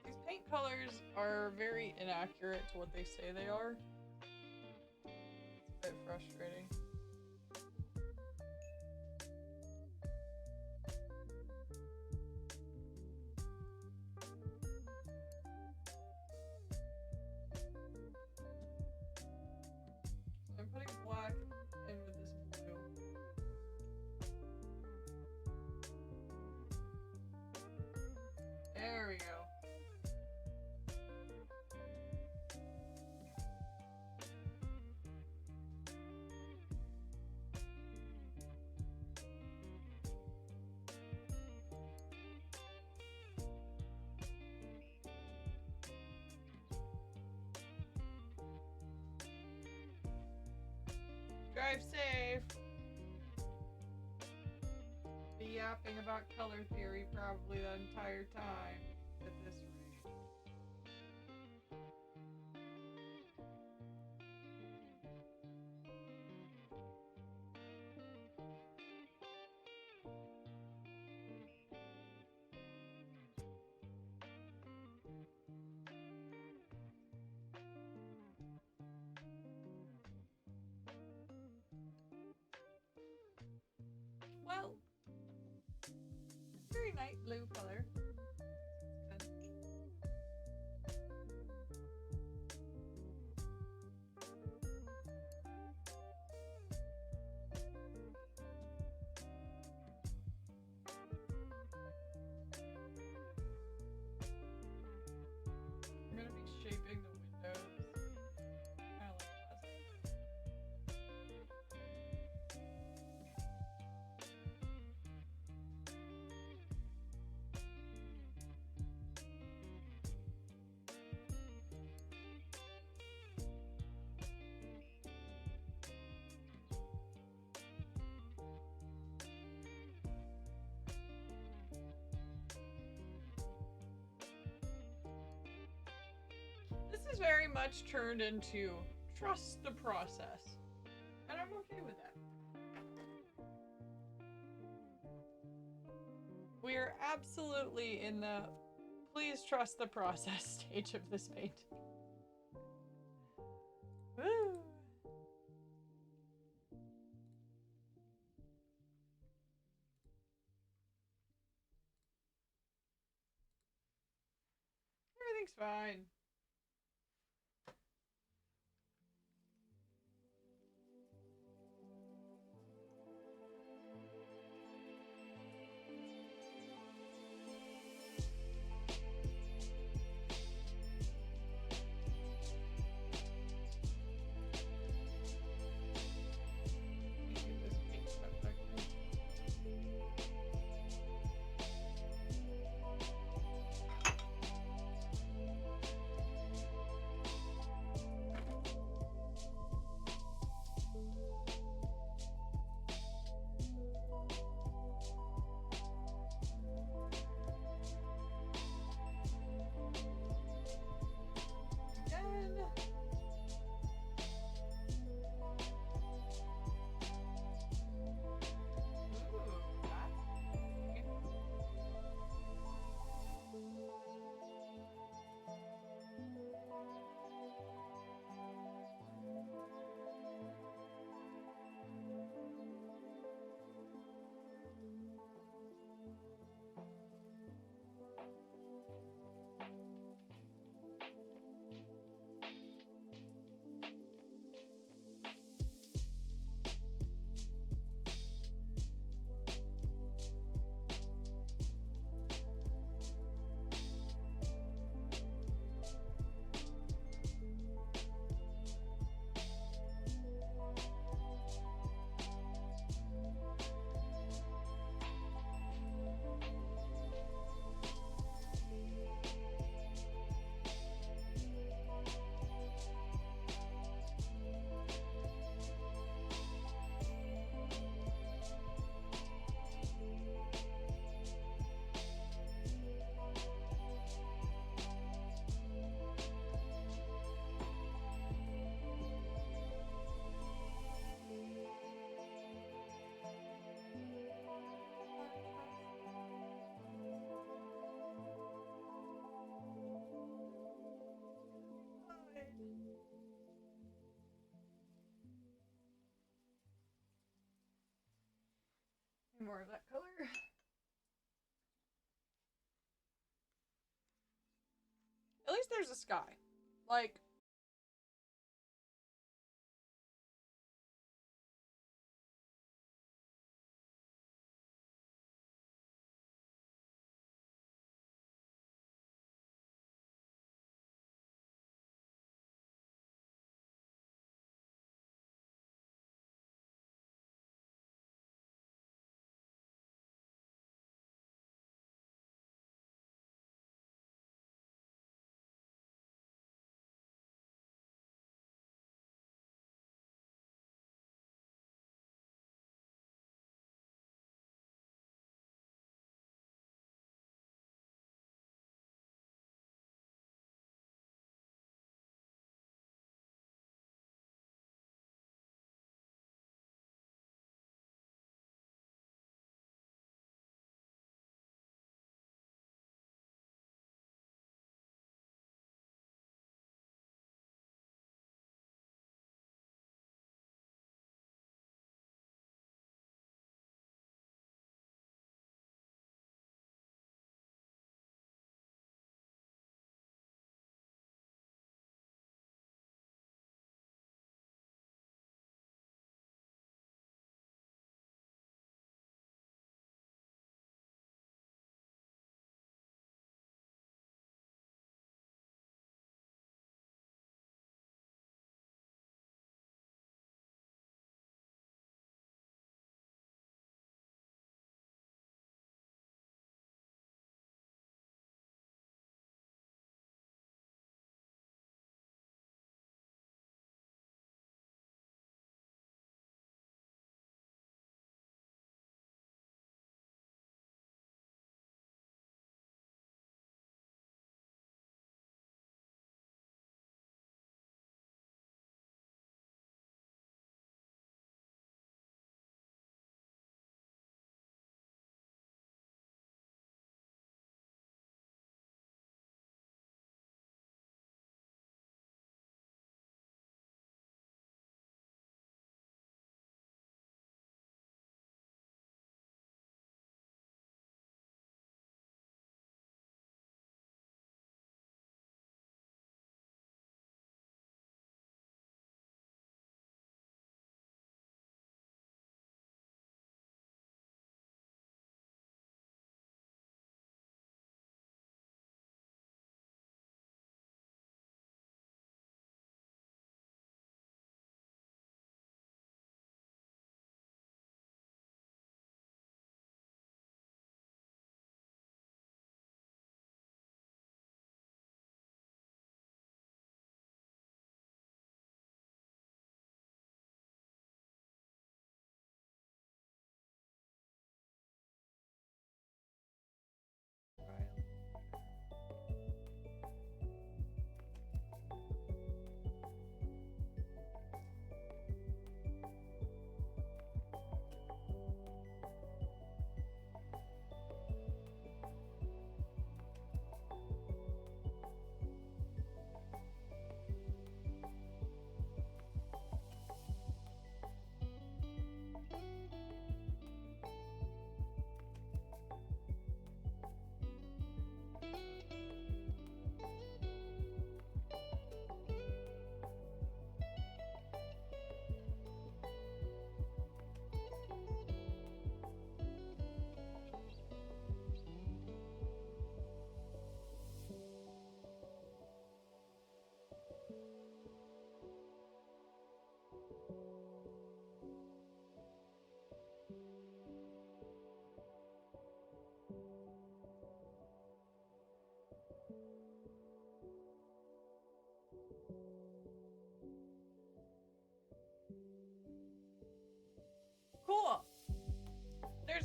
These paint colors are very inaccurate to what they say they are. It's a bit frustrating. Drive safe. Be yapping about color theory probably the entire time at this rate. Well, very nice blue color. It's good. I'm gonna be shaping the windows. I like that. This is very much turned into trust the process. And I'm okay with that. We're absolutely in the please trust the process stage of this painting. Woo! Everything's fine. Let me get this paint stuff back in. Again. Ooh, that's cute. More of that color. At least there's a sky. Like,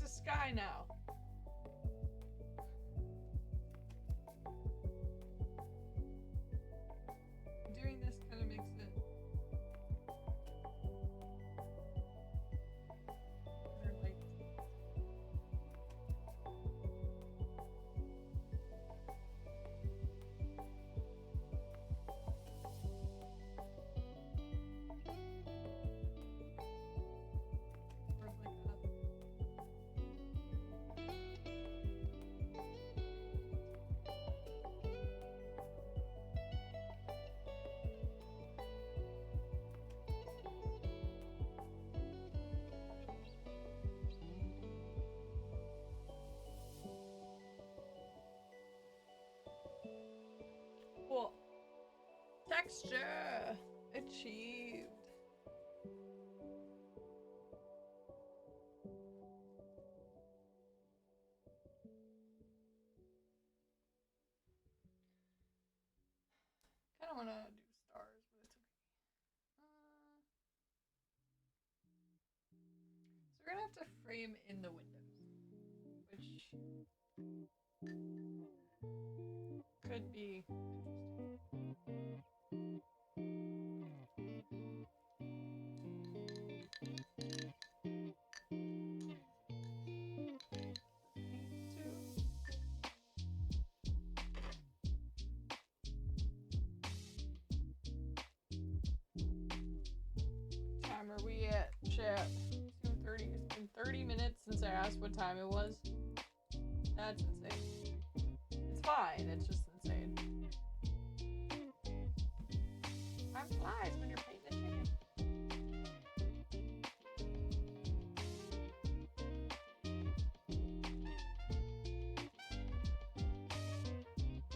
sky now. Doing this kind of makes it. Better light. Or like that. Cool. Texture achieved. Kind of want to do stars, but it's okay. So we're gonna have to frame in the windows, which could be interesting. Time are we at, chat? 2:30. It's been 30 minutes since I asked what time it was. That's insane. It's fine, it's just insane. Time flies when you're paying attention.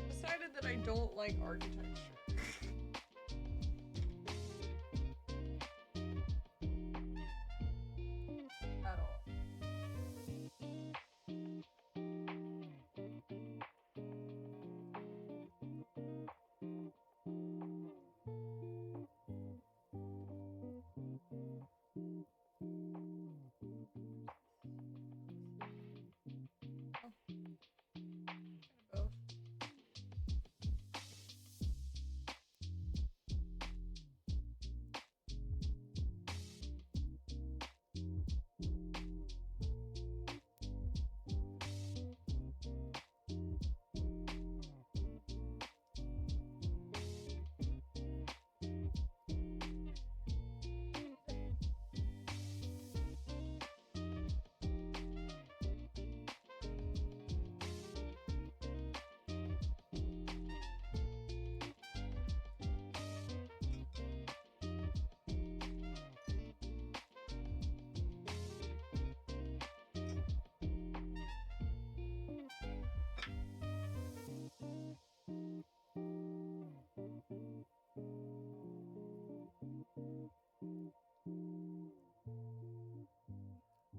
Decided that I don't like architecture. At all. Both.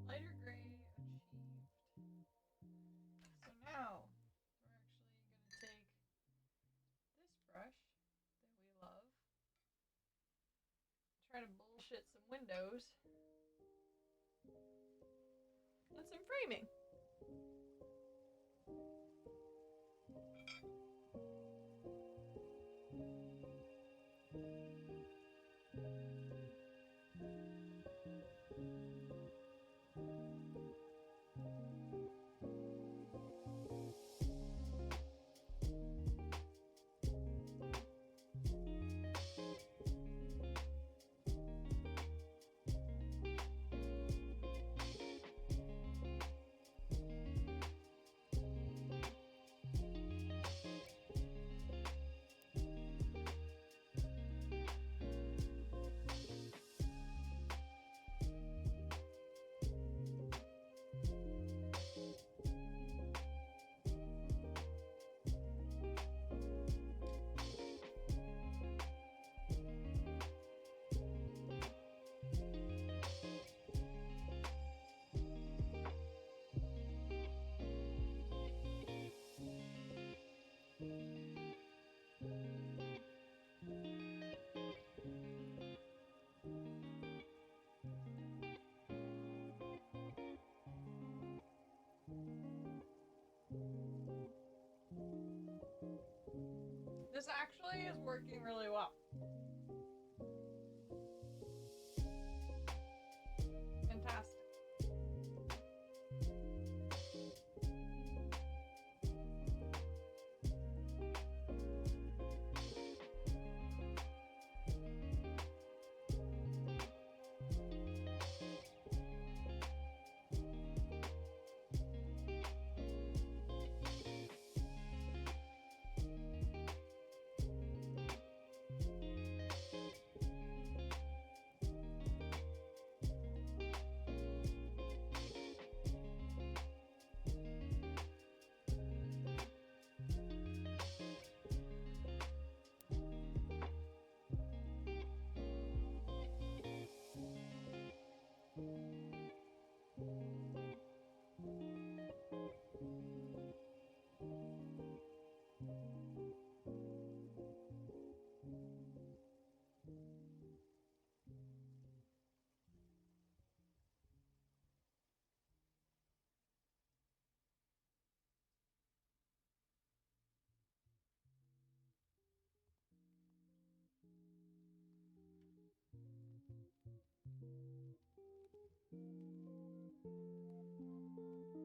Lighter gray achieved. So now we're actually going to take this brush that we love, try to bullshit some windows, and some framing. actually is working really well. Fantastic.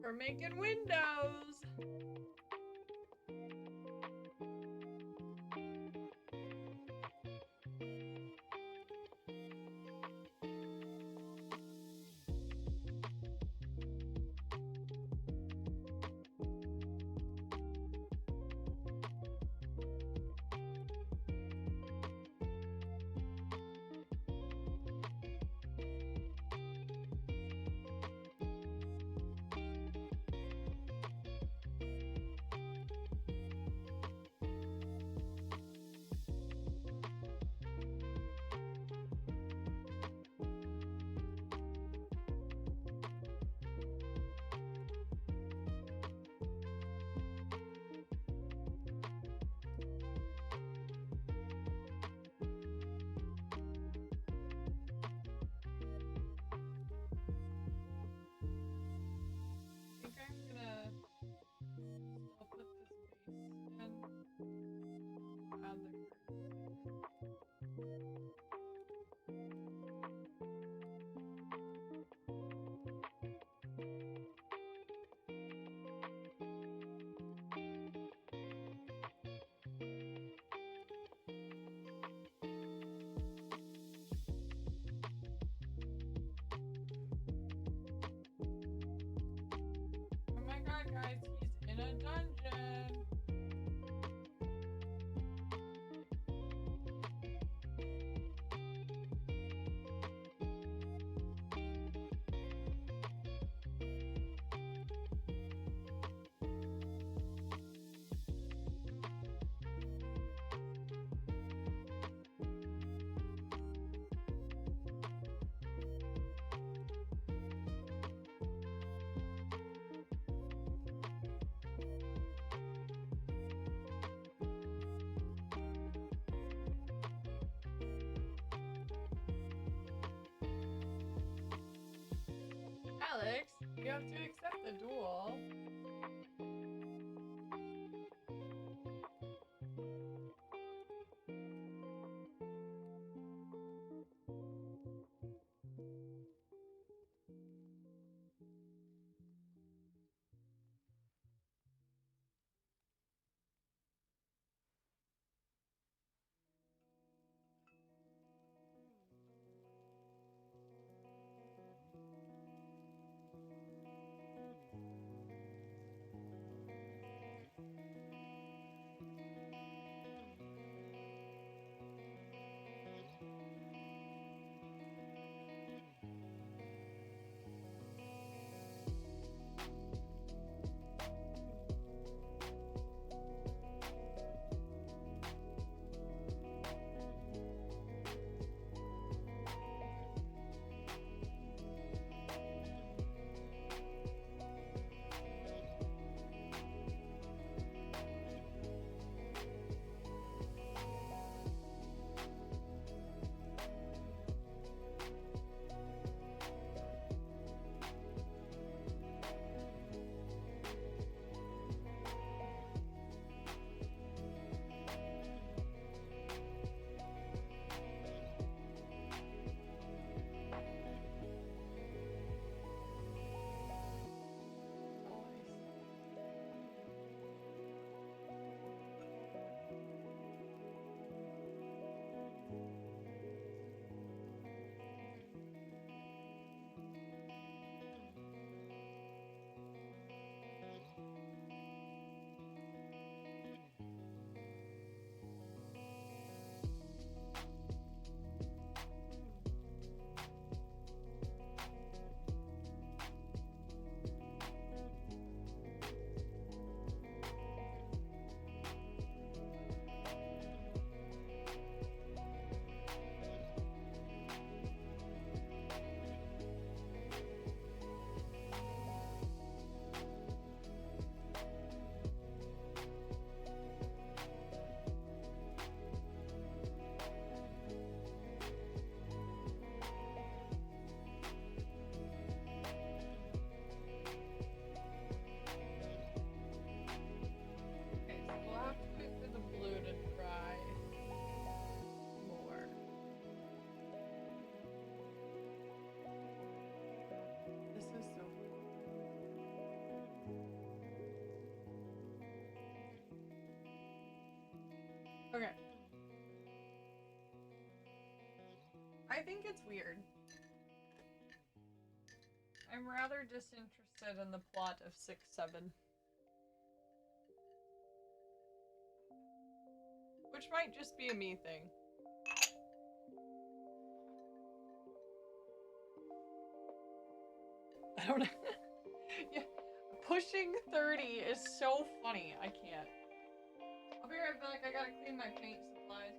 We're making windows. I think I'm gonna still put this base in. Add the curtains. Oh my god, guys, he's in a dungeon. Alex, you have to accept the duel. Okay. I think it's weird. I'm rather disinterested in the plot of 6-7. Which might just be a me thing. I don't know. Yeah, pushing 30 is so funny. I can't. I'll be right back. I gotta clean my paint supplies.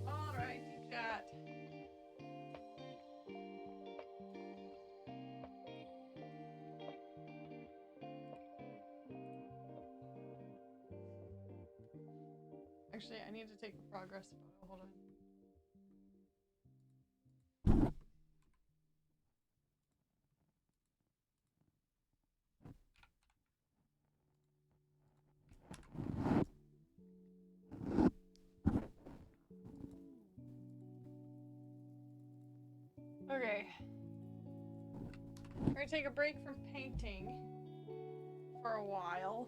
Alright, chat. Actually, I need to take a progress photo. Hold on. Okay. We're gonna take a break from painting for a while.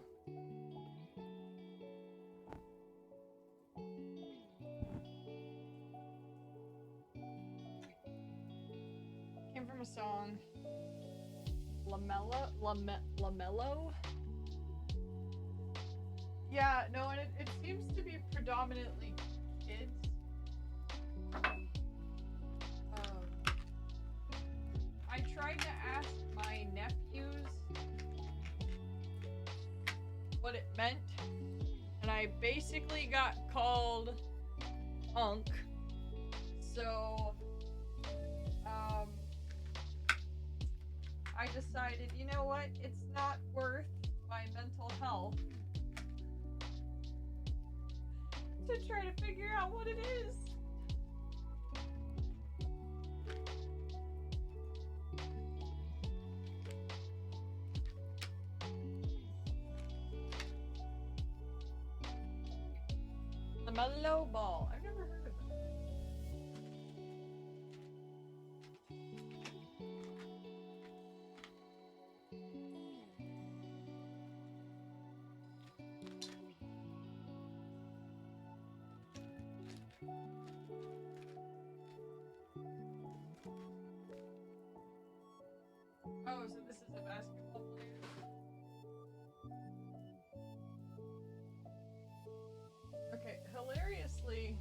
Came from a song. Lamello? Yeah, no, and it seems to be predominantly kids. I tried to ask my nephews what it meant, and I basically got called Unk. So, I decided, you know what, it's not worth my mental health to try to figure out what it is. The Mellow Ball. I've never heard of it. Oh, so this is a basketball player. Okay, hilariously,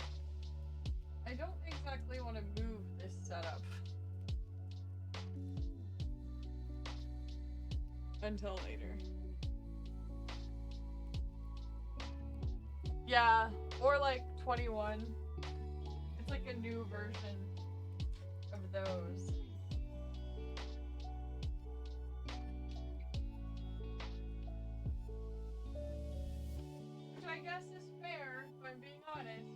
I don't exactly want to move this setup until later. Yeah, or like 21. It's like a new version of those. Which I guess is fair, if I'm being honest.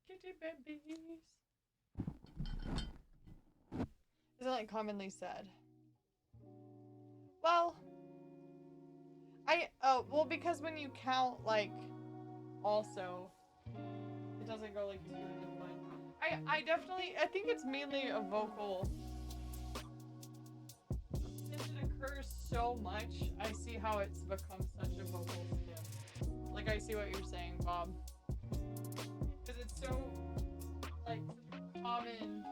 Kitty babies. Isn't like commonly said? Well, because when you count like also it doesn't go like 2 into 1. I think it's mainly a vocal. Since it occurs so much, I see how it's become such a vocal skill. Like I see what you're saying, Bob. Because it's so like such a common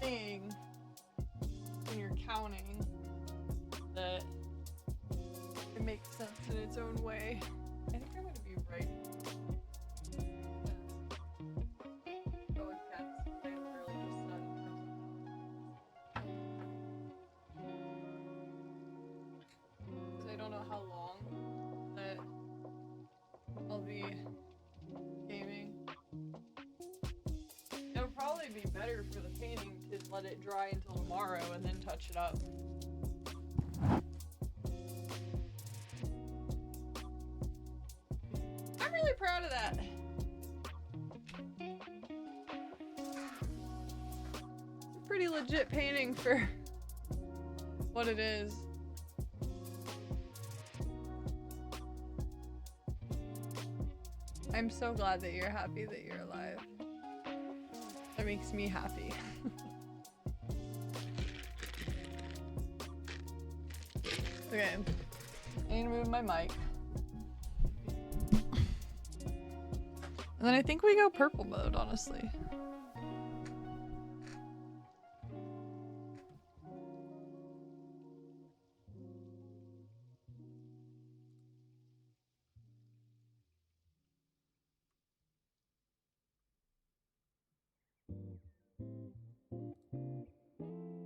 thing when you're counting that it makes sense in its own way. I think I'm gonna be right. Oh, cats. I literally just said. Because I don't know how long that I'll be gaming. It'll probably be better for the painting to let it dry until tomorrow and then touch it up. I'm really proud of that. It's a pretty legit painting for what it is. I'm so glad that you're happy that you're alive. That makes me happy. Okay, I need to move my mic. And then I think we go purple mode, honestly.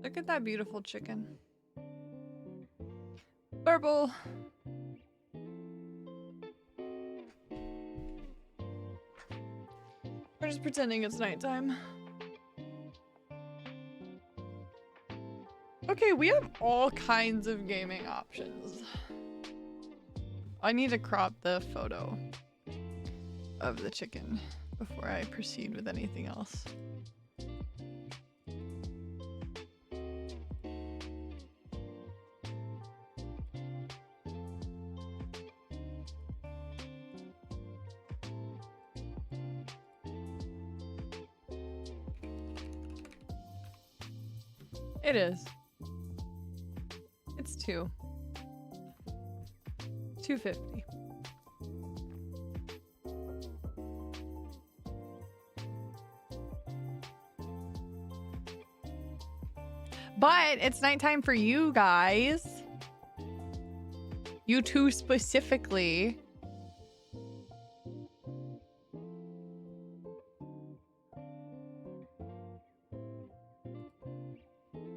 Look at that beautiful chicken. Purple. We're just pretending it's nighttime. Okay, we have all kinds of gaming options. I need to crop the photo of the chicken before I proceed with anything else. It is. It's $2.50. But it's nighttime for you guys. You two specifically.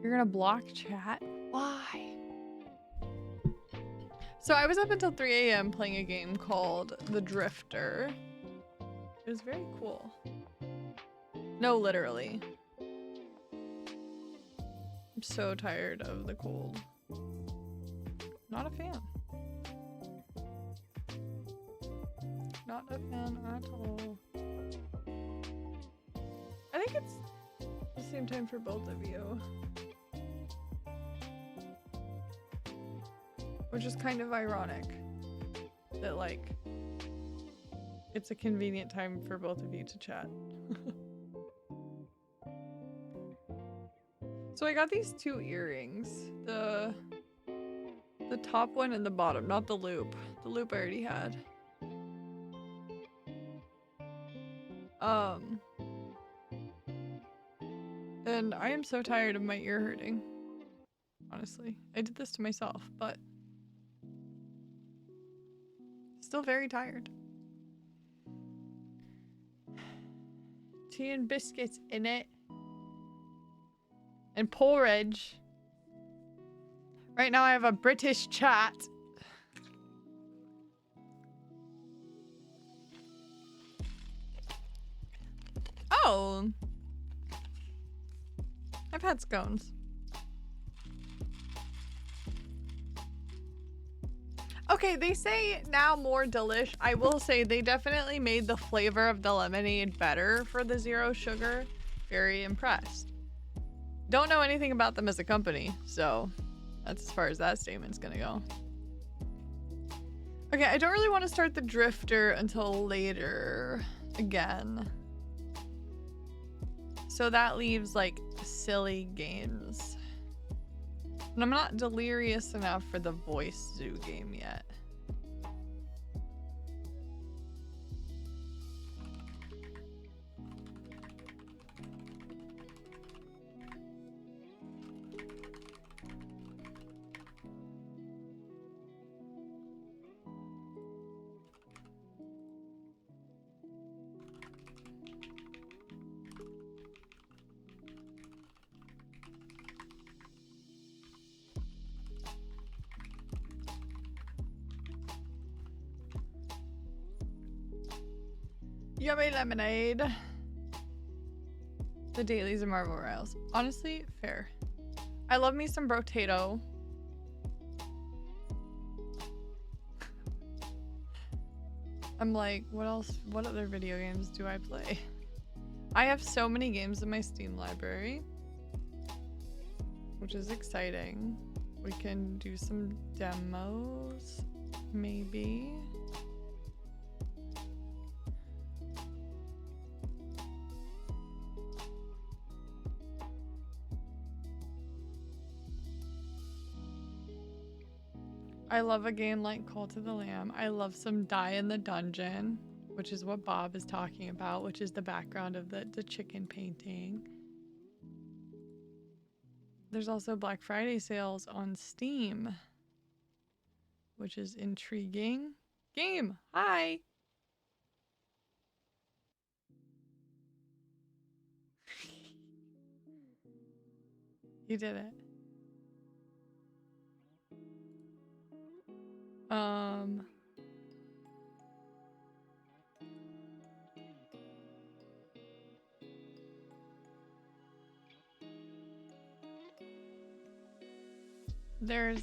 You're gonna block chat? Why? So I was up until 3 a.m. playing a game called The Drifter. It was very cool. No, literally. I'm so tired of the cold. Not a fan. Not a fan at all. I think it's the same time for both of you. Which is kind of ironic that, like, it's a convenient time for both of you to chat. So I got these 2 earrings. The top one and the bottom, not the loop. The loop I already had. And I am so tired of my ear hurting. Honestly. I did this to myself, but still very tired. Tea and biscuits in it. And porridge. Right now I have a British chat. Oh. I've had scones. Okay, they say now more delish. I will say they definitely made the flavor of the lemonade better for the zero sugar. Very impressed. Don't know anything about them as a company, so that's as far as that statement's gonna go. Okay, I don't really want to start the drifter until later again. So that leaves like silly games. And I'm not delirious enough for the voice zoo game yet. Yummy lemonade. The dailies of Marvel Royals. Honestly, fair. I love me some brotato. I'm like, what else? What other video games do I play? I have so many games in my Steam library, which is exciting. We can do some demos, maybe. I love a game like Cult of the Lamb. I love some Die in the Dungeon, which is what Bob is talking about, which is the background of the chicken painting. There's also Black Friday sales on Steam, which is intriguing. Game, hi! You did it.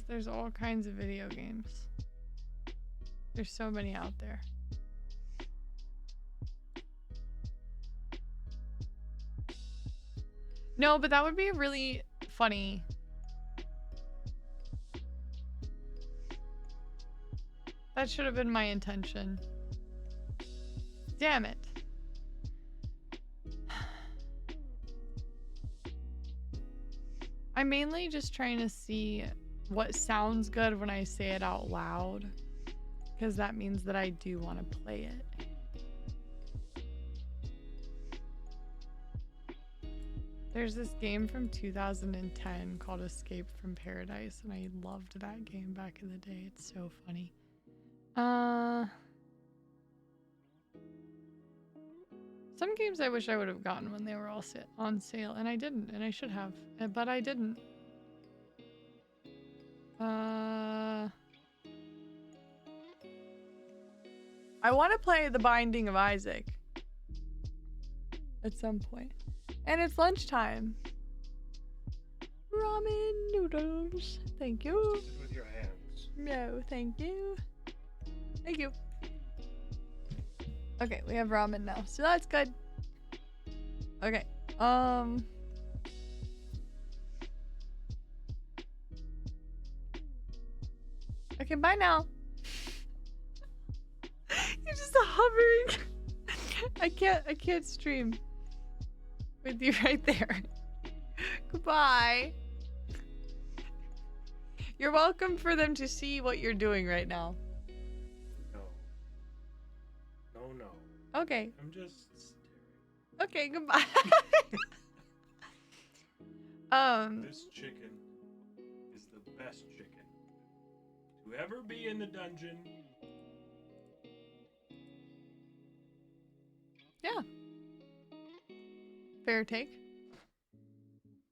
There's all kinds of video games. There's so many out there. No, but that would be really funny. That should have been my intention. Damn it. I'm mainly just trying to see what sounds good when I say it out loud, because that means that I do want to play it. There's this game from 2010 called Escape from Paradise, and I loved that game back in the day. It's so funny. Some games I wish I would have gotten when they were all on sale, and I didn't, and I should have, but I didn't. I want to play The Binding of Isaac at some point. And it's lunchtime. Ramen noodles. Thank you. Sit with your hands. No, thank you. Thank you. Okay, we have ramen now, so that's good. Okay, okay, bye now. You're just hovering. I can't stream with you right there. Goodbye. You're welcome for them to see what you're doing right now. No. Okay. I'm just staring. Okay, goodbye. This chicken is the best chicken to ever be in the dungeon. Yeah. Fair take.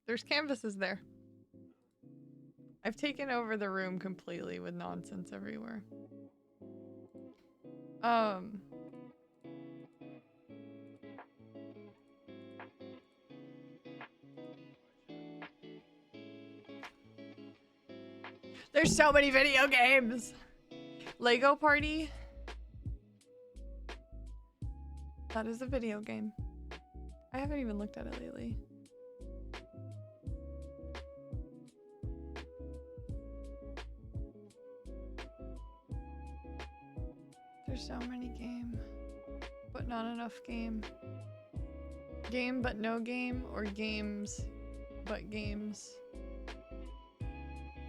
There's canvases there. I've taken over the room completely with nonsense everywhere. There's so many video games. Lego Party. That is a video game. I haven't even looked at it lately. There's so many game, but not enough game. Game but no game, or games but games.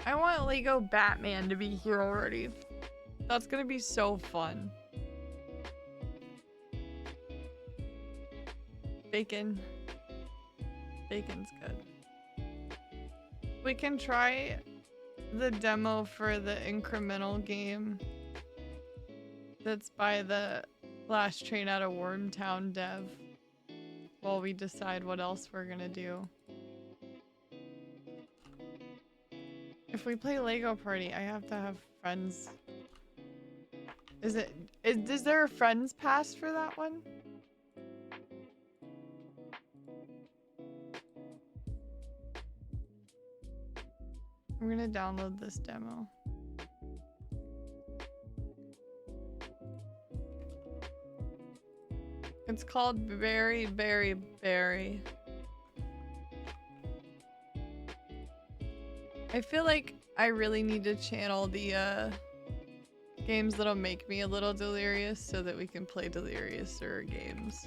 I want Lego Batman to be here already. That's gonna be so fun. Bacon. Bacon's good. We can try the demo for the incremental game that's by the Last Train Out of Wormtown dev while we decide what else we're gonna do. If we play Lego Party, I have to have friends. Is there a friends pass for that one? I'm gonna download this demo. It's called Berry Berry Berry. I feel like I really need to channel the games that'll make me a little delirious so that we can play deliriouser games.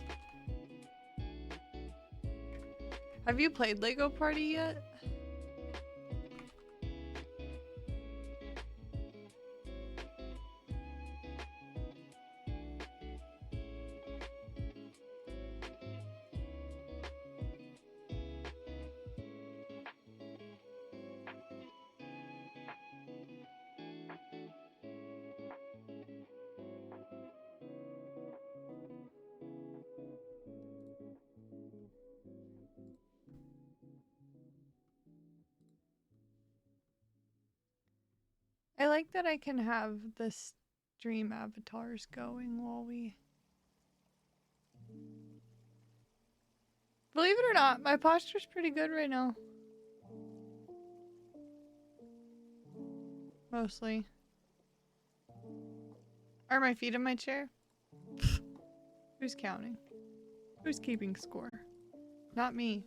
Have you played Lego Party yet? I like that I can have the stream avatars going while we... Believe it or not, my posture's pretty good right now. Mostly. Are my feet in my chair? Who's counting? Who's keeping score? Not me.